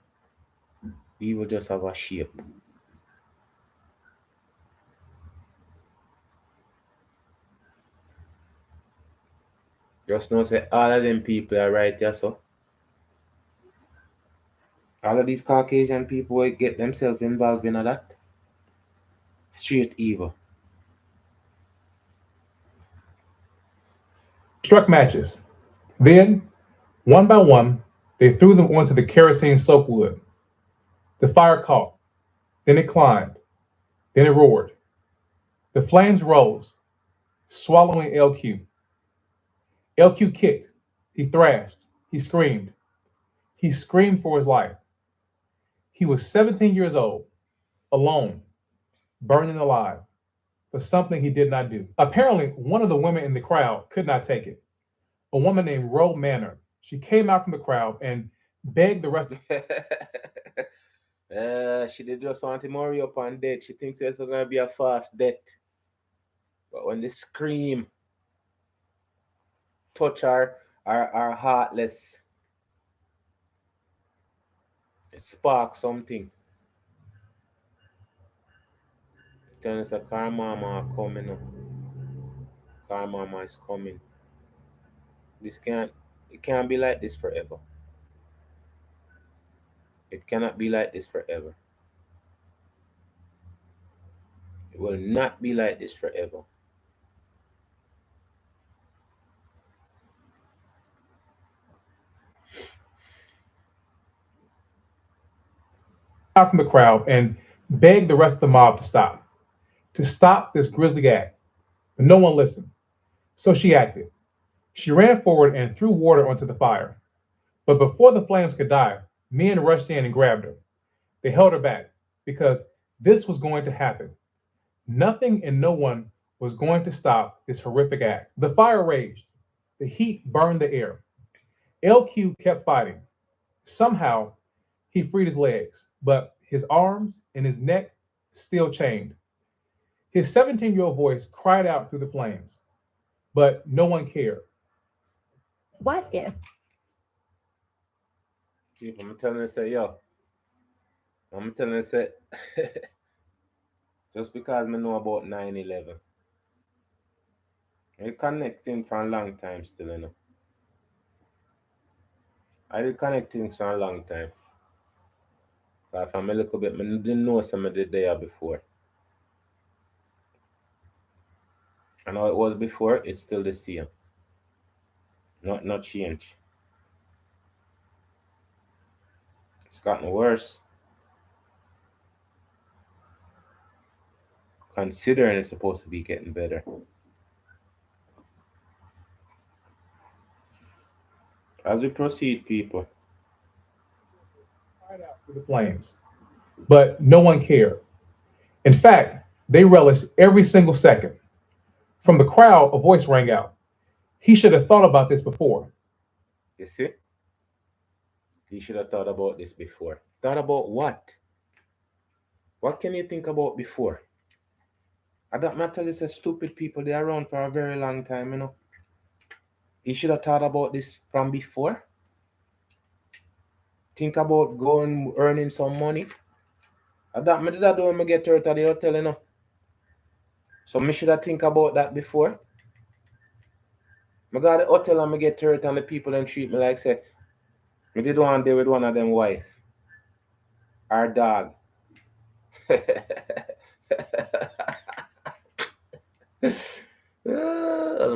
Evil just have a shape. Just know say all of them people are right there, so. All of these Caucasian people will get themselves involved in that. Straight evil. Struck matches. Then, one by one, they threw them onto the kerosene soaked wood. The fire caught. Then it climbed. Then it roared. The flames rose, swallowing LQ. LQ kicked. He thrashed. He screamed. He screamed for his life. He was 17 years old, alone, burning alive, for something he did not do. Apparently, one of the women in the crowd could not take it. A woman named Ro Manor. She came out from the crowd and begged the rest. She did just want him hurry up and dead. She thinks it's going to be a fast death. But when they scream, touch our heartless. It sparks something. Telling us a car mama are coming up. Car mama is coming. This can't it can't be like this forever. It cannot be like this forever. It will not be like this forever. Out from the crowd and begged the rest of the mob to stop this grisly act. But no one listened. So she acted. She ran forward and threw water onto the fire. But before the flames could die, men rushed in and grabbed her. They held her back because this was going to happen. Nothing and no one was going to stop this horrific act. The fire raged. The heat burned the air. LQ kept fighting. Somehow, he freed his legs, but his arms and his neck still chained. His 17-year-old voice cried out through the flames, but no one cared. What if People, I'm telling you, say, yo, I'm telling you, say, just because I know about 9/11, I connect things for a long time still, you know. I did connect things for a long time. But from a little bit, I didn't know some of the day before. And how it was before, it's still the same. Not change. It's gotten worse. Considering it's supposed to be getting better. As we proceed, people. Cried out through the flames, but no one cared. In fact, they relished every single second. From the crowd, a voice rang out. He should have thought about this before. You see? You should have thought about this before. Thought about what? What can you think about before? I don't matter, this is stupid people, they're around for a very long time, you know. You should have thought about this from before. Think about going earning some money. I don't me did that do when I get hurt at the hotel, you know. So me should have think about that before. I got the hotel and I get hurt and the people then treat me like say me did one day with one of them wife. Our dog. The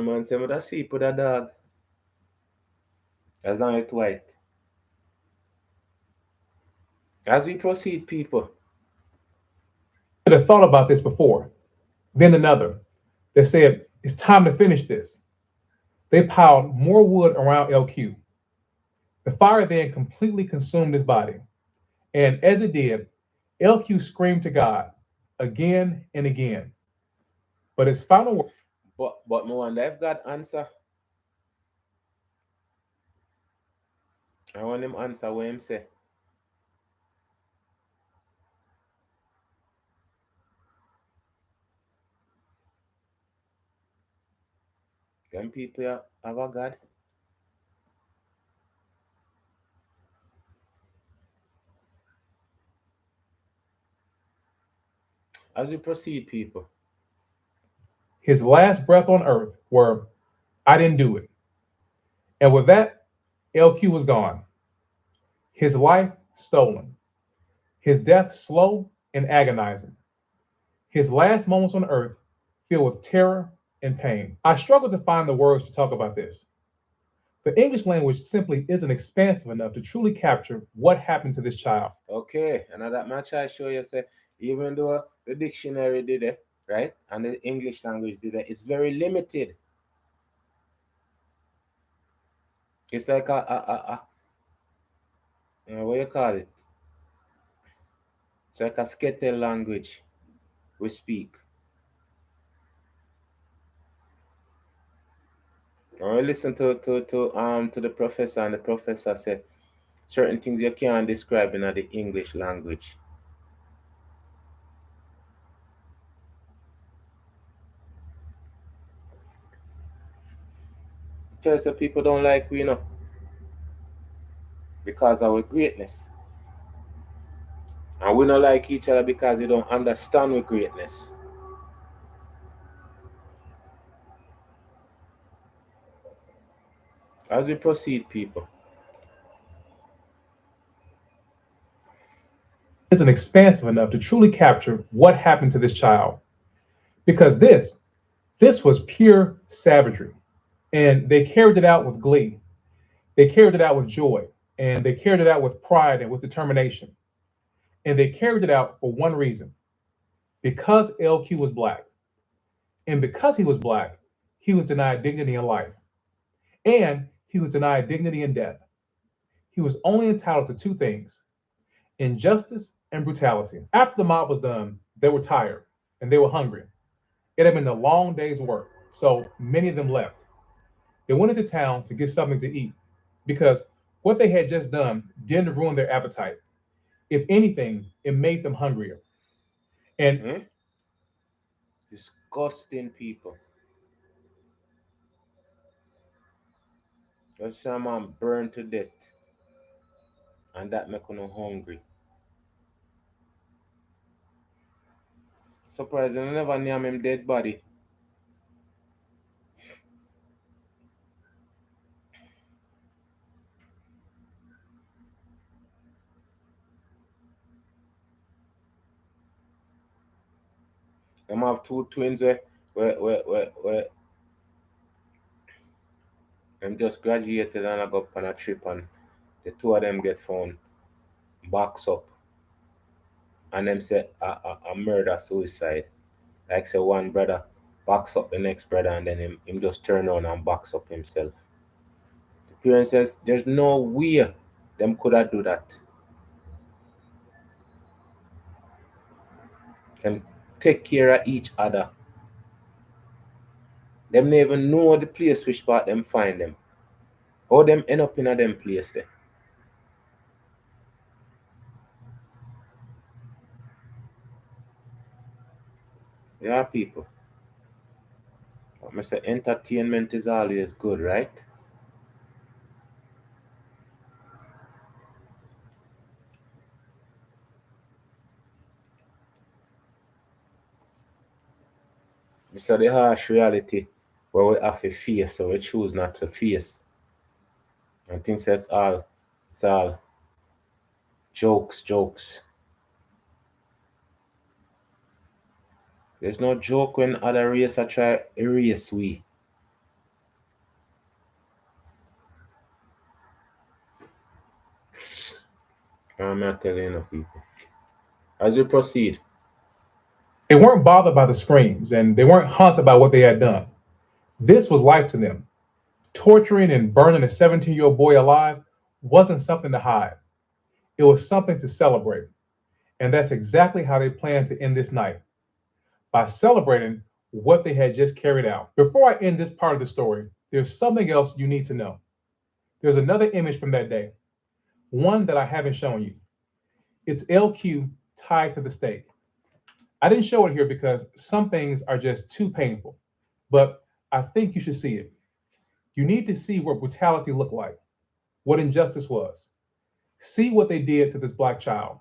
man say me da sleep with a dog. As long as it's white. As we proceed, people. Should have thought about this before. Then another. They said, it's time to finish this. They piled more wood around LQ. The fire then completely consumed his body. And as it did, LQ screamed to God again and again. But his final word, But me wonder if God answer. I want him answer what him say. Them people have a God. As we proceed, people. his last breath on earth were, I didn't do it. And with that, LQ was gone. His life stolen. His death slow and agonizing. His last moments on earth filled with terror and pain. I struggle to find the words to talk about this. The English language simply isn't expansive enough to truly capture what happened to this child. Okay, and that match I show you say, even though the dictionary did it, right? And the English language did it, it's very limited. It's like what you call it? It's like a skeletal language we speak. When we listen to the professor and the professor said certain things you can't describe in the English language. Tell us that people don't like we, you know, because of our greatness. And we don't like each other because we don't understand our greatness. As we proceed, people. Isn't expansive enough to truly capture what happened to this child. Because this was pure savagery. And they carried it out with glee. They carried it out with joy. And they carried it out with pride and with determination. And they carried it out for one reason, because LQ was black. And because he was black, he was denied dignity in life. And he was denied dignity in death. He was only entitled to two things: injustice and brutality. After the mob was done, they were tired and they were hungry. It had been a long day's work, so many of them left. They went into town to get something to eat because what they had just done didn't ruin their appetite. If anything, it made them hungrier. And Eh? Disgusting people. Just some man burned to death. And that make you hungry. Surprisingly, I never name him dead body. Them have two twins where them just graduated and I go up on a trip and the two of them get found box up and them say a murder suicide. Like say one brother box up the next brother and then him just turn on and box up himself. The parents says there's no way them could have do that. Them take care of each other. Them never know the place which part them find them. How them end up in a them place there. Yeah, people. But I say entertainment is always good, right? This is the harsh reality where we have to face, so we choose not to face. And think that's it's all jokes. There's no joke when other race are try erase we. I'm not telling you people. As we proceed, they weren't bothered by the screams and they weren't haunted by what they had done. This was life to them. Torturing and burning a 17-year-old boy alive wasn't something to hide. It was something to celebrate. And that's exactly how they planned to end this night, by celebrating what they had just carried out. Before I end this part of the story, there's something else you need to know. There's another image from that day, one that I haven't shown you. It's LQ tied to the stake. I didn't show it here because some things are just too painful, but I think you should see it. You need to see what brutality looked like, what injustice was. See what they did to this black child.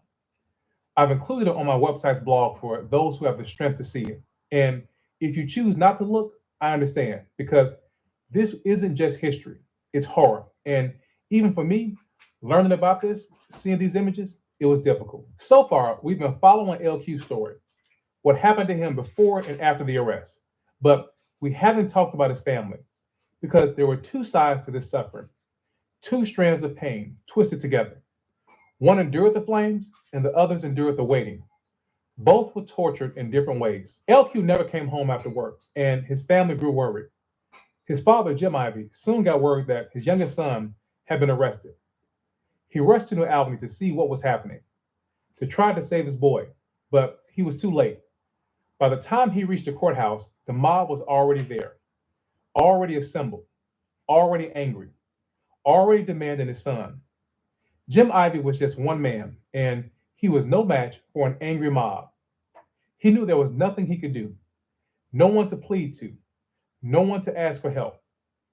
I've included it on my website's blog for those who have the strength to see it. And if you choose not to look, I understand, because this isn't just history, it's horror. And even for me, learning about this, seeing these images, it was difficult. So far, we've been following LQ's story, what happened to him before and after the arrest. But we haven't talked about his family because there were two sides to this suffering, two strands of pain twisted together. One endured the flames and the others endured the waiting. Both were tortured in different ways. LQ never came home after work, and his family grew worried. His father, Jim Ivy, soon got word that his youngest son had been arrested. He rushed to New Albany to see what was happening, to try to save his boy, but he was too late. By the time he reached the courthouse, the mob was already there, already assembled, already angry, already demanding his son. Jim Ivy was just one man, and he was no match for an angry mob. He knew there was nothing he could do, no one to plead to, no one to ask for help.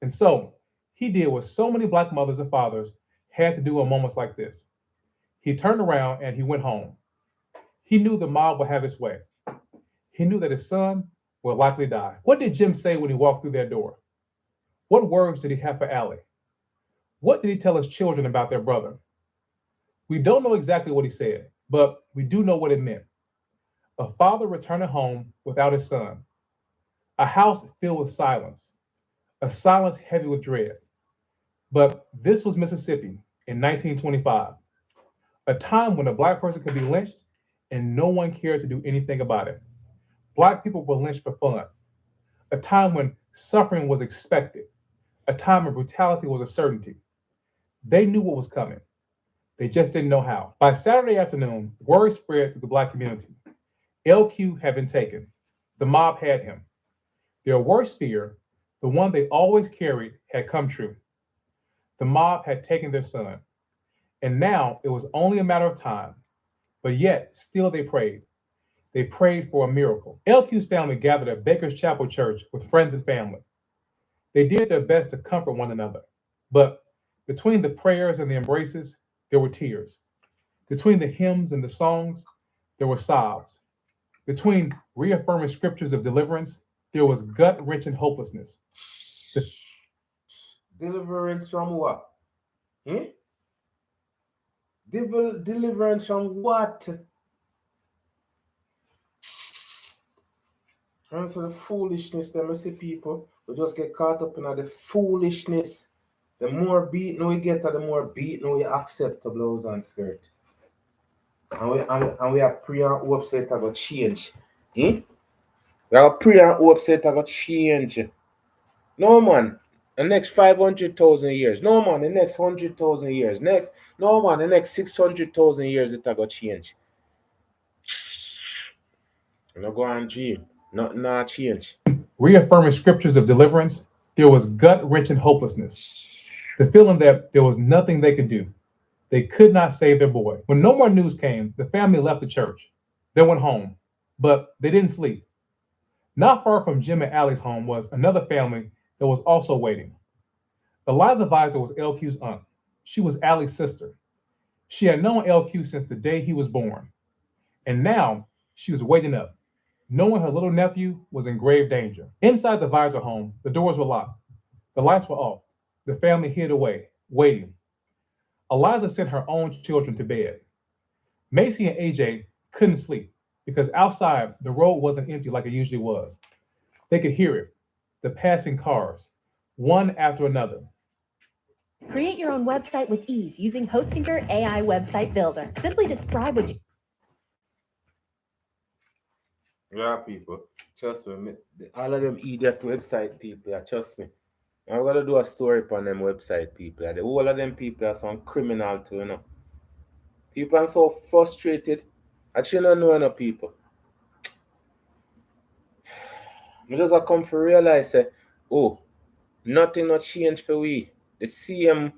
And so He did what so many black mothers and fathers had to do in moments like this. He turned around and he went home. He knew the mob would have its way. He knew that his son would likely die. What did Jim say when he walked through that door? What words did he have for Allie? What did he tell his children about their brother? We don't know exactly what he said, but we do know what it meant. A father returning home without his son. A house filled with silence. A silence heavy with dread. But this was Mississippi in 1925, a time when a black person could be lynched and no one cared to do anything about it. Black people were lynched for fun, a time when suffering was expected, a time when brutality was a certainty. They knew what was coming. They just didn't know how. By Saturday afternoon, word spread through the black community. L.Q. had been taken. The mob had him. Their worst fear, the one they always carried, had come true. The mob had taken their son. And now it was only a matter of time. But yet, still they prayed. They prayed for a miracle. L.Q.'s family gathered at Baker's Chapel Church with friends and family. They did their best to comfort one another. But between the prayers and the embraces, there were tears. Between the hymns and the songs, there were sobs. Between reaffirming scriptures of deliverance, there was gut-wrenching hopelessness. Deliverance from what? Deliverance from what? Answer the foolishness that I see people who just get caught up in the foolishness. The more beaten we get, the more beaten we accept the blows and skirt. And we are pray and hope say it about change. We are pray and hope say it about change. No man, the next 500,000 years. No man, the next 100,000 years. No man, the next 600,000 years it got change. You know, go and dream. Nothing not change. Reaffirming scriptures of deliverance, there was gut-wrenching hopelessness. The feeling that there was nothing they could do. They could not save their boy. When no more news came, the family left the church. They went home, but they didn't sleep. Not far from Jim and Allie's home was another family that was also waiting. Eliza Visor was L.Q.'s aunt. She was Allie's sister. She had known L.Q. since the day he was born. And now she was waking up, knowing her little nephew was in grave danger. Inside the Visor home, the doors were locked. The lights were off. The family hid away, waiting. Eliza sent her own children to bed. Macy and AJ couldn't sleep because outside the road wasn't empty like it usually was. They could hear it, the passing cars, one after another. Create your own website with ease using Hostinger AI Website Builder. Simply describe what you... Yeah, people, trust me. All of them idiot website people, trust me. I'm gonna do a story on them website people. The whole of them people are some criminal too, you know. People are so frustrated. I shouldn't know enough people. I just come to realize that, nothing not change for we. The same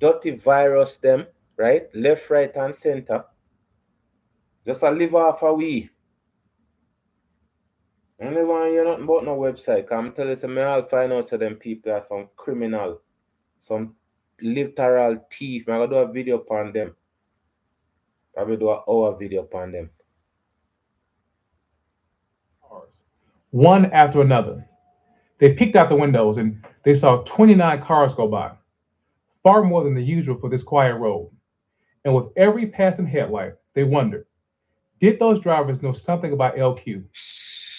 dirty virus them, right? Left, right, and center. Just a live off of we. I don't want to hear nothing about no website. Because I'm telling you, I'll find out so them people are some criminal, some literal thief. I'm going to do a video upon them. Probably do an hour video upon them. One after another. They peeked out the windows and they saw 29 cars go by, far more than the usual for this quiet road. And with every passing headlight, they wondered, did those drivers know something about L.Q.?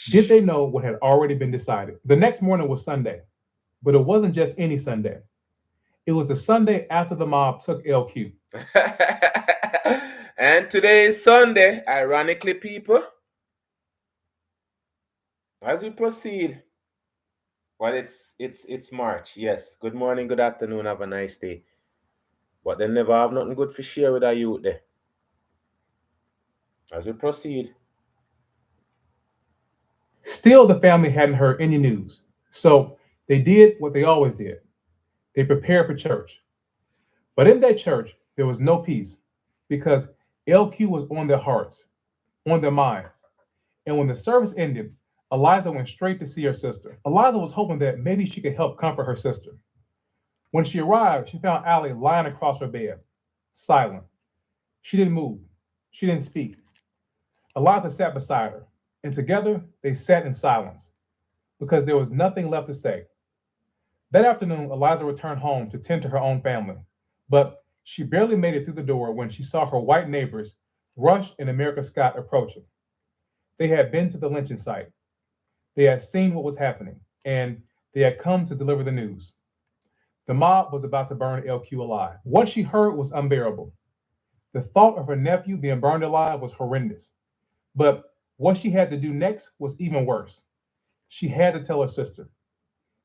Did they know what had already been decided? The next morning was Sunday, but it wasn't just any Sunday. It was the Sunday after the mob took L.Q. And today is Sunday, ironically, people. As we proceed, well, it's March. Yes. Good morning, good afternoon, have a nice day. But they never have nothing good to share with our youth there. As we proceed. Still, the family hadn't heard any news. So they did what they always did. They prepared for church. But in that church, there was no peace because L.Q. was on their hearts, on their minds. And when the service ended, Eliza went straight to see her sister. Eliza was hoping that maybe she could help comfort her sister. When she arrived, she found Allie lying across her bed, silent. She didn't move. She didn't speak. Eliza sat beside her, and together they sat in silence because there was nothing left to say. That afternoon, Eliza returned home to tend to her own family, but she barely made it through the door when she saw her white neighbors, Rush and America Scott, approaching. They had been to the lynching site. They had seen what was happening, and they had come to deliver the news. The mob was about to burn LQ alive. What she heard was unbearable. The thought of her nephew being burned alive was horrendous. But what she had to do next was even worse. She had to tell her sister.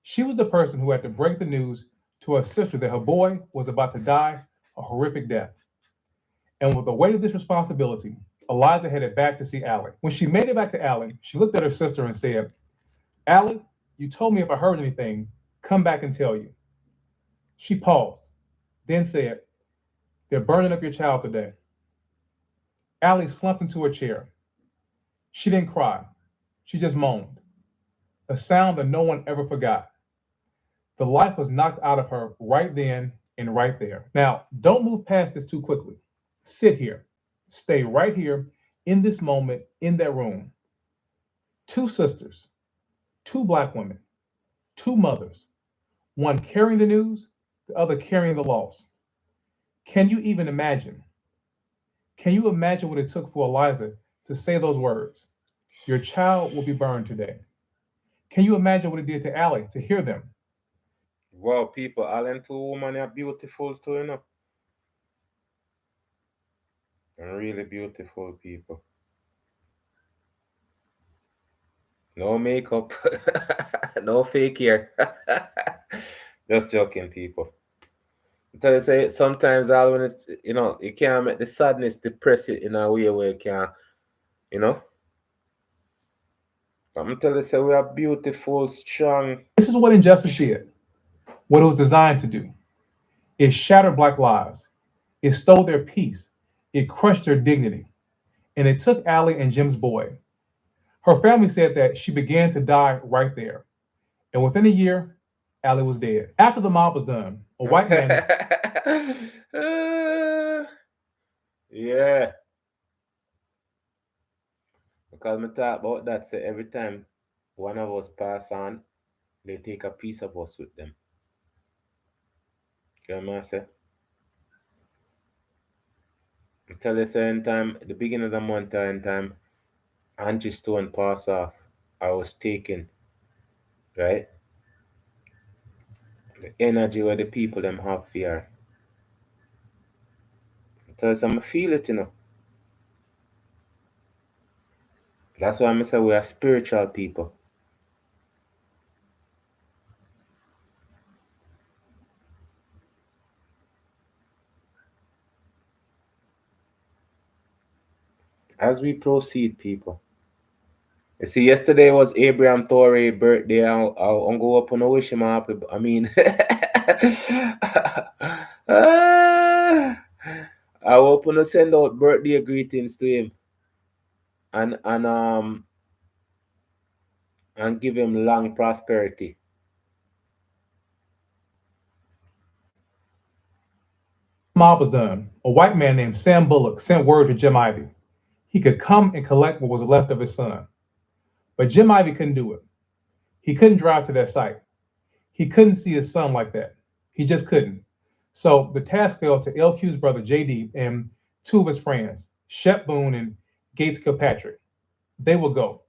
She was the person who had to break the news to her sister that her boy was about to die a horrific death. And with the weight of this responsibility, Eliza headed back to see Allie. When she made it back to Allie, she looked at her sister and said, Allie, you told me if I heard anything, come back and tell you. She paused, then said, they're burning up your child today. Allie slumped into a chair. She didn't cry. She just moaned, a sound that no one ever forgot. The life was knocked out of her right then and right there. Now, don't move past this too quickly. Sit here. Stay right here in this moment in that room. Two sisters, two Black women, two mothers, one carrying the news, the other carrying the loss. Can you even imagine? Can you imagine what it took for Eliza to say those words? Your child will be burned today. Can you imagine what it did to Allie to hear them? Wow, people, all them two women are beautiful too, you know. And really beautiful people. No makeup, no fake hair. Just joking, people. I tell you, say sometimes all when it's you can't make the sadness depress it in a way where you can, you know. I'm telling you, say we are beautiful, strong. This is what injustice did, what it was designed to do. It shattered Black lives. It stole their peace. It crushed their dignity. And it took Allie and Jim's boy. Her family said that she began to die right there. And within a year, Allie was dead. After the mob was done, a white man. Yeah. Because I talk about that, say every time one of us pass on, they take a piece of us with them. You know what I say? I tell you, certain time, the beginning of the month, time, Angie Stone pass off. I was taken, right? The energy where the people them have fear. I tell you, I feel it, you know. That's why I say we are spiritual people. As we proceed, people. You see, yesterday was Abraham Torre birthday. I'll go up and I wish him a happy. I mean, I hope to send out birthday greetings to him and and give him long prosperity. Mob was done. A white man named Sam Bullock sent word to Jim Ivy. He could come and collect what was left of his son. But Jim Ivy couldn't do it. He couldn't drive to that site. He couldn't see his son like that. He just couldn't. So the task fell to LQ's brother JD and two of his friends, Shep Boone and Gates Kilpatrick. They would go.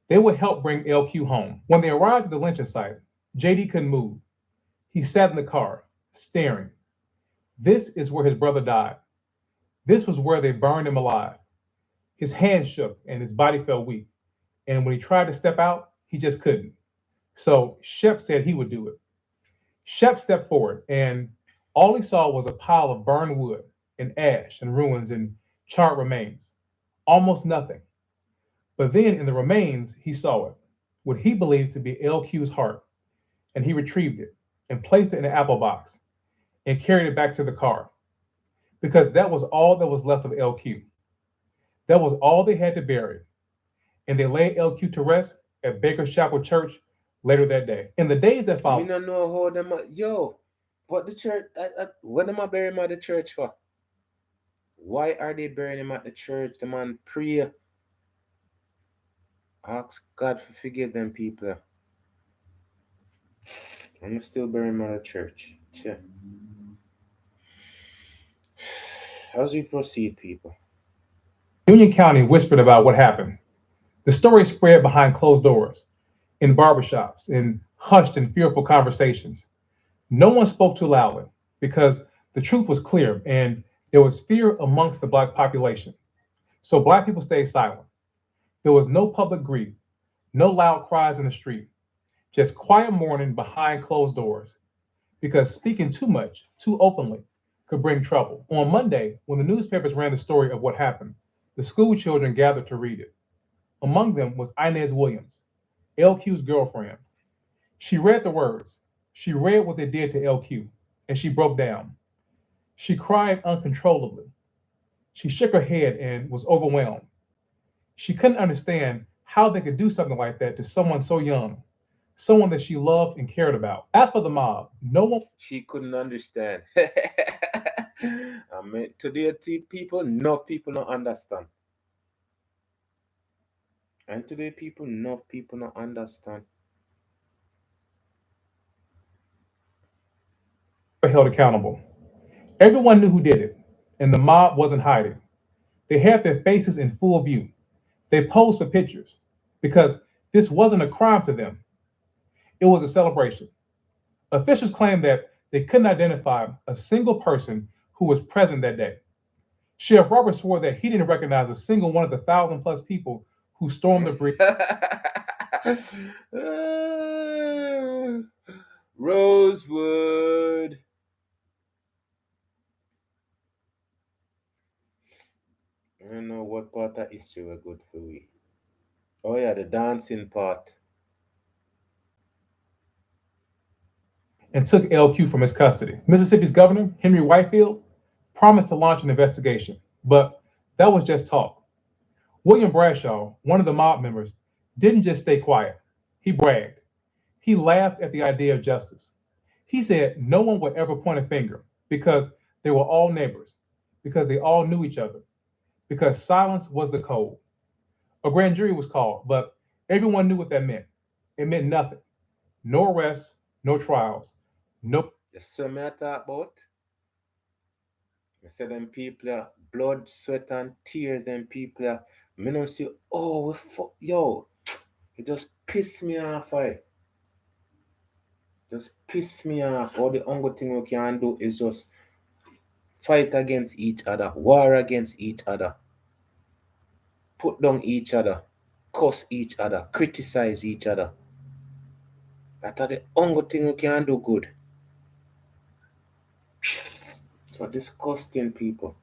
They would help bring LQ home. When they arrived at the lynching site, JD couldn't move. He sat in the car, staring. This is where his brother died. This was where they burned him alive. His hands shook and his body felt weak. And when he tried to step out, he just couldn't. So Shep said he would do it. Shep stepped forward, and all he saw was a pile of burned wood and ash and ruins and charred remains. Almost nothing. But then in the remains, he saw it, what he believed to be LQ's heart, and he retrieved it and placed it in an apple box and carried it back to the car because that was all that was left of LQ. That was all they had to bury. And they laid LQ to rest at Baker's Chapel Church later that day. In the days that We followed, don't know how them. Yo, But the church, what am I burying him at the church for? Why are they burying him at the church? The man pray, ask God to forgive them people. I'm still burying him at the church. Sure. As we proceed, people. Union County whispered about what happened. The story spread behind closed doors, in barbershops, in hushed and fearful conversations. No one spoke too loudly because the truth was clear and there was fear amongst the Black population. So Black people stayed silent. There was no public grief, no loud cries in the street, just quiet mourning behind closed doors because speaking too much, too openly, could bring trouble. On Monday, when the newspapers ran the story of what happened, the school children gathered to read it. Among them was Inez Williams, LQ's girlfriend. She read the words. She read what they did to LQ, and she broke down. She cried uncontrollably. She shook her head and was overwhelmed. She couldn't understand how they could do something like that to someone so young, someone that she loved and cared about. As for the mob, no one. She couldn't understand. I mean, today, people, enough people don't understand. And today, people, enough people don't understand. Held accountable. Everyone knew who did it, and the mob wasn't hiding. They had their faces in full view. They posed for pictures because this wasn't a crime to them, it was a celebration. Officials claimed that they couldn't identify a single person who was present that day. Sheriff Roberts swore that he didn't recognize a single one of the 1,000+ people who stormed the bridge. Rosewood. I don't know what part of history were good for we. Oh yeah, the dancing part. And took LQ from his custody. Mississippi's governor, Henry Whitefield, promised to launch an investigation, but that was just talk. William Bradshaw, one of the mob members, didn't just stay quiet. He bragged. He laughed at the idea of justice. He said no one would ever point a finger because they were all neighbors, because they all knew each other, because silence was the code. A grand jury was called, but everyone knew what that meant. It meant nothing. No arrests, no trials, no. You see me I talk about? I say them people are blood, sweat, and tears. Them people are. Me don't see. Oh, we fuck yo. It just piss me off. Just piss me off. All the only thing we can do is just fight against each other, war against each other, put down each other, curse each other, criticize each other. That's the only thing we can do good. So disgusting people.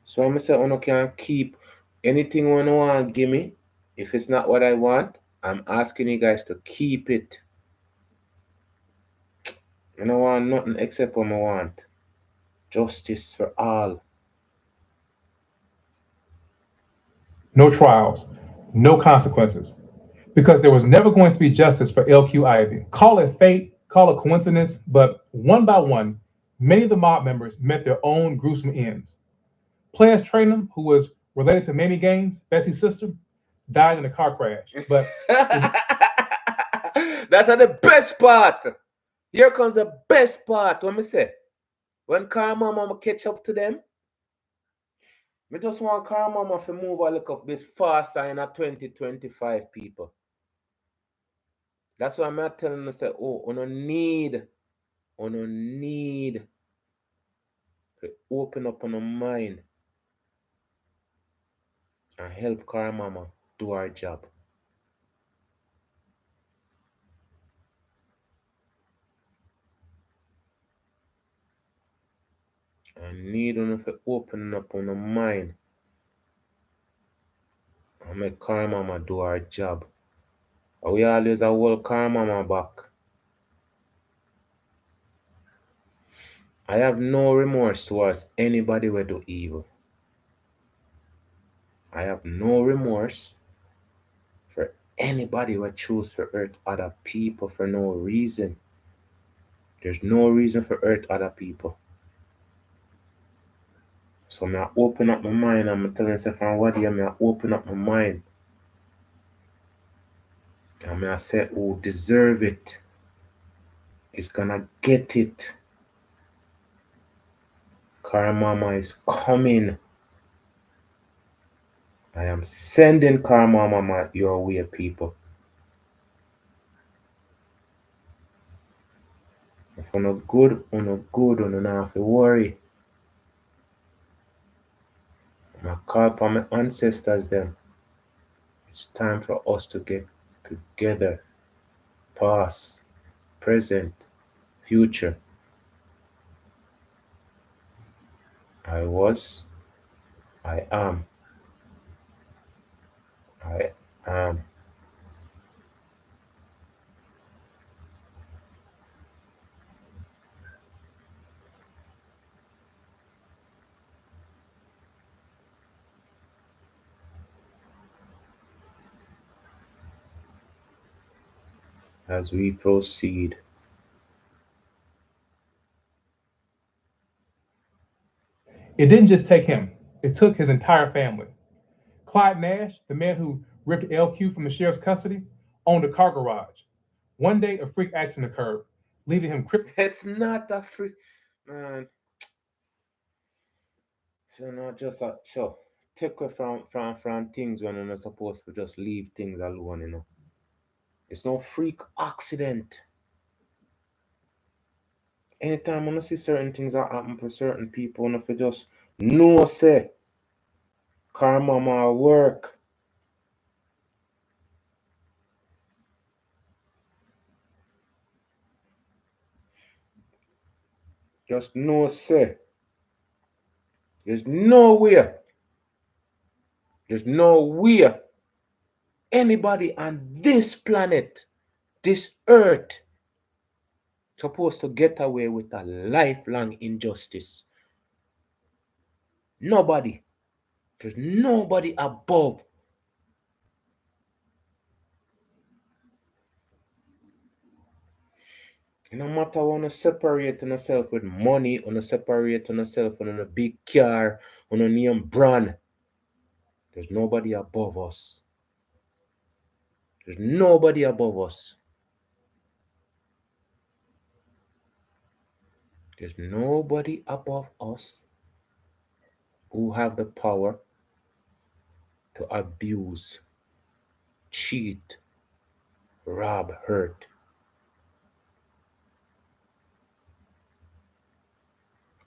So I'm say you can keep anything you want to give me. If it's not what I want, I'm asking you guys to keep it. I don't want nothing except what I want. Justice for all. No trials, no consequences, because there was never going to be justice for L.Q.Ivy. Call it fate, call it coincidence, but one by one, many of the mob members met their own gruesome ends. Players Traynham, who was related to Mamie Gaines, Bessie's sister, died in a car crash. But that's the best part. Here comes the best part. What me say? When Karma Mama catch up to them, me just want Karma Mama to move a little bit faster in a 2025 people. That's why I'm telling you say, oh, need to open up on a mind and help Karma Mama do our job. I need to open up on a mind and make Karma Mama do our job. And we always hold Karma Mama back. I have no remorse towards anybody who do evil. I have no remorse for anybody who choose to hurt other people for no reason. There's no reason for hurt other people. So I open up my mind and I'm telling myself from what day I open up my mind. And I say who deserve it is gonna get it. Karamama is coming. I am sending Karamama your way, people. If you're not good, you don't have to worry. I call upon my ancestors then. It's time for us to get together. Past, present, future. I was, I am, I am. As we proceed, It didn't just take him, it took his entire family. Clyde Nash, the man who ripped L.Q. from the sheriff's custody, owned a car garage. One day, a freak accident occurred, leaving him crippled. it's not a free, man. So not just a show. Take away from things when you're not supposed to just leave things alone. It's no freak accident. Anytime when I see certain things that happen for certain people, and if you just know say karma work. Just know say there's nowhere anybody on this planet, this earth, supposed to get away with a lifelong injustice. Nobody. There's nobody above. No matter when you separate yourself with money, when you separate yourself with a big car, on a name brand, there's nobody above us. There's nobody above us. There's nobody above us who have the power to abuse, cheat, rob, hurt.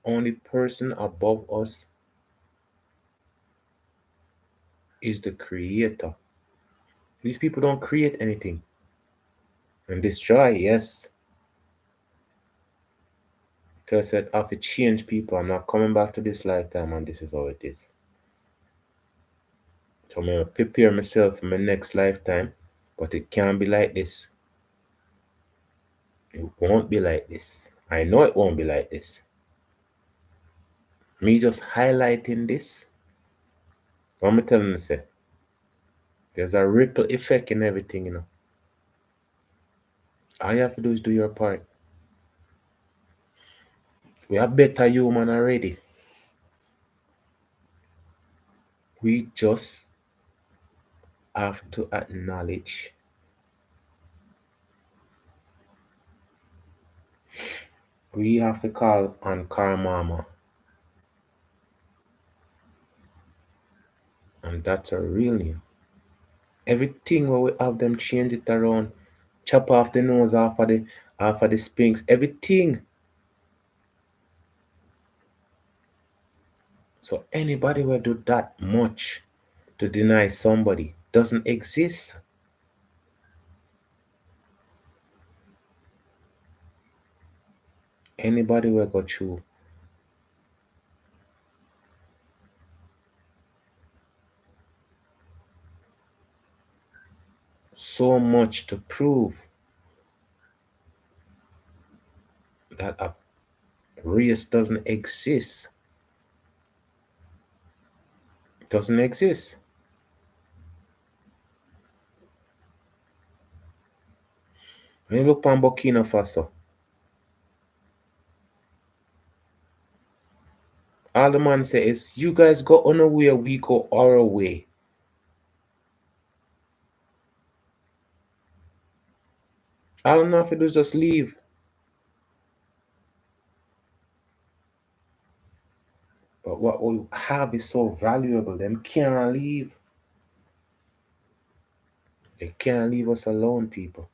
Only person above us is the creator. These people don't create anything. And destroy, yes. So I said, I have to change people. I'm not coming back to this lifetime, and this is how it is. So I'm going to prepare myself for my next lifetime, but it can't be like this. It won't be like this. I know it won't be like this. Me just highlighting this, what am I telling you, say? There's a ripple effect in everything. All you have to do is do your part. We are better human already. We just have to acknowledge. We have to call on Karamama. And that's a real name. Everything where we have them change it around, chop off the nose off of the Sphinx, everything. So anybody will do that much to deny somebody doesn't exist. Anybody will go through so much to prove that a race doesn't exist. It doesn't exist. When you look on Burkina Faso, All the man say is, you guys go on a way, we go our way. All I have to do is just leave. But what we have is so valuable, them can't leave. They can't leave us alone, people.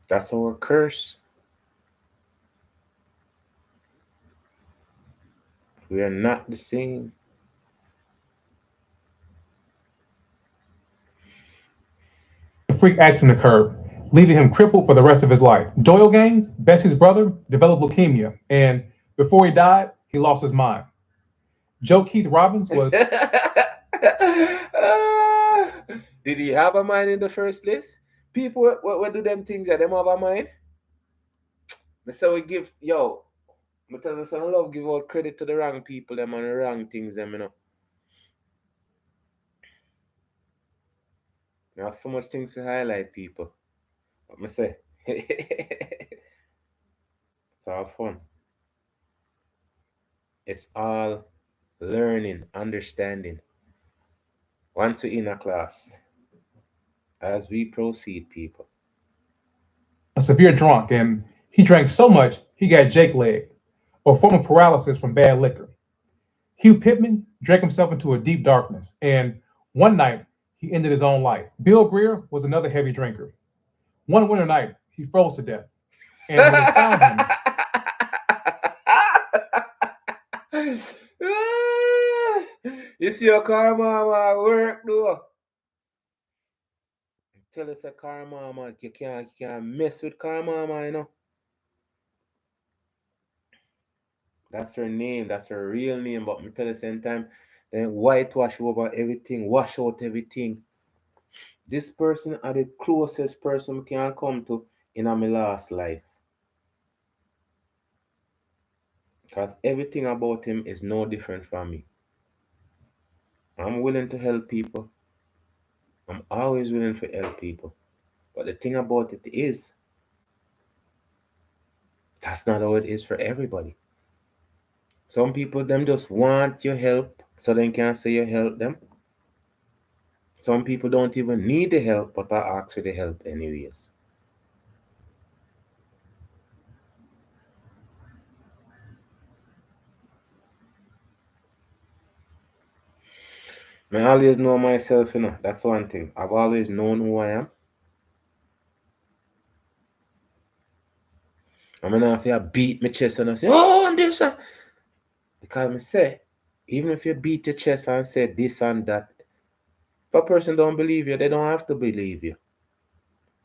That's our curse. We are not the same. A freak accident occurred, leaving him crippled for the rest of his life. Doyle Gaines, Bessie's brother, developed leukemia, and before he died, he lost his mind. Joe Keith Robbins was Ah, did he have a mind in the first place? People, what do them things that them have a mind? So we give, I tell you, some love give out credit to the wrong people, them and the wrong things, them, There are so much things to highlight, people. What me say? It's all fun. It's all learning, understanding. Once we're in a class, as we proceed, people. a severe drunk, and he drank so much he got Jake leg, or form of paralysis from bad liquor. Hugh Pittman drank himself into a deep darkness, and one night he ended his own life. Bill Greer was another heavy drinker. One winter night, he froze to death, and when they found him, You see your car mama work though. Tell us a car mama, you can't mess with car mama. That's her name, that's her real name, but me tell you same time, then whitewash over everything, wash out everything. This person are the closest person we can come to in my last life. Because everything about him is no different from me. I'm willing to help people. I'm always willing to help people. But the thing about it is, that's not how it is for everybody. Some people them just want your help so they can say you help them. Some people don't even need the help, but I ask for the help anyways. I always know myself. That's one thing. I've always known who I am. I'm gonna have to beat my chest and I say, oh, and this. Because I say, even if you beat your chest and say this and that, if a person don't believe you, they don't have to believe you.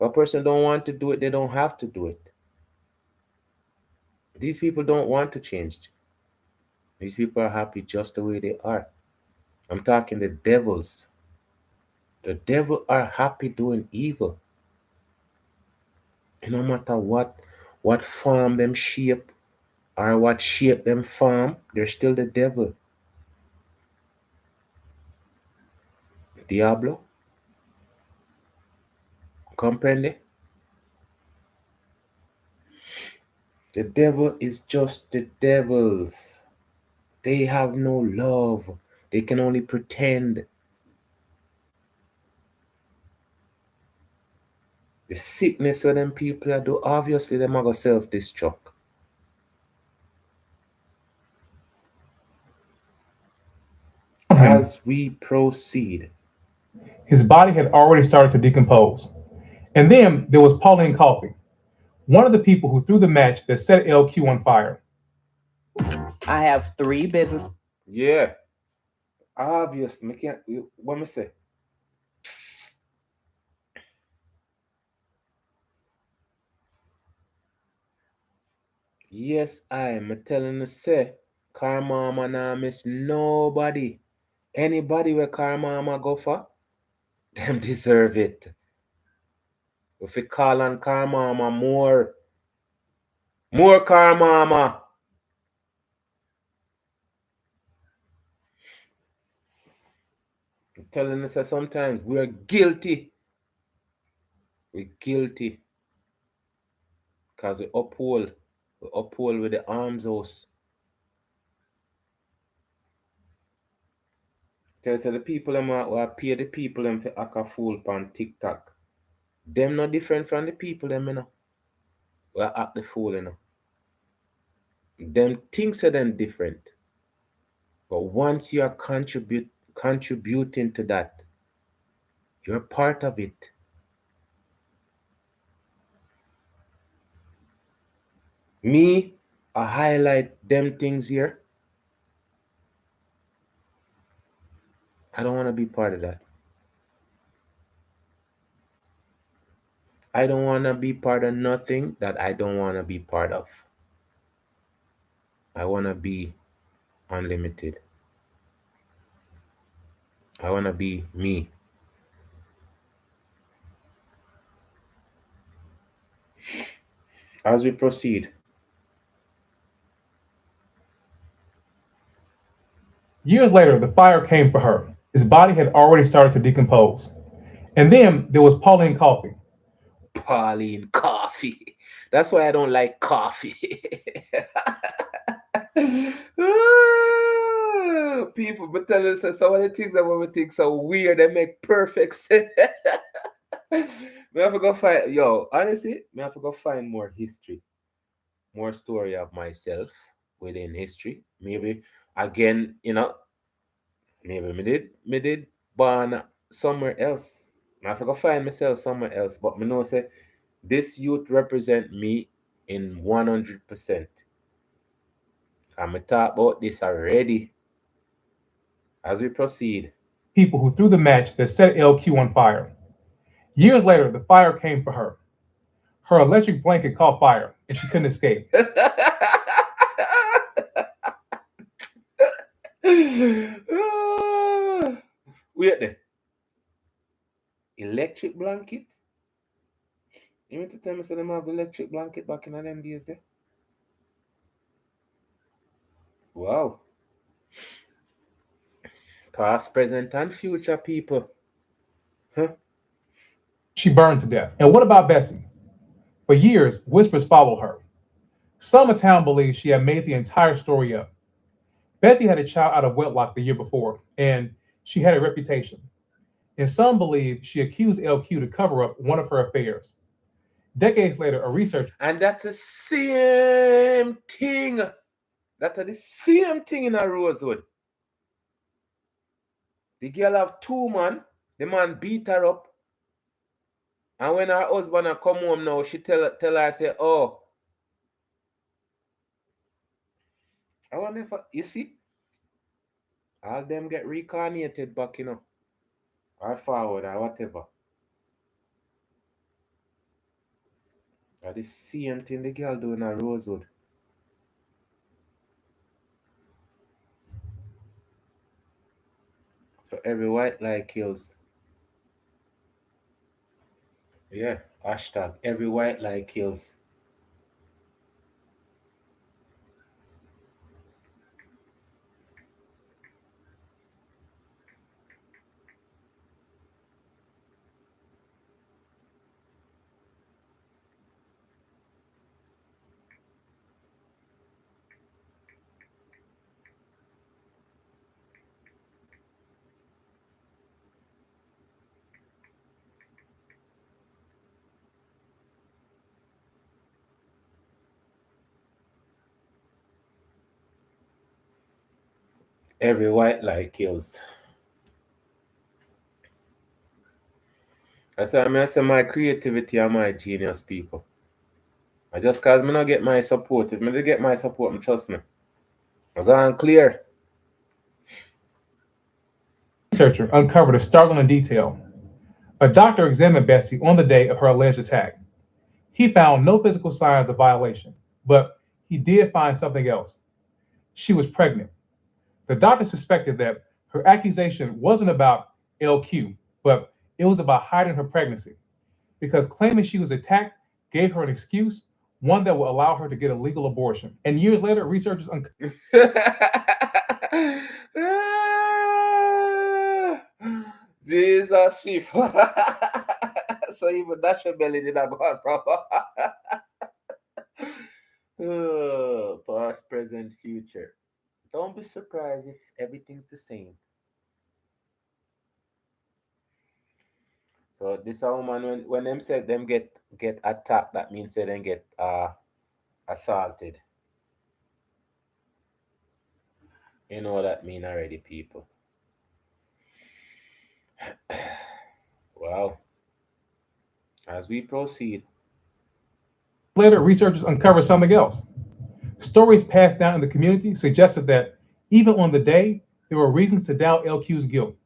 If a person don't want to do it, they don't have to do it. These people don't want to change. These people are happy just the way they are. I'm talking the devils. The devil are happy doing evil. And no matter what form them shape or what shape them form, they're still the devil. Diablo, comprende? The devil is just the devils. They have no love. They can only pretend. The sickness where them people are do, obviously them are going to self-destruct. him, As we proceed, his body had already started to decompose. And then there was Pauline Coffey, one of the people who threw the match that set LQ on fire. I have three business. yeah, obviously, me can't, what me say? Yes, I'm telling you, say, Karmama nah miss nobody. Anybody where Karmama go for, them deserve it. If we call on Karmama more Karmama. I'm telling you, say, sometimes we're guilty. We're guilty because we uphold with the arms house. Tell us the people them who pay the people them for act a fool on TikTok. Them no different from the people them, you know. Who act the fool, you know. Them things are then different. But once you are contributing to that, you're part of it. Me, I highlight them things here. I don't want to be part of that. I don't want to be part of nothing that I don't want to be part of. I want to be unlimited. I want to be me. As we proceed, Years later, the fire came for her. His body had already started to decompose. And then there was Pauline Coffee. Pauline Coffee. That's why I don't like coffee. People but tell us some of the things that we think so weird, they make perfect sense. Me have to go find honestly, me have to go find more history, more story of myself within history. Maybe again, maybe me did born somewhere else. I have to go find myself somewhere else. But me know say this youth represent me in 100%. I'm talk about this already as we proceed. People who threw the match that set LQ on fire. Years later, the fire came for her. Her electric blanket caught fire and she couldn't escape. Wait there. Electric blanket? You mean to tell me so them have electric blanket back in them days there? Wow. Past, present, and future people. Huh? She burned to death. And what about Bessie? For years, whispers followed her. Some in town believed she had made the entire story up. Bessie had a child out of wedlock the year before, and she had a reputation. And some believed she accused LQ to cover up one of her affairs. Decades later, a researcher And that's the same thing. That's the same thing in a Rosewood. The girl have two man. The man beat her up. And when her husband come home now, she tell her, say, oh, I wonder if, you see, all them get reincarnated back, or forward, or whatever. That's the same thing the girl do in a Rosewood. So every white lie kills. Yeah, hashtag every white lie kills. Every white lie kills. That's why I say my creativity and my genius, people. I just cause me not get my support. If me dey get my support, trust me. I gone clear. uncovered a startling detail. A doctor examined Bessie on the day of her alleged attack. He found no physical signs of violation, but he did find something else. She was pregnant. The doctor suspected that her accusation wasn't about LQ, but it was about hiding her pregnancy, because claiming she was attacked gave her an excuse, one that would allow her to get a legal abortion. And years later, researchers uncovered Jesus, people. So even that your belly did not go on proper. Oh, past, present, future. Don't be surprised if everything's the same. So this a woman when them said them get attacked, that means they then get assaulted. You know what that mean already, people. Wow. As we proceed. Later, researchers uncovered something else. Stories passed down in the community suggested that even on the day, there were reasons to doubt LQ's guilt.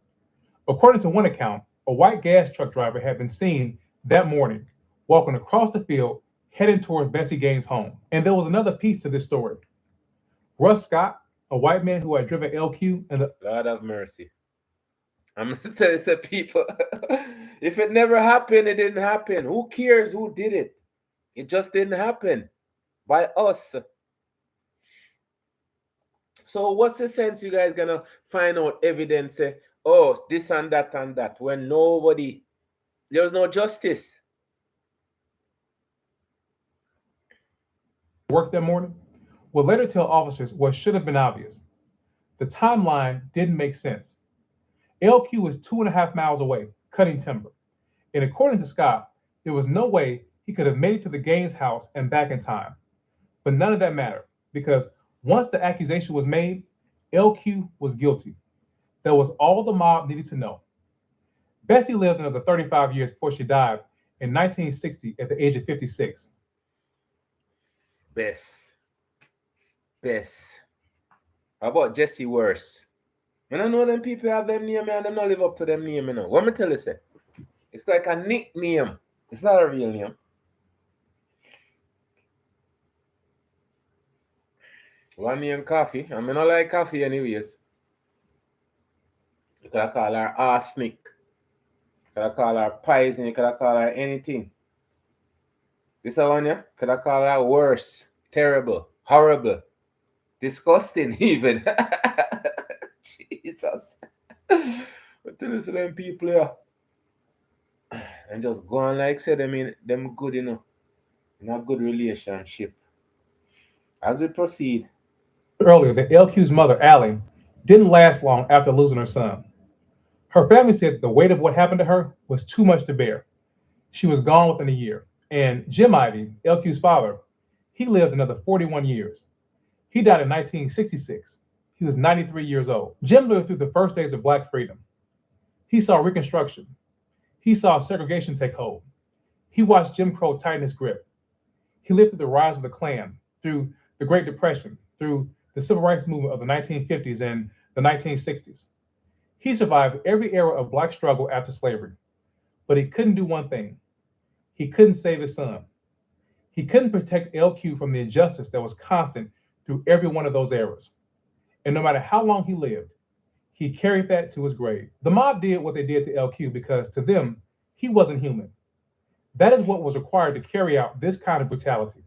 According to one account, a white gas truck driver had been seen that morning walking across the field heading towards Bessie Gaines' home. And there was another piece to this story. Russ Scott, a white man who had driven LQ and the Lord have mercy. I'm gonna tell you, say, people, if it never happened, it didn't happen. Who cares who did it? It just didn't happen by us. So what's the sense you guys gonna find out evidence, say, oh, this and that, when there's no justice. work that morning would later tell officers what should have been obvious. The timeline didn't make sense. LQ was 2.5 miles away, cutting timber. And according to Scott, there was no way he could have made it to the Gaines house and back in time. But none of that mattered because once the accusation was made, LQ was guilty. That was all the mob needed to know. Bessie lived another 35 years before she died in 1960 at the age of 56. Best. How about Jesse Worse? And I know them people have them name and they don't live up to them name, you know. What me tell you, say? It's like a nickname. It's not a real name. One name coffee. I mean, I like coffee anyways. You could call her arsenic. You could call her poison. You could call her anything. This one, yeah? Could I call her worse, terrible, horrible, disgusting even. Jesus. But to listen to them people here. And just go on like say them in them good, you know. In a good relationship. As we proceed. Earlier that LQ's mother, Allie, didn't last long after losing her son. Her family said that the weight of what happened to her was too much to bear. She was gone within a year. And Jim Ivy, LQ's father, he lived another 41 years. He died in 1966. He was 93 years old. Jim lived through the first days of Black freedom. He saw Reconstruction. He saw segregation take hold. He watched Jim Crow tighten his grip. He lived through the rise of the Klan, through the Great Depression, through the Civil Rights Movement of the 1950s and the 1960s. He survived every era of Black struggle after slavery, but he couldn't do one thing. He couldn't save his son. He couldn't protect LQ from the injustice that was constant through every one of those eras. And no matter how long he lived, he carried that to his grave. The mob did what they did to LQ because to them, he wasn't human. That is what was required to carry out this kind of brutality.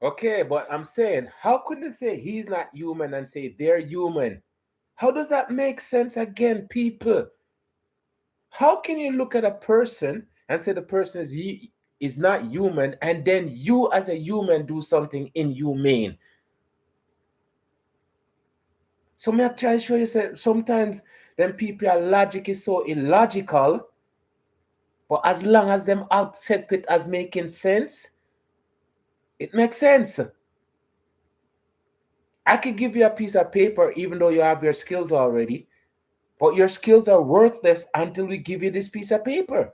Okay, but I'm saying, how could they say he's not human and say they're human? How does that make sense again, people? How can you look at a person and say the person is not human and then you as a human do something inhumane? So may I try to show you say sometimes them people logic is so illogical, but as long as them accept it as making sense, it makes sense. I could give you a piece of paper even though you have your skills already, but your skills are worthless until we give you this piece of paper.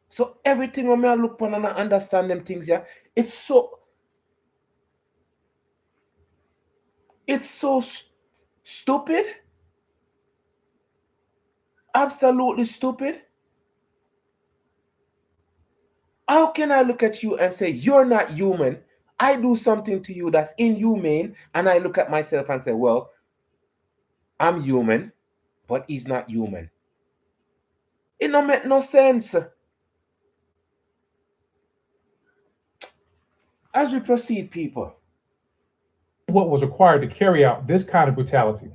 So everything when I look upon and I understand them things, yeah, it's so stupid, absolutely stupid. How can I look at you and say you're not human? I do something to you that's inhumane, and I look at myself and say, well, I'm human, but he's not human. It don't make no sense. As we proceed, people. What was required to carry out this kind of brutality?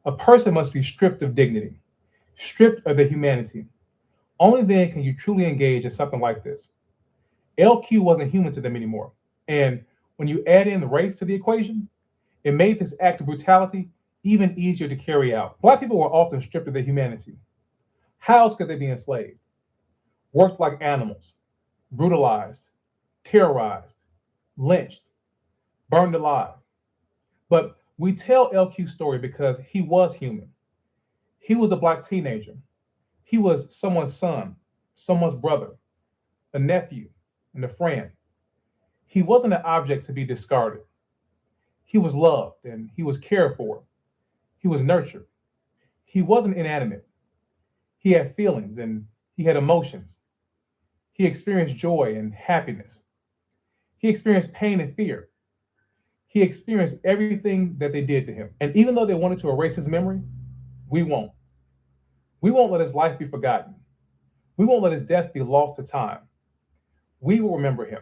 A person must be stripped of dignity, stripped of their humanity. Only then can you truly engage in something like this. LQ wasn't human to them anymore. And when you add in the race to the equation, it made this act of brutality even easier to carry out. Black people were often stripped of their humanity. How else could they be enslaved? Worked like animals, brutalized, terrorized, lynched, burned alive. But we tell LQ's story because he was human. He was a black teenager. He was someone's son, someone's brother, a nephew, and a friend. He wasn't an object to be discarded. He was loved and he was cared for. He was nurtured. He wasn't inanimate. He had feelings and he had emotions. He experienced joy and happiness. He experienced pain and fear. He experienced everything that they did to him. And even though they wanted to erase his memory, we won't. We won't let his life be forgotten. We won't let his death be lost to time. We will remember him.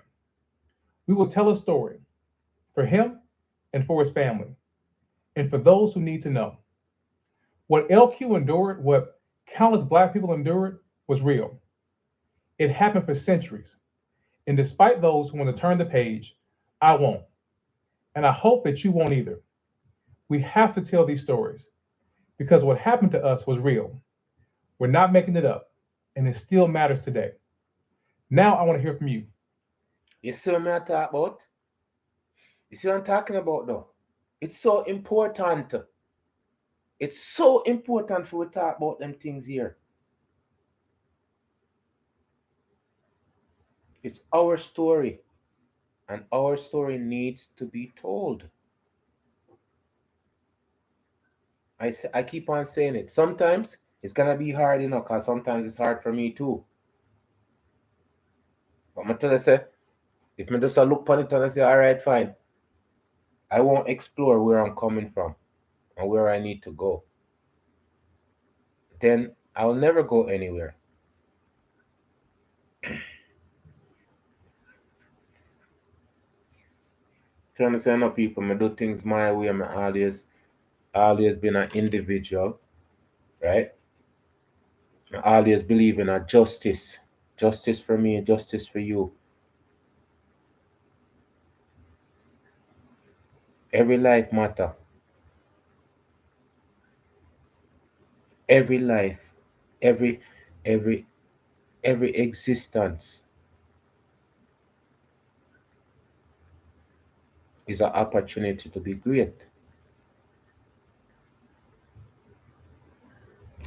We will tell a story for him and for his family and for those who need to know. What LQ endured, what countless black people endured, was real. It happened for centuries. And despite those who want to turn the page, I won't. And I hope that you won't either. We have to tell these stories because what happened to us was real. We're not making it up, and it still matters today. Now I want to hear from you. You see what I talk about? You see what I'm talking about though? It's so important. It's so important for we talk about them things here. It's our story, and our story needs to be told. I keep on saying it. Sometimes it's gonna be hard, because sometimes it's hard for me too. But I'm gonna tell you, say, if me just look upon it and I say, all right, fine, I won't explore where I'm coming from and where I need to go, then I'll never go anywhere. To understand how people, me do things my way, me always been an individual, right? I always believe in a justice. Justice for me, justice for you. Every life matter. Every life, every every every existence is an opportunity to be great.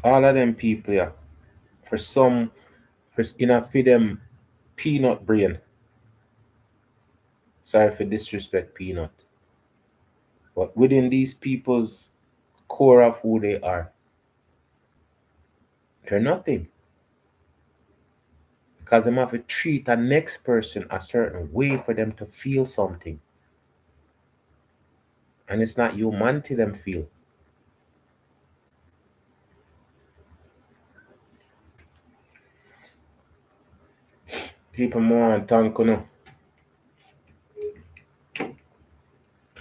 All of them people, yeah, for some, for them peanut brain. Sorry for disrespect, peanut. But within these people's core of who they are, they're nothing. Because they have to treat the next person a certain way for them to feel something. And it's not humanity them feel. People more and thank you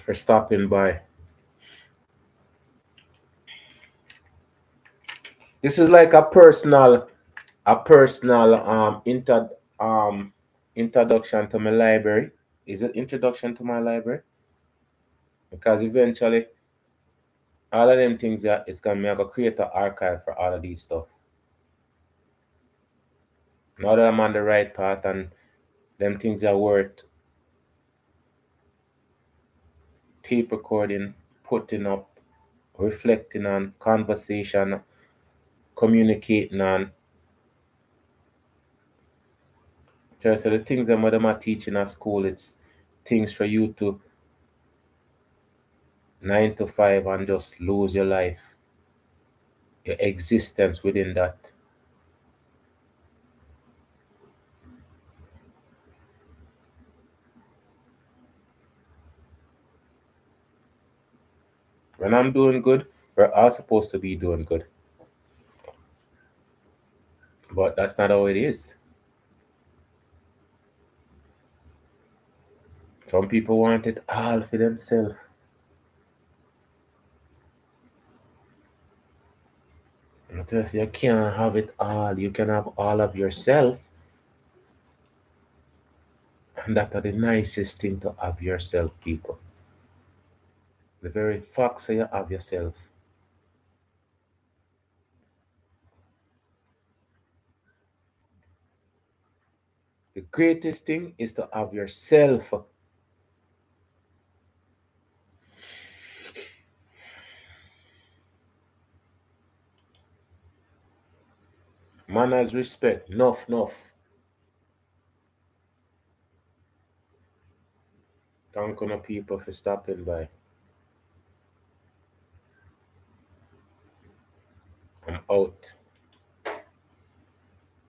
for stopping by. This is like a personal introduction to my library. Is it introduction to my library? Because eventually all of them things that it's gonna make a create an archive for all of these stuff. Now that I'm on the right path and them things are worth tape recording, putting up, reflecting on, conversation, communicating on. So the things that them are teaching at school, it's things for you to 9 to 5 and just lose your life, your existence within that. When I'm doing good, we're all supposed to be doing good. But that's not how it is. Some people want it all for themselves. And just you can't have it all. You can have all of yourself. And that are the nicest thing to have yourself, people. The very fact that you have yourself. The greatest thing is to have yourself. Manners, respect, enough. Thank you, people, for stopping by. I'm out.